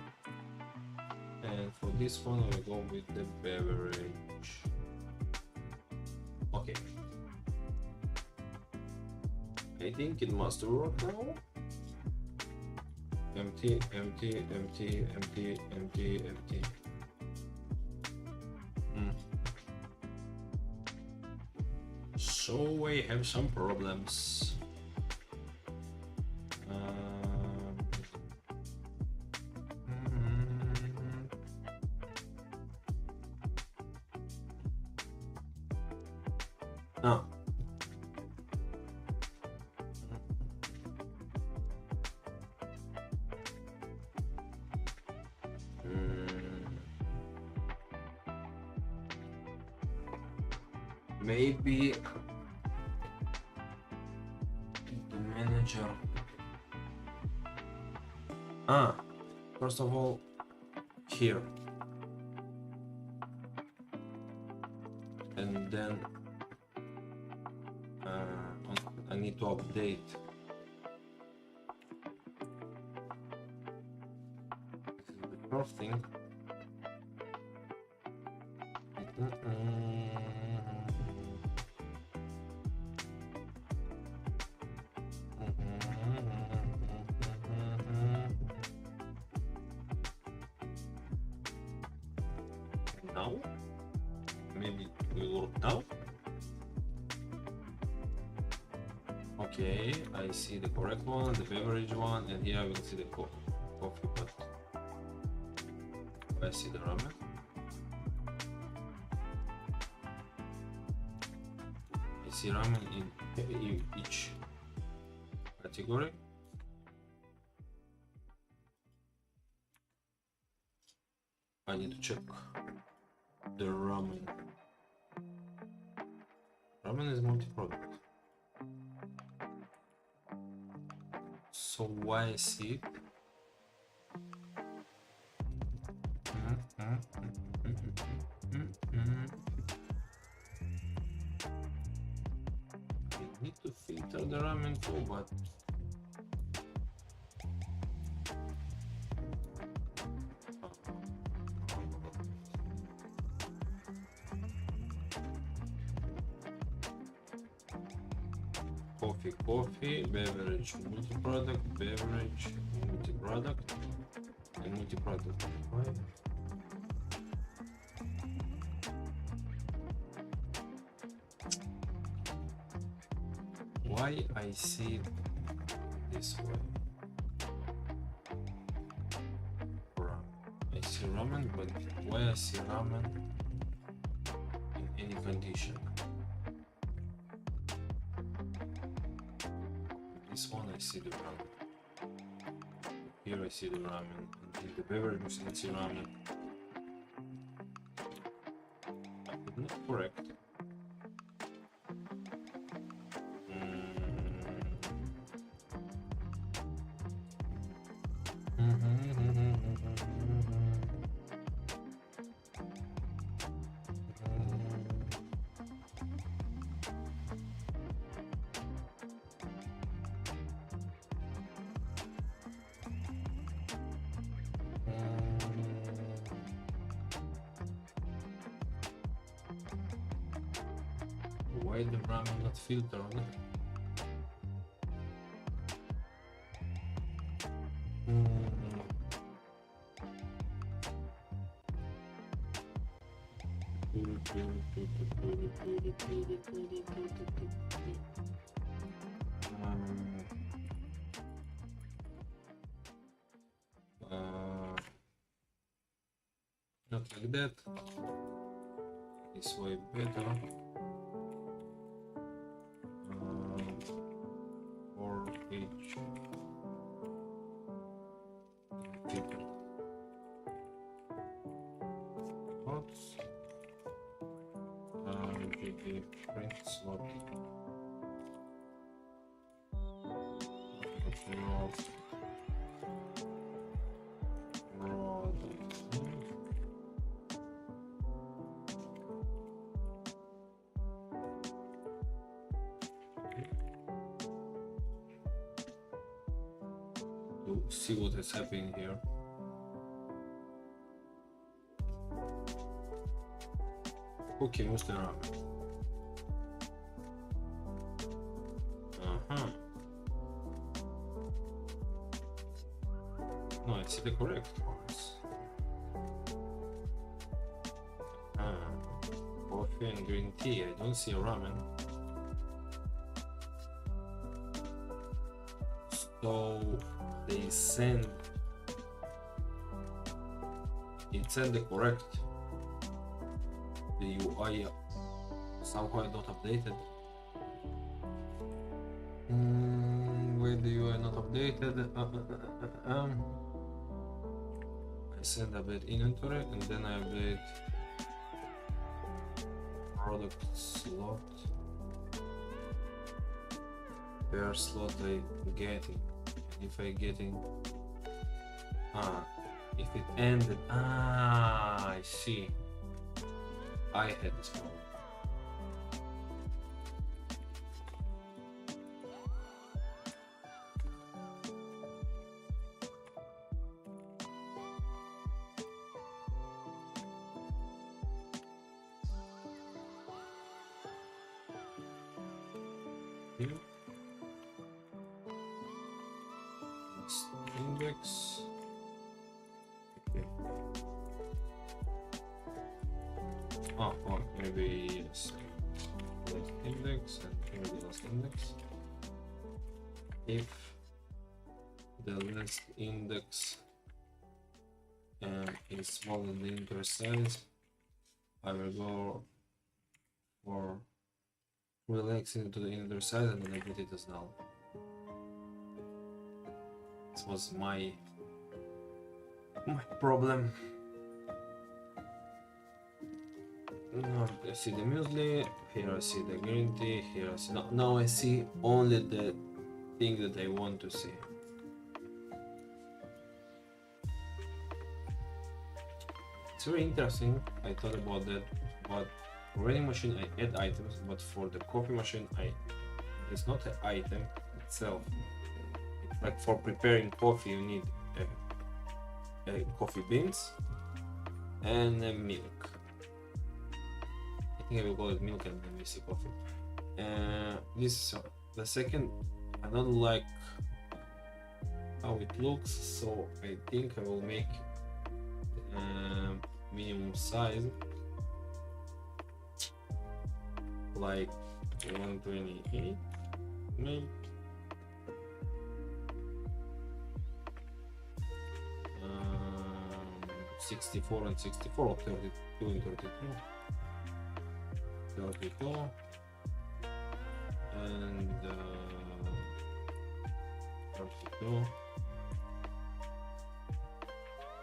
and for this one I will go with the beverage. Okay, I think it must work now. Empty, empty, empty, empty, empty, empty. So I have some problems. maybe the manager. First of all, here, and then I need to update. This is the first thing. Now, maybe it will work now. Okay, I see the correct one, the beverage one, and here I will see the coffee, but I see the ramen. I see ramen in each category. I need to check the ramen. Ramen is multi-product. So why I see it? I need to filter the ramen too, but coffee, beverage, multi-product, beverage, multi-product, and multi-product. Why I see it this way? I see ramen, but why I see ramen in any condition? This one I see the ramen. Here I see the ramen. In the beverage I see ramen. But not correct. Why the ramen not filtered? Not like that. This way better. For each people. Slots. GD print slot. To see what is happening here. Okay, Mr. Ramen. No, I see the correct ones. Coffee and green tea. I don't see a ramen. So they send the correct. The UI somehow not updated. Where the UI not updated? I send update inventory and then I update product slot. Per slot I getting. If I getting if it ended, I see. I had this problem. Here. Index. Okay. Oh, maybe yes. Last index and here the last index. If the last index is smaller than the integer size, I will go for relaxing to the integer size and then I put it as null. This was my problem. I see the muesli, here I see the green tea, here I see now I see only the thing that I want to see. It's very interesting. I thought about that, but for vending machine I add items, but for the coffee machine it's not an item itself. It's like for preparing coffee you need a coffee beans and a milk. I think I will call it milk and then we see coffee. This the second, I don't like how it looks, so I think I will make minimum size like 128 maybe. 64 and 64 or 32 and 32. 32 and 32,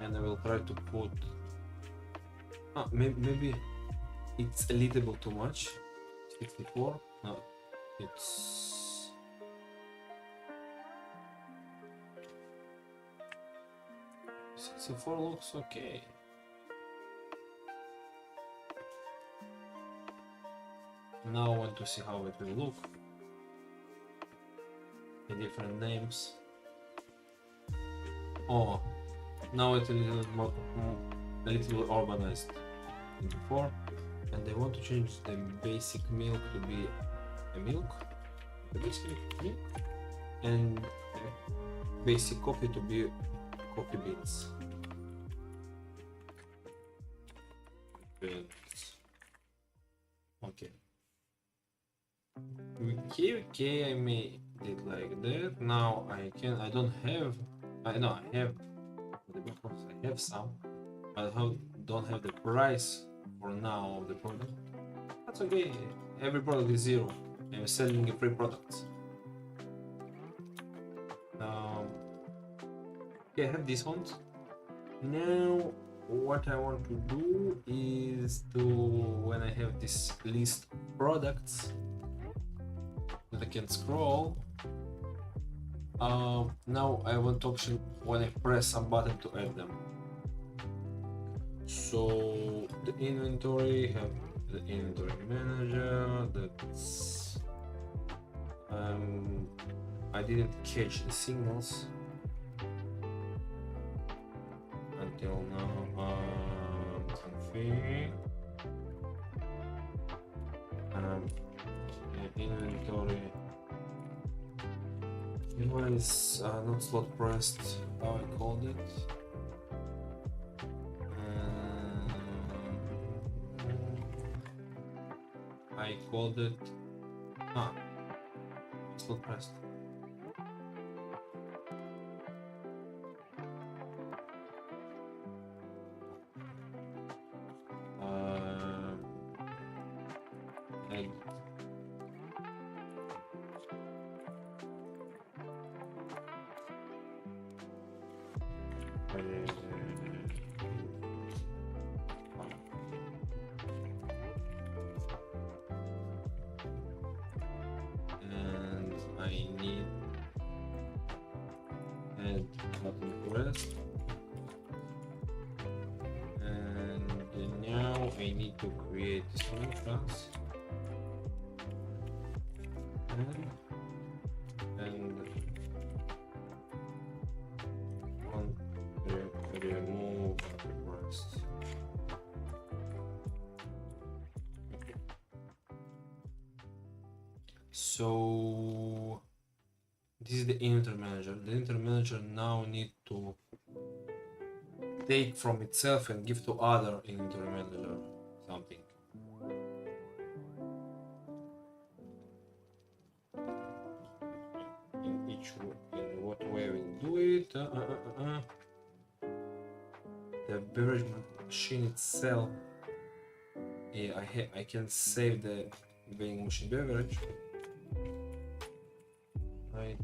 and I will try to put maybe it's a little bit too much. 64, no, it's 64 looks okay. Now I want to see how it will look. The different names. Oh, now it's a little more, a little urbanized than before, and I want to change the basic milk to be a milk, the basic milk, and basic coffee to be coffee beans. Okay. Okay, I made it like that. Now I don't have, I have some, but I don't have the price for now of the product. That's okay, every product is zero. I'm selling a free product. Okay, I have these ones. Now what I want to do is to, when I have this list of products that I can scroll, now I want option when I press some button to add them. So the inventory, have the inventory manager, that's I didn't catch the signals until now. Config inventory invoice, not slot pressed, how I called it. I called it slot pressed. I need add button press, and now I need to create this instance and on remove button press. So this is the inventory manager. The inventory manager now need to take from itself and give to other inventory manager something. In what way we do it? The beverage machine itself. Yeah, I can save the vending machine beverage. Right.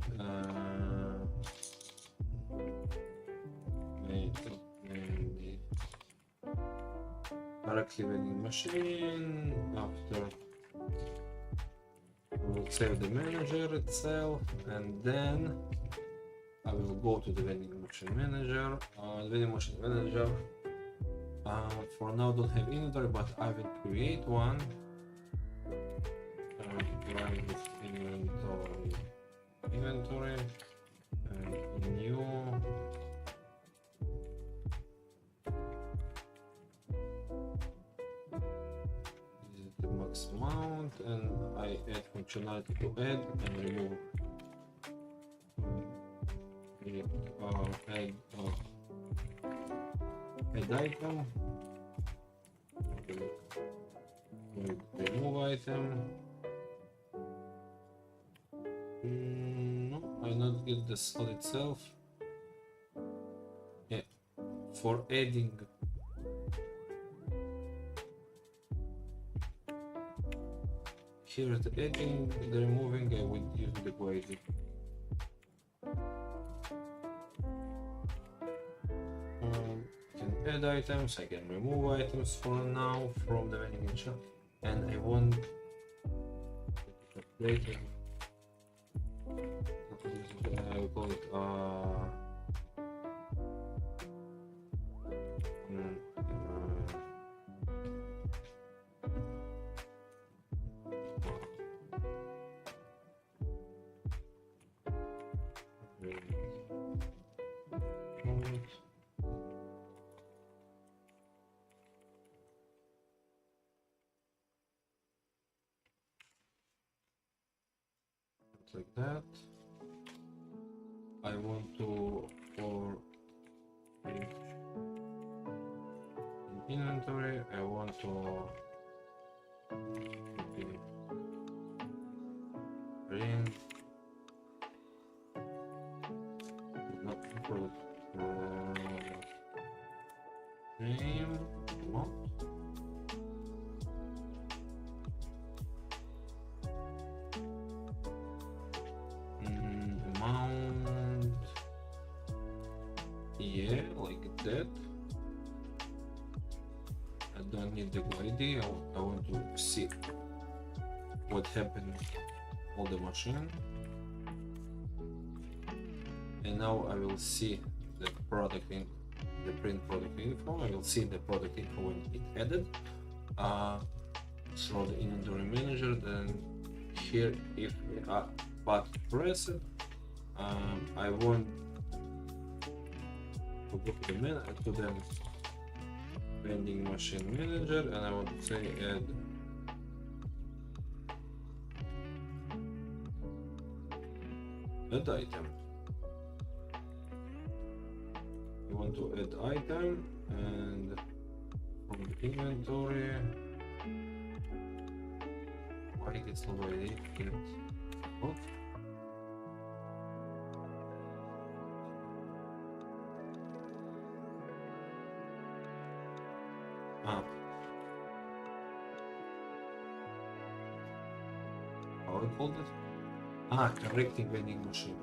Directly vending machine. After we will save the manager itself, and then I will go to the vending machine manager. The vending machine manager for now don't have inventory, but I will create one. Run this inventory and new. This is the max amount, and I add functionality to add and remove. Add item. Remove item. No, I not get the slot itself. Yeah, for adding. Here is the adding, the removing. I would use the quality. Can add items. I can remove items for now from the vending machine, and I want later. I will call it like that. I want to for inventory. I want to print not product name amount. Amount, yeah, like that. I don't need the ID. I want to see what happened on the machine, and now I will see the product in the print product info. I will see the product info when it added. So the inventory manager. Then here, if we are but press it, I want to go to the vending machine manager, and I want to say add item. You want to add item, and from the inventory, why it gets already get off. How I called it? Correcting vending machine.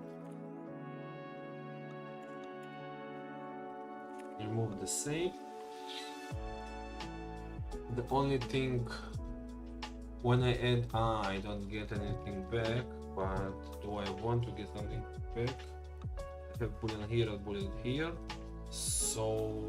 Remove the save. The only thing when I add, I don't get anything back. but do I want to get something back? I have boolean here and boolean here, so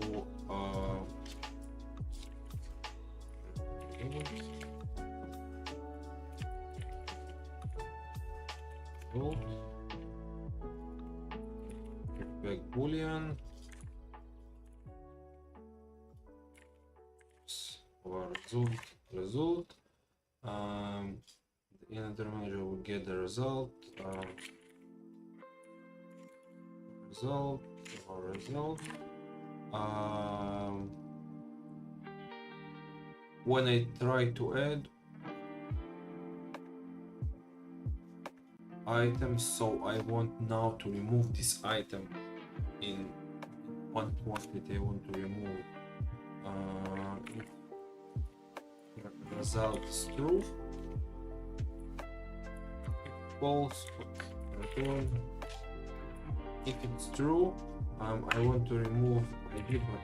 back boolean or result. The inner manager will get the result. Result. When I try to add items, so I want now to remove this item in one quantity. I want to remove if result is true, false, return. If it's true, I want to remove ID, but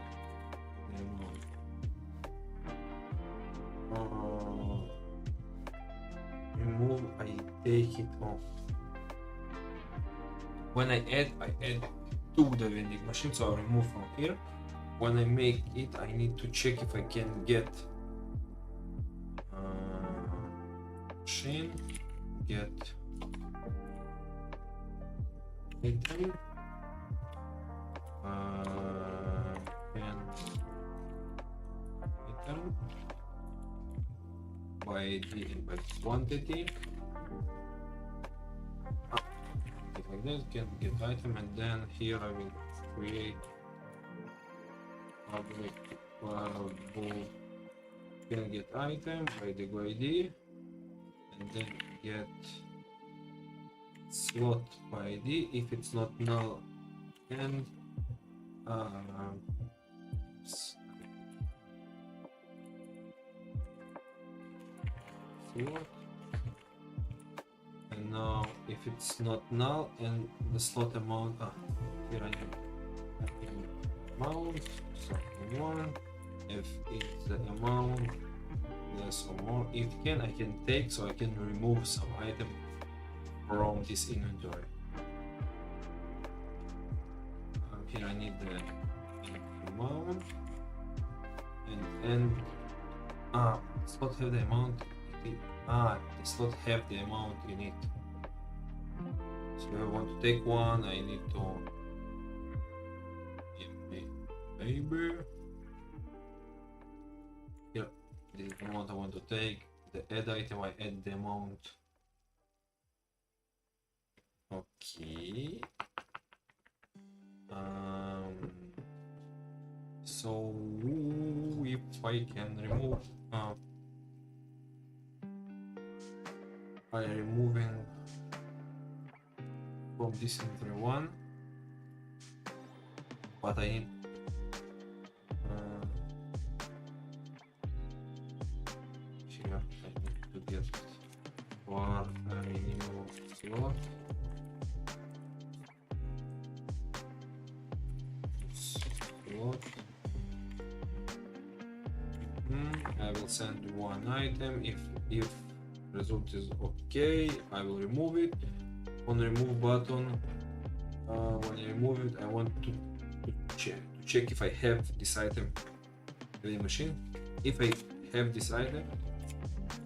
remove, I take it off. When I add to the vending machine, so I remove from here. When I make it, I need to check if I can get machine, get item, and item by ID and by quantity. Like that, can get item, and then here I will create public variable can get item by the ID, and then get slot by ID if it's not null, and slot. And now if it's not null and the slot amount, here I have amount, so one. If it's the amount less or more, if can, I can take, so I can remove some item from this inventory. Here I need the amount, and slot have the amount. The slot have the amount in it. So if I want to take one, I need to maybe here. This is the amount I want to take. The add item, I add the amount. Okay. So if I can remove, I'm removing from this inventory one, but I need here I need to get for a new slot. I will send one item. If result is okay, I will remove it. On the remove button, when I remove it, I want to check if I have this item in the machine. If I have this item,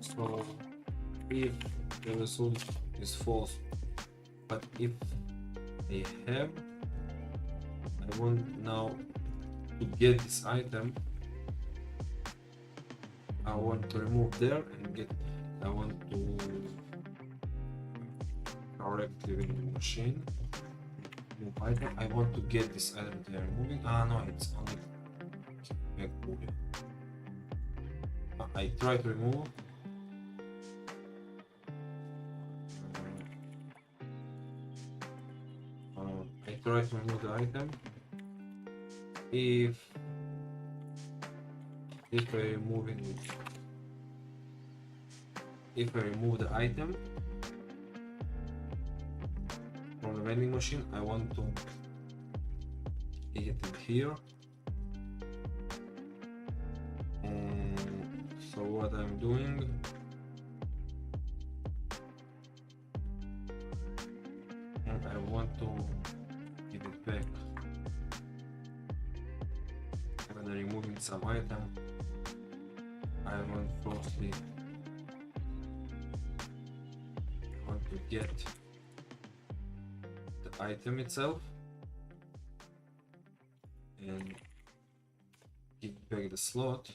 so if the result is false, but if I have, I want now to get this item. I want to remove there and get. I want to correctly in the machine. Move item. I want to get this item they are removing. No, it's only back boolean. I try to remove. I try to remove the item. If I remove the item from the vending machine, I want to get it here. So what I'm doing, I want to give it back. When removing some item, I want firstly to get the item itself and give back the slot.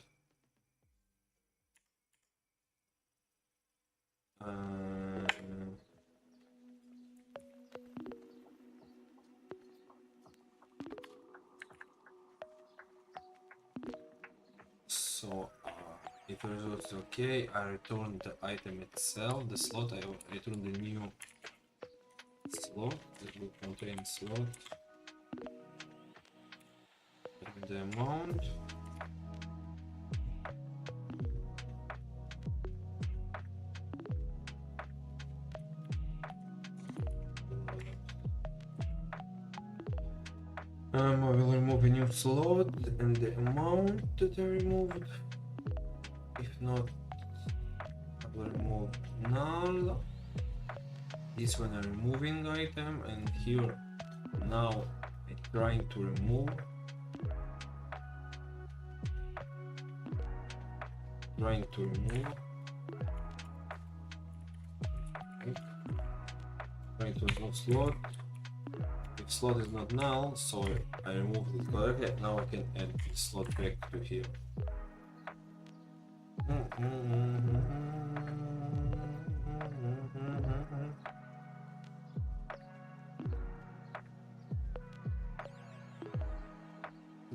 So if the result is okay, I return the item itself, the slot. I return the new slot that will contain slot and the amount. I will remove a new slot and the amount that I removed. If not, I will remove null. This one I'm removing item, and here now I'm trying to remove. Right, to remove slot. If slot is not null, so I removed it correctly. Now I can add the slot back to here.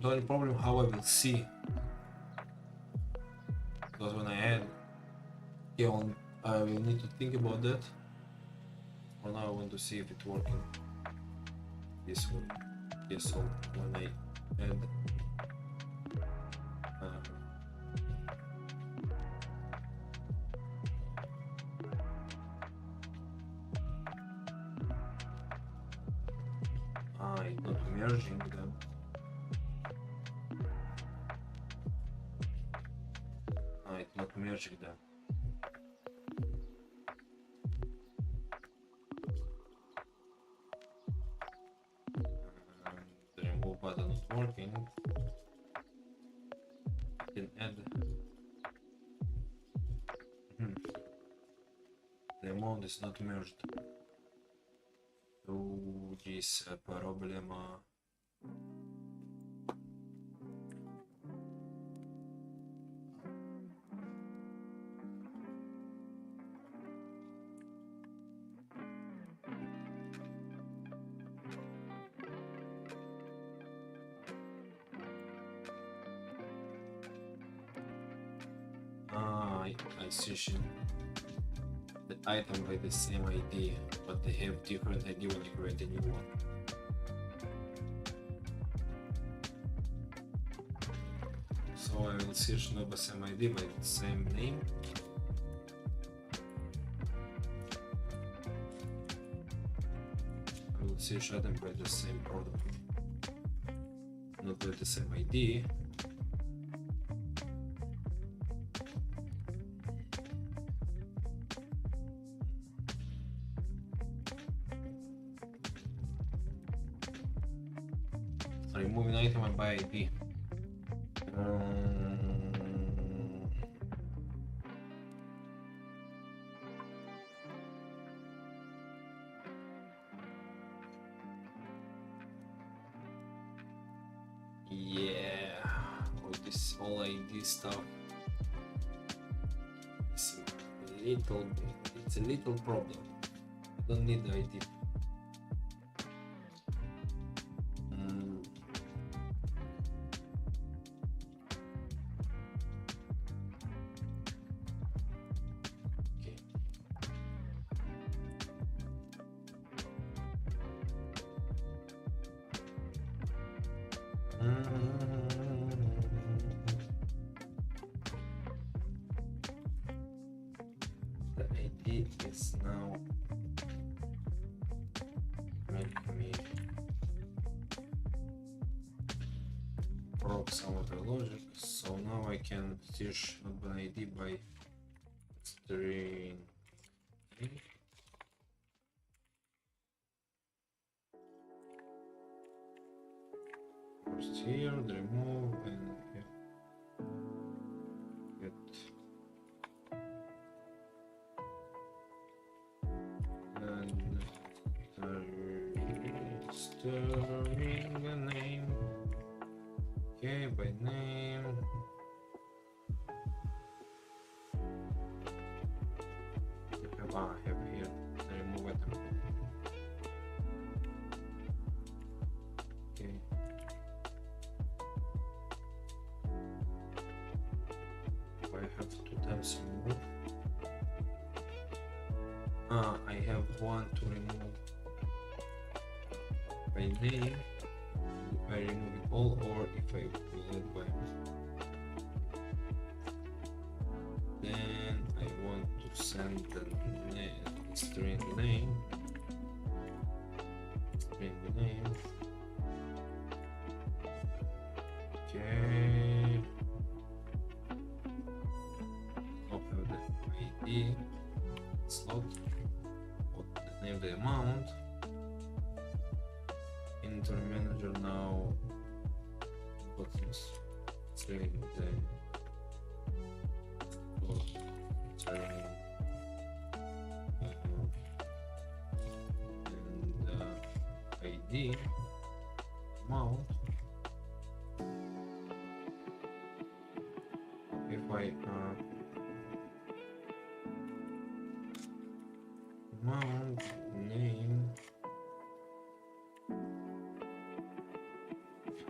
The only problem how I will see, because when I add I will need to think about that. For now I want to see if it's working. This one. Yes, so when I add it's not merging them. It's not merging them. The remove button not working. I can add. The amount is not merged. So this problema. I see the item by the same ID, but they have different ID when you create a new one. So I will search not by same ID, but the same name. I will search item by the same product, not by the same ID. Removing item by ID. Yeah, all ID stuff. It's a little problem. I don't need the ID. The ID is now making me broke some of the logic, so now I can search not by ID by string. first here, the remove, and get and restoring the name. Okay, by name. I have here the remove item. Okay. I have 2 times remove. I have 1 to remove by name. If I remove it all, or if I will add by. Then I want to send the string name. String name. Okay. I'll have the ID slot. What the name, the amount. Inventory manager now. Buttons. Say the. And ID amount. If I amount name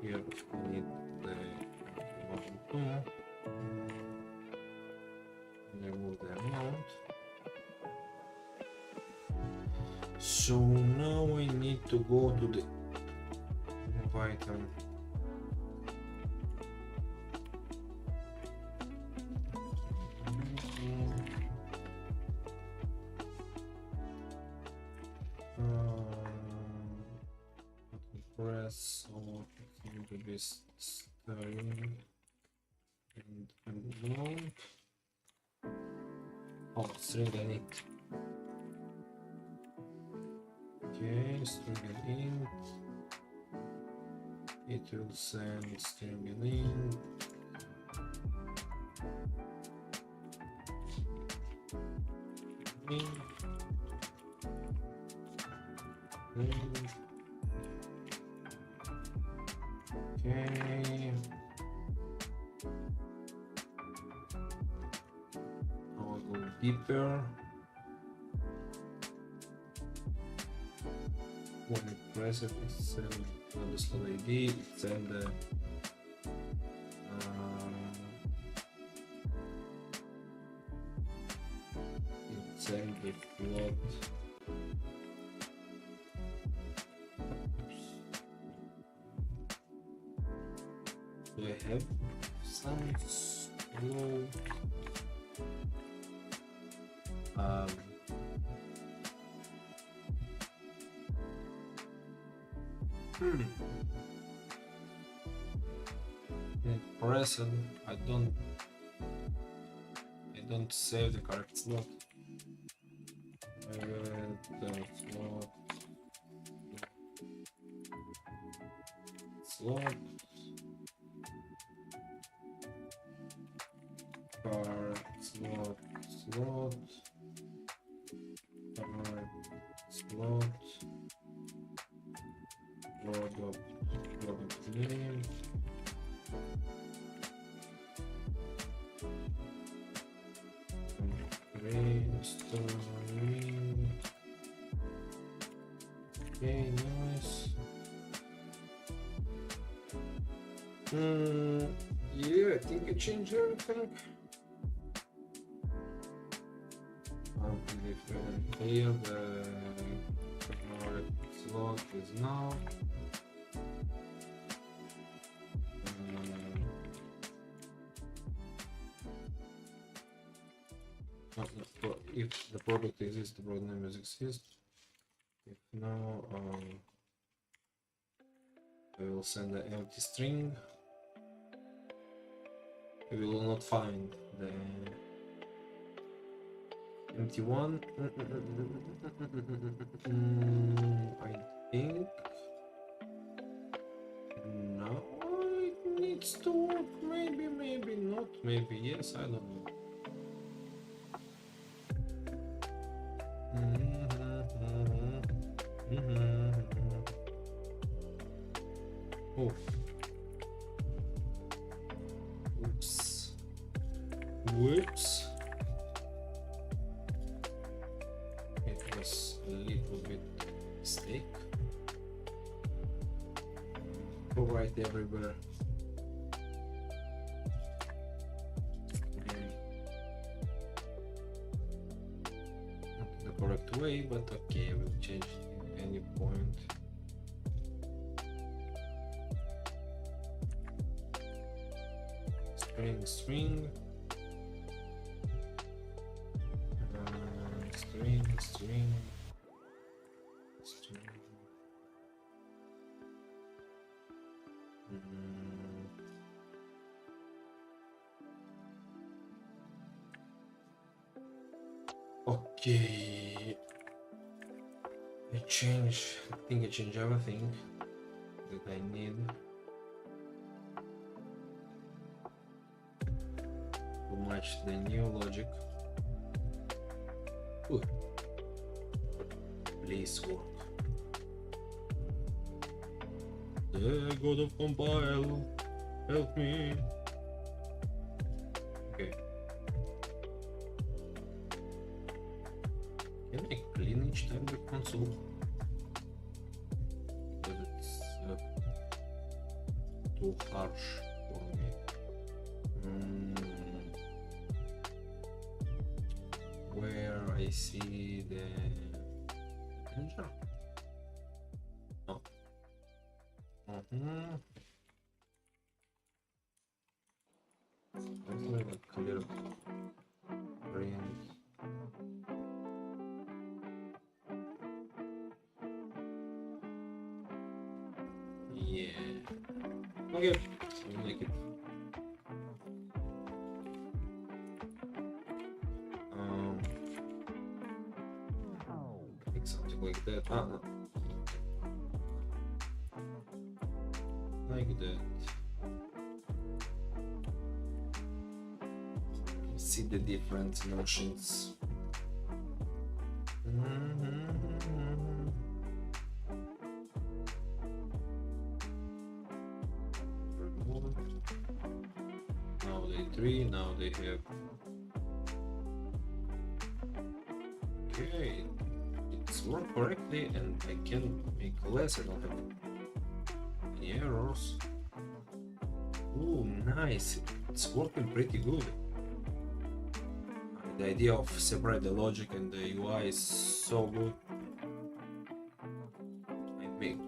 here, I need the amount 2. Remove the amount. So now I need to go to the item. Press or to be starting and amount. Oh, string and int. Okay, string and int. It will send string and int. Okay. I'll go deeper. When it press it, send the slot ID, send the send the float. Do I have some slow press it, I don't save the correct slot. The slot card slot card slot product name. Restoring. Okay, nice. Yeah, I think I changed everything. Different here. The slot is now. If the product exists, the product name exists. If no, I will send an empty string. We will not find the empty one. I think no. maybe yes, I don't know. Oh. Oops. Whoops. It was a little bit mistake. Go right everywhere. Not the correct way, but okay, we'll change it at any point. String, string. String, string. String. Okay. I think I change everything that I need to match the new logic. Ooh. Please work. The God of Compile, help me. Okay. Can I clean each time the console? Because it's too harsh for me. Where I see the danger? No. Let's make a clear print. Yeah. Okay, so we make it. Make something like that. No. Like that. See the different motions. Now they 3, now they have. Okay, it's worked correctly and I can make less, I don't have any errors. Ooh, nice, it's working pretty good. The idea of separate the logic and the UI is so good. I make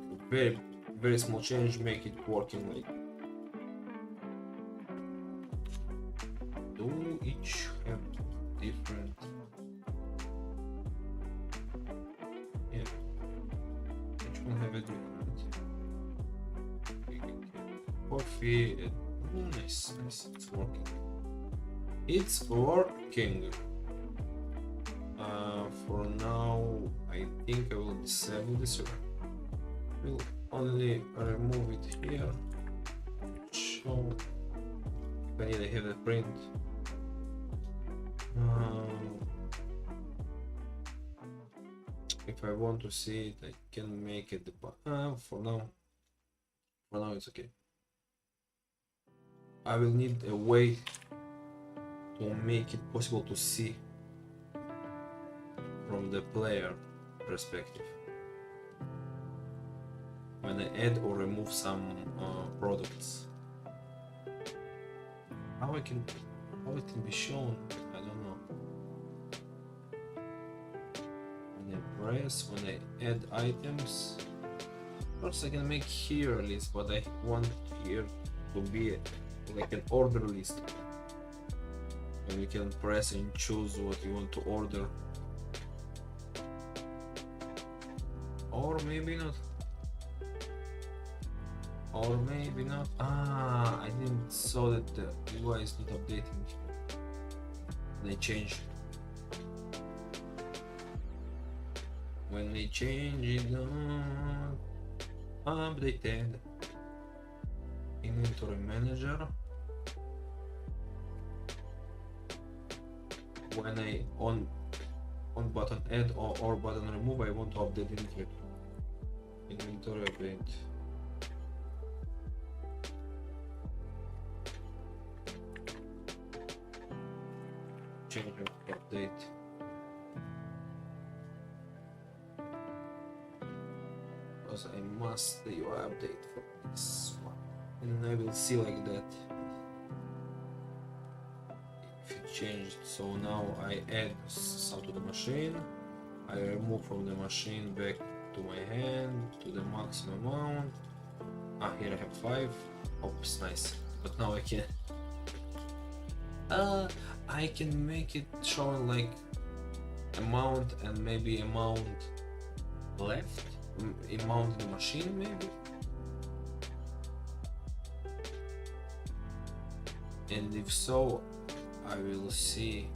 very small change, make it working like. Do each have different? Yeah, each one have a different. Coffee. Oh, nice, it's working. It's working. For now, I think I will disable this. We'll only remove it here. Show. If I need, I have a print. If I want to see it, I can make it. For now it's okay. I will need a way to make it possible to see from the player perspective when I add or remove some products. How it can be shown, I don't know. When I press, when I add items, first I can make here a list, but I want here to be like an order list. And you can press and choose what you want to order. Or maybe not. Or maybe not. I didn't saw that the UI is not updating. They change. When they change it, updated. Inventory manager. when I on button add or button remove, I want to update inventory update. Change update. Because I must the UI update for this one, and I will see like that if it changed. So now I add some to the machine, I remove from the machine back to my hand to the maximum amount. Here I have 5. Oops, nice. But now I can I can make it showing like amount and maybe amount left, amount in the machine maybe. And if so, I will see.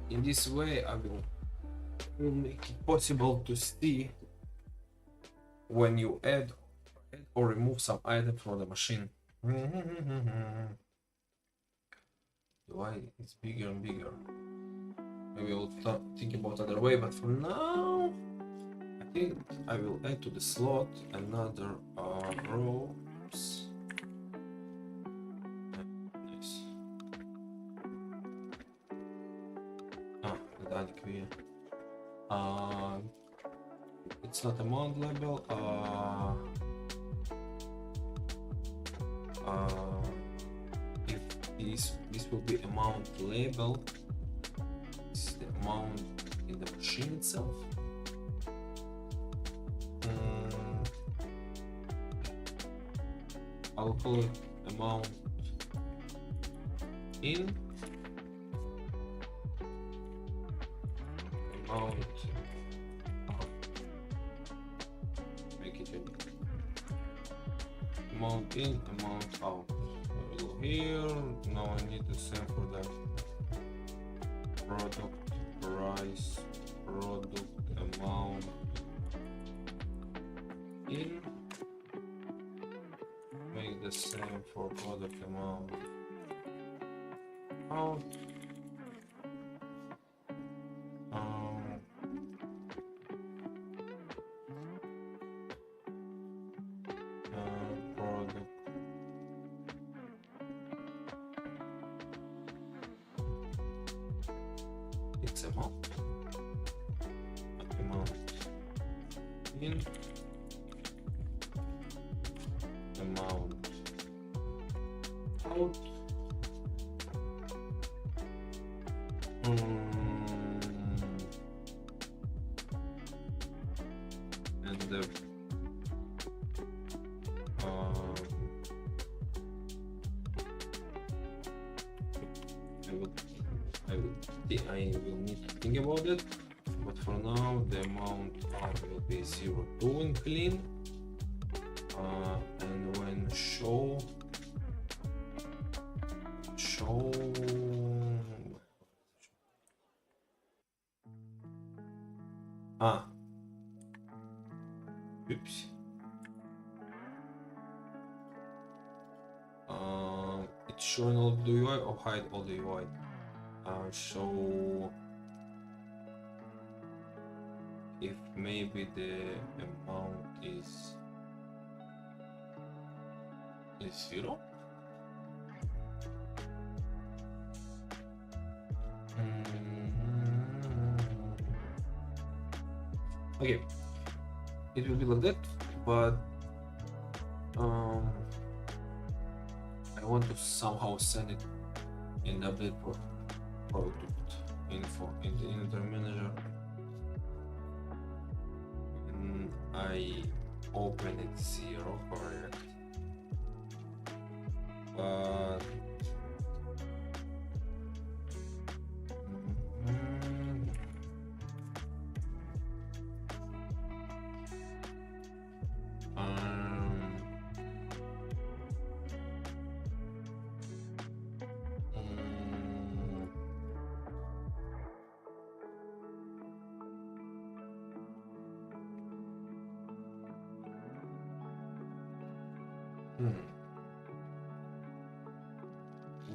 In this way, I will make it possible to see when you add or remove some item from the machine. UI is bigger and bigger. Maybe I'll think about other way, but for now, I think I will add to the slot another row. Oops. Nice. Dynamic view. It's not amount label. If this will be amount label, this is the amount in the machine itself. I'll call it amount in, amount out. Make it amount in, amount out. I will go here. Now I need the same for the product price, product amount in. Make the same for product amount out. Product its amount, amount in, amount out. And the I will need to think about it, but for now the amount out will be 0.2 in clean, and when show oops, it's showing all the UI or hide all the UI. So if maybe the amount is 0. Okay, it will be like that, but I want to somehow send it in the update product info in the inventory manager, and I open it 0, correct, but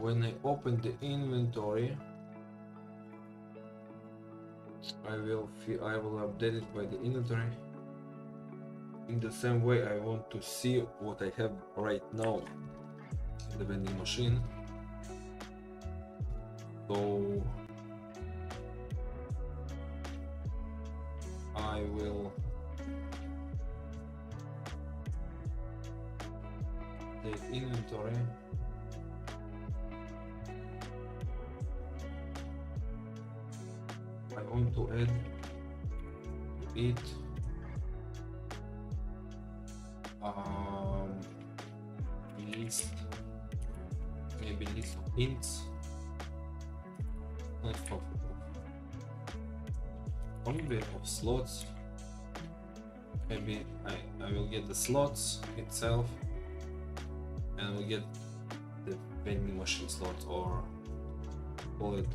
when I open the inventory, I will update it by the inventory. In the same way, I want to see what I have right now in the vending machine. So I will take inventory. I want to add it list, maybe list of ints, not only of slots. Maybe I will get the slots itself and we get the vending machine slots, or call it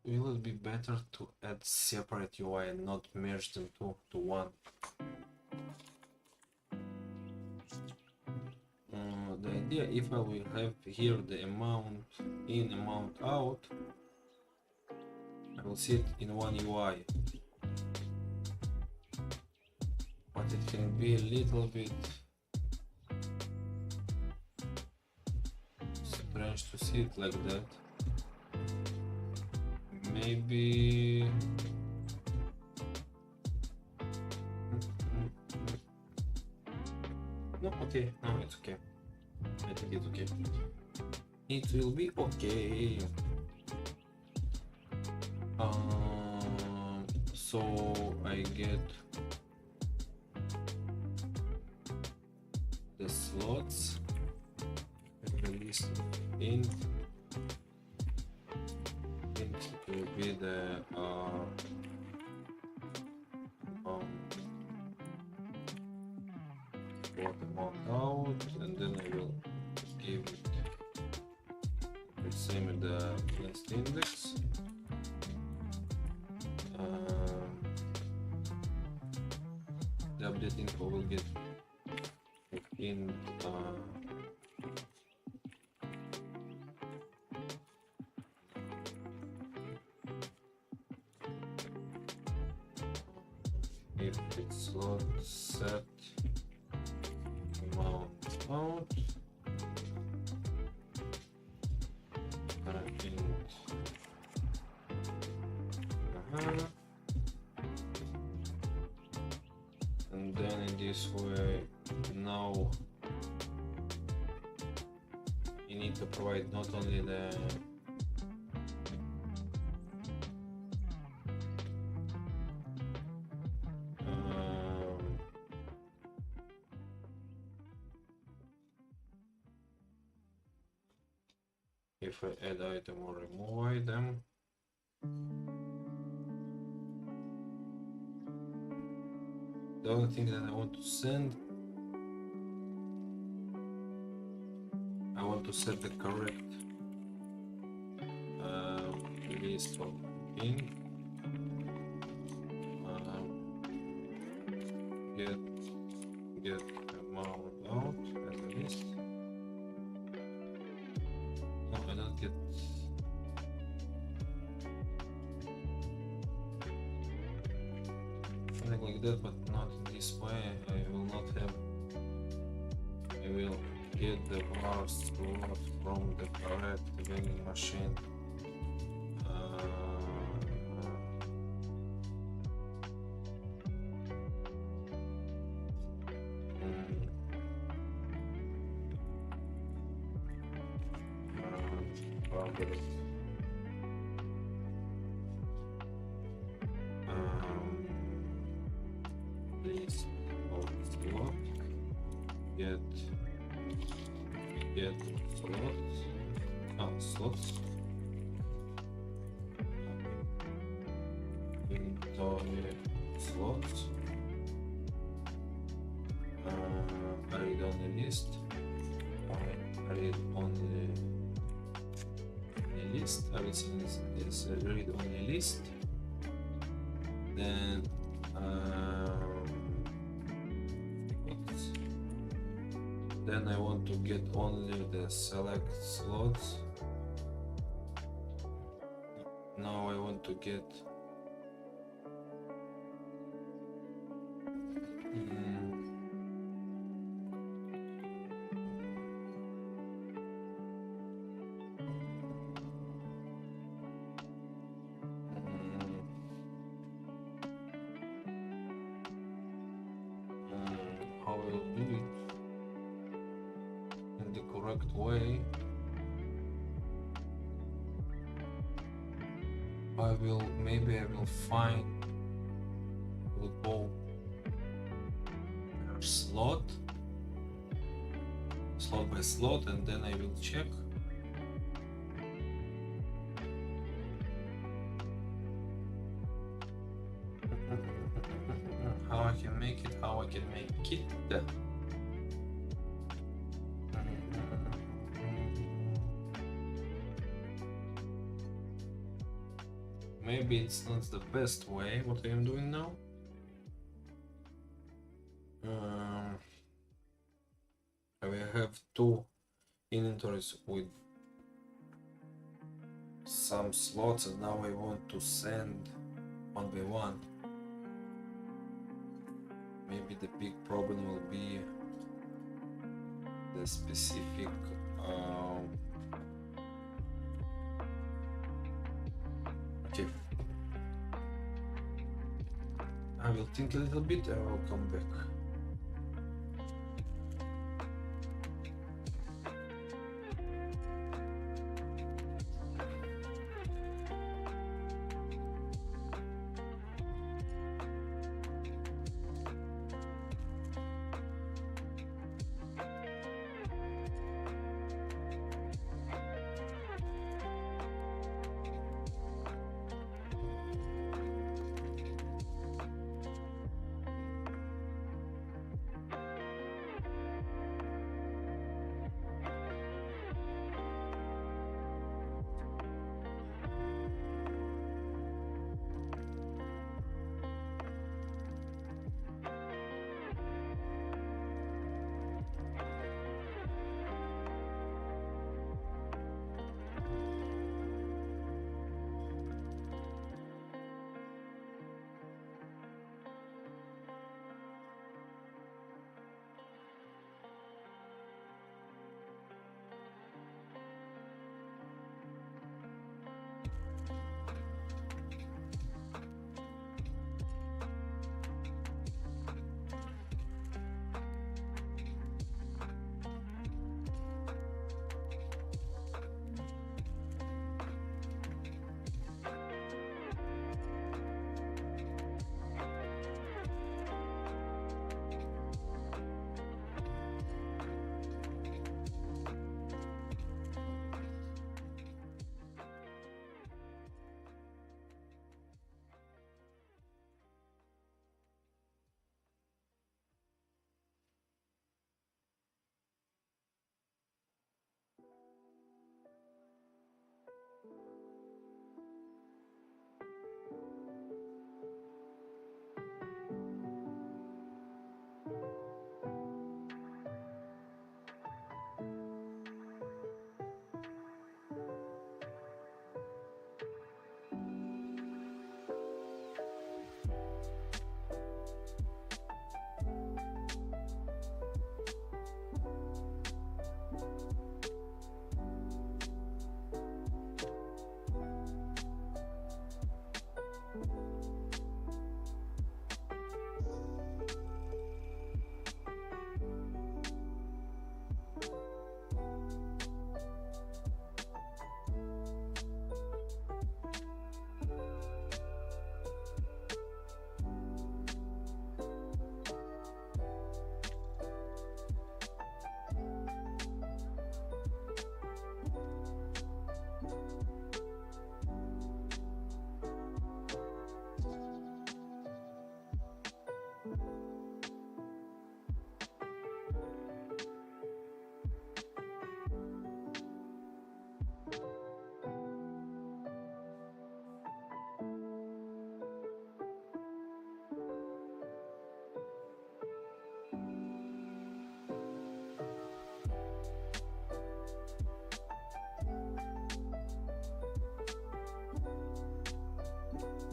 will it be better to add separate UI and not merge them to one? The idea, if I will have here the amount in, amount out, I will see it in one UI, but it can be a little bit strange to see it like that. Maybe no, okay, no, it's okay. I think it's okay. It will be okay. So I get the slots, the list of int. It will be the what amount out, and then I will give it the same in the last index. The update info will get in if it's slot set amount out and then in this way, now you need to provide not only the if I add item or remove item. The only thing that I want to send, I want to set the correct list of in. Get amount out as a list. No, I don't get. Something like that, but not in this way. I will not have. I will get the bar slot from the correct vending machine. List of slot, get slots, inventory slots, read only list, read only list, everything is read only list, Then then I want to get only the select slots. Now I want to get how I will do it in the correct way. Maybe I will find, will go per slot by slot, and then I will check. How I can make it. Maybe it's not the best way what I am doing now. I have two inventories with some slots, and now I want to send one by one. Maybe the big problem will be the specific okay. I will think a little bit and I will come back.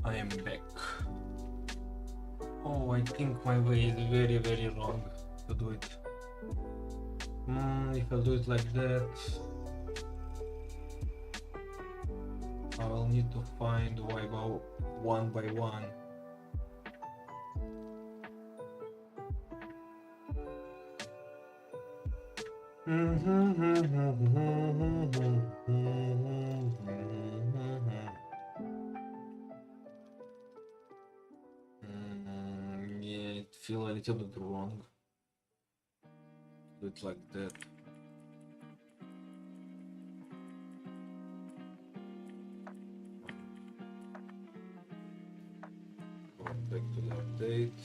I am back. Oh, I think my way is very, very wrong to do it. If I do it like that, I will need to find y by one by one. Yeah, it feels a little bit wrong. Do it like that. Go back to the update.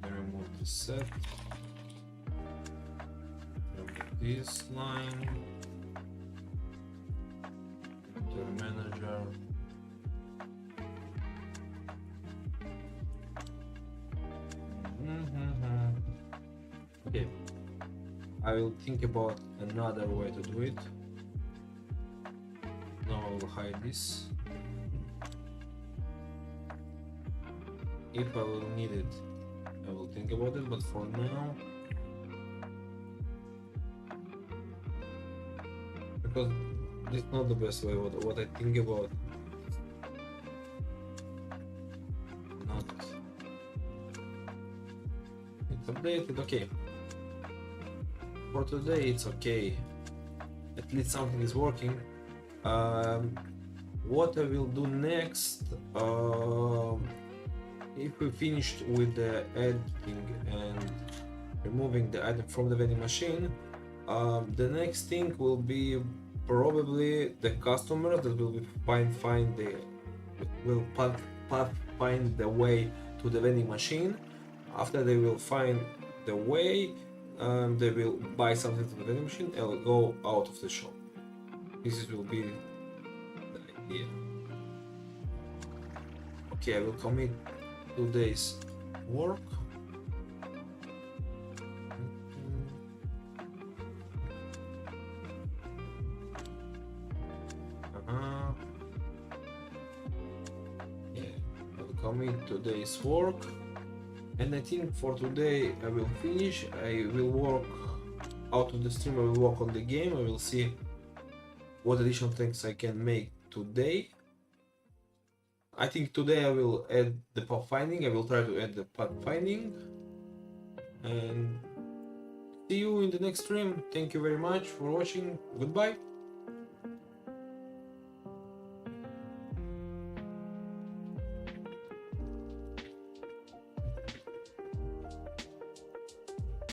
Remove the set. Remove this line. Enter manager. Okay. I will think about another way to do it. Now I will hide this. If I will need it, I will think about it, but for now, because this is not the best way, what I think about, not, it's updated, okay, for today it's okay, at least something is working. What I will do next, if we finished with the editing and removing the item from the vending machine, the next thing will be probably the customers that will find the way to the vending machine. After they will find the way, they will buy something from the vending machine and will go out of the shop. This will be the idea. Okay, I will commit 2 days work. Yeah, I will commit 2 days work, and I think for today I will finish. I will work out of the stream. I will work on the game. I will see what additional things I can make today. I think today I will add the pathfinding. I will try to add the pathfinding. And see you in the next stream. Thank you very much for watching. Goodbye.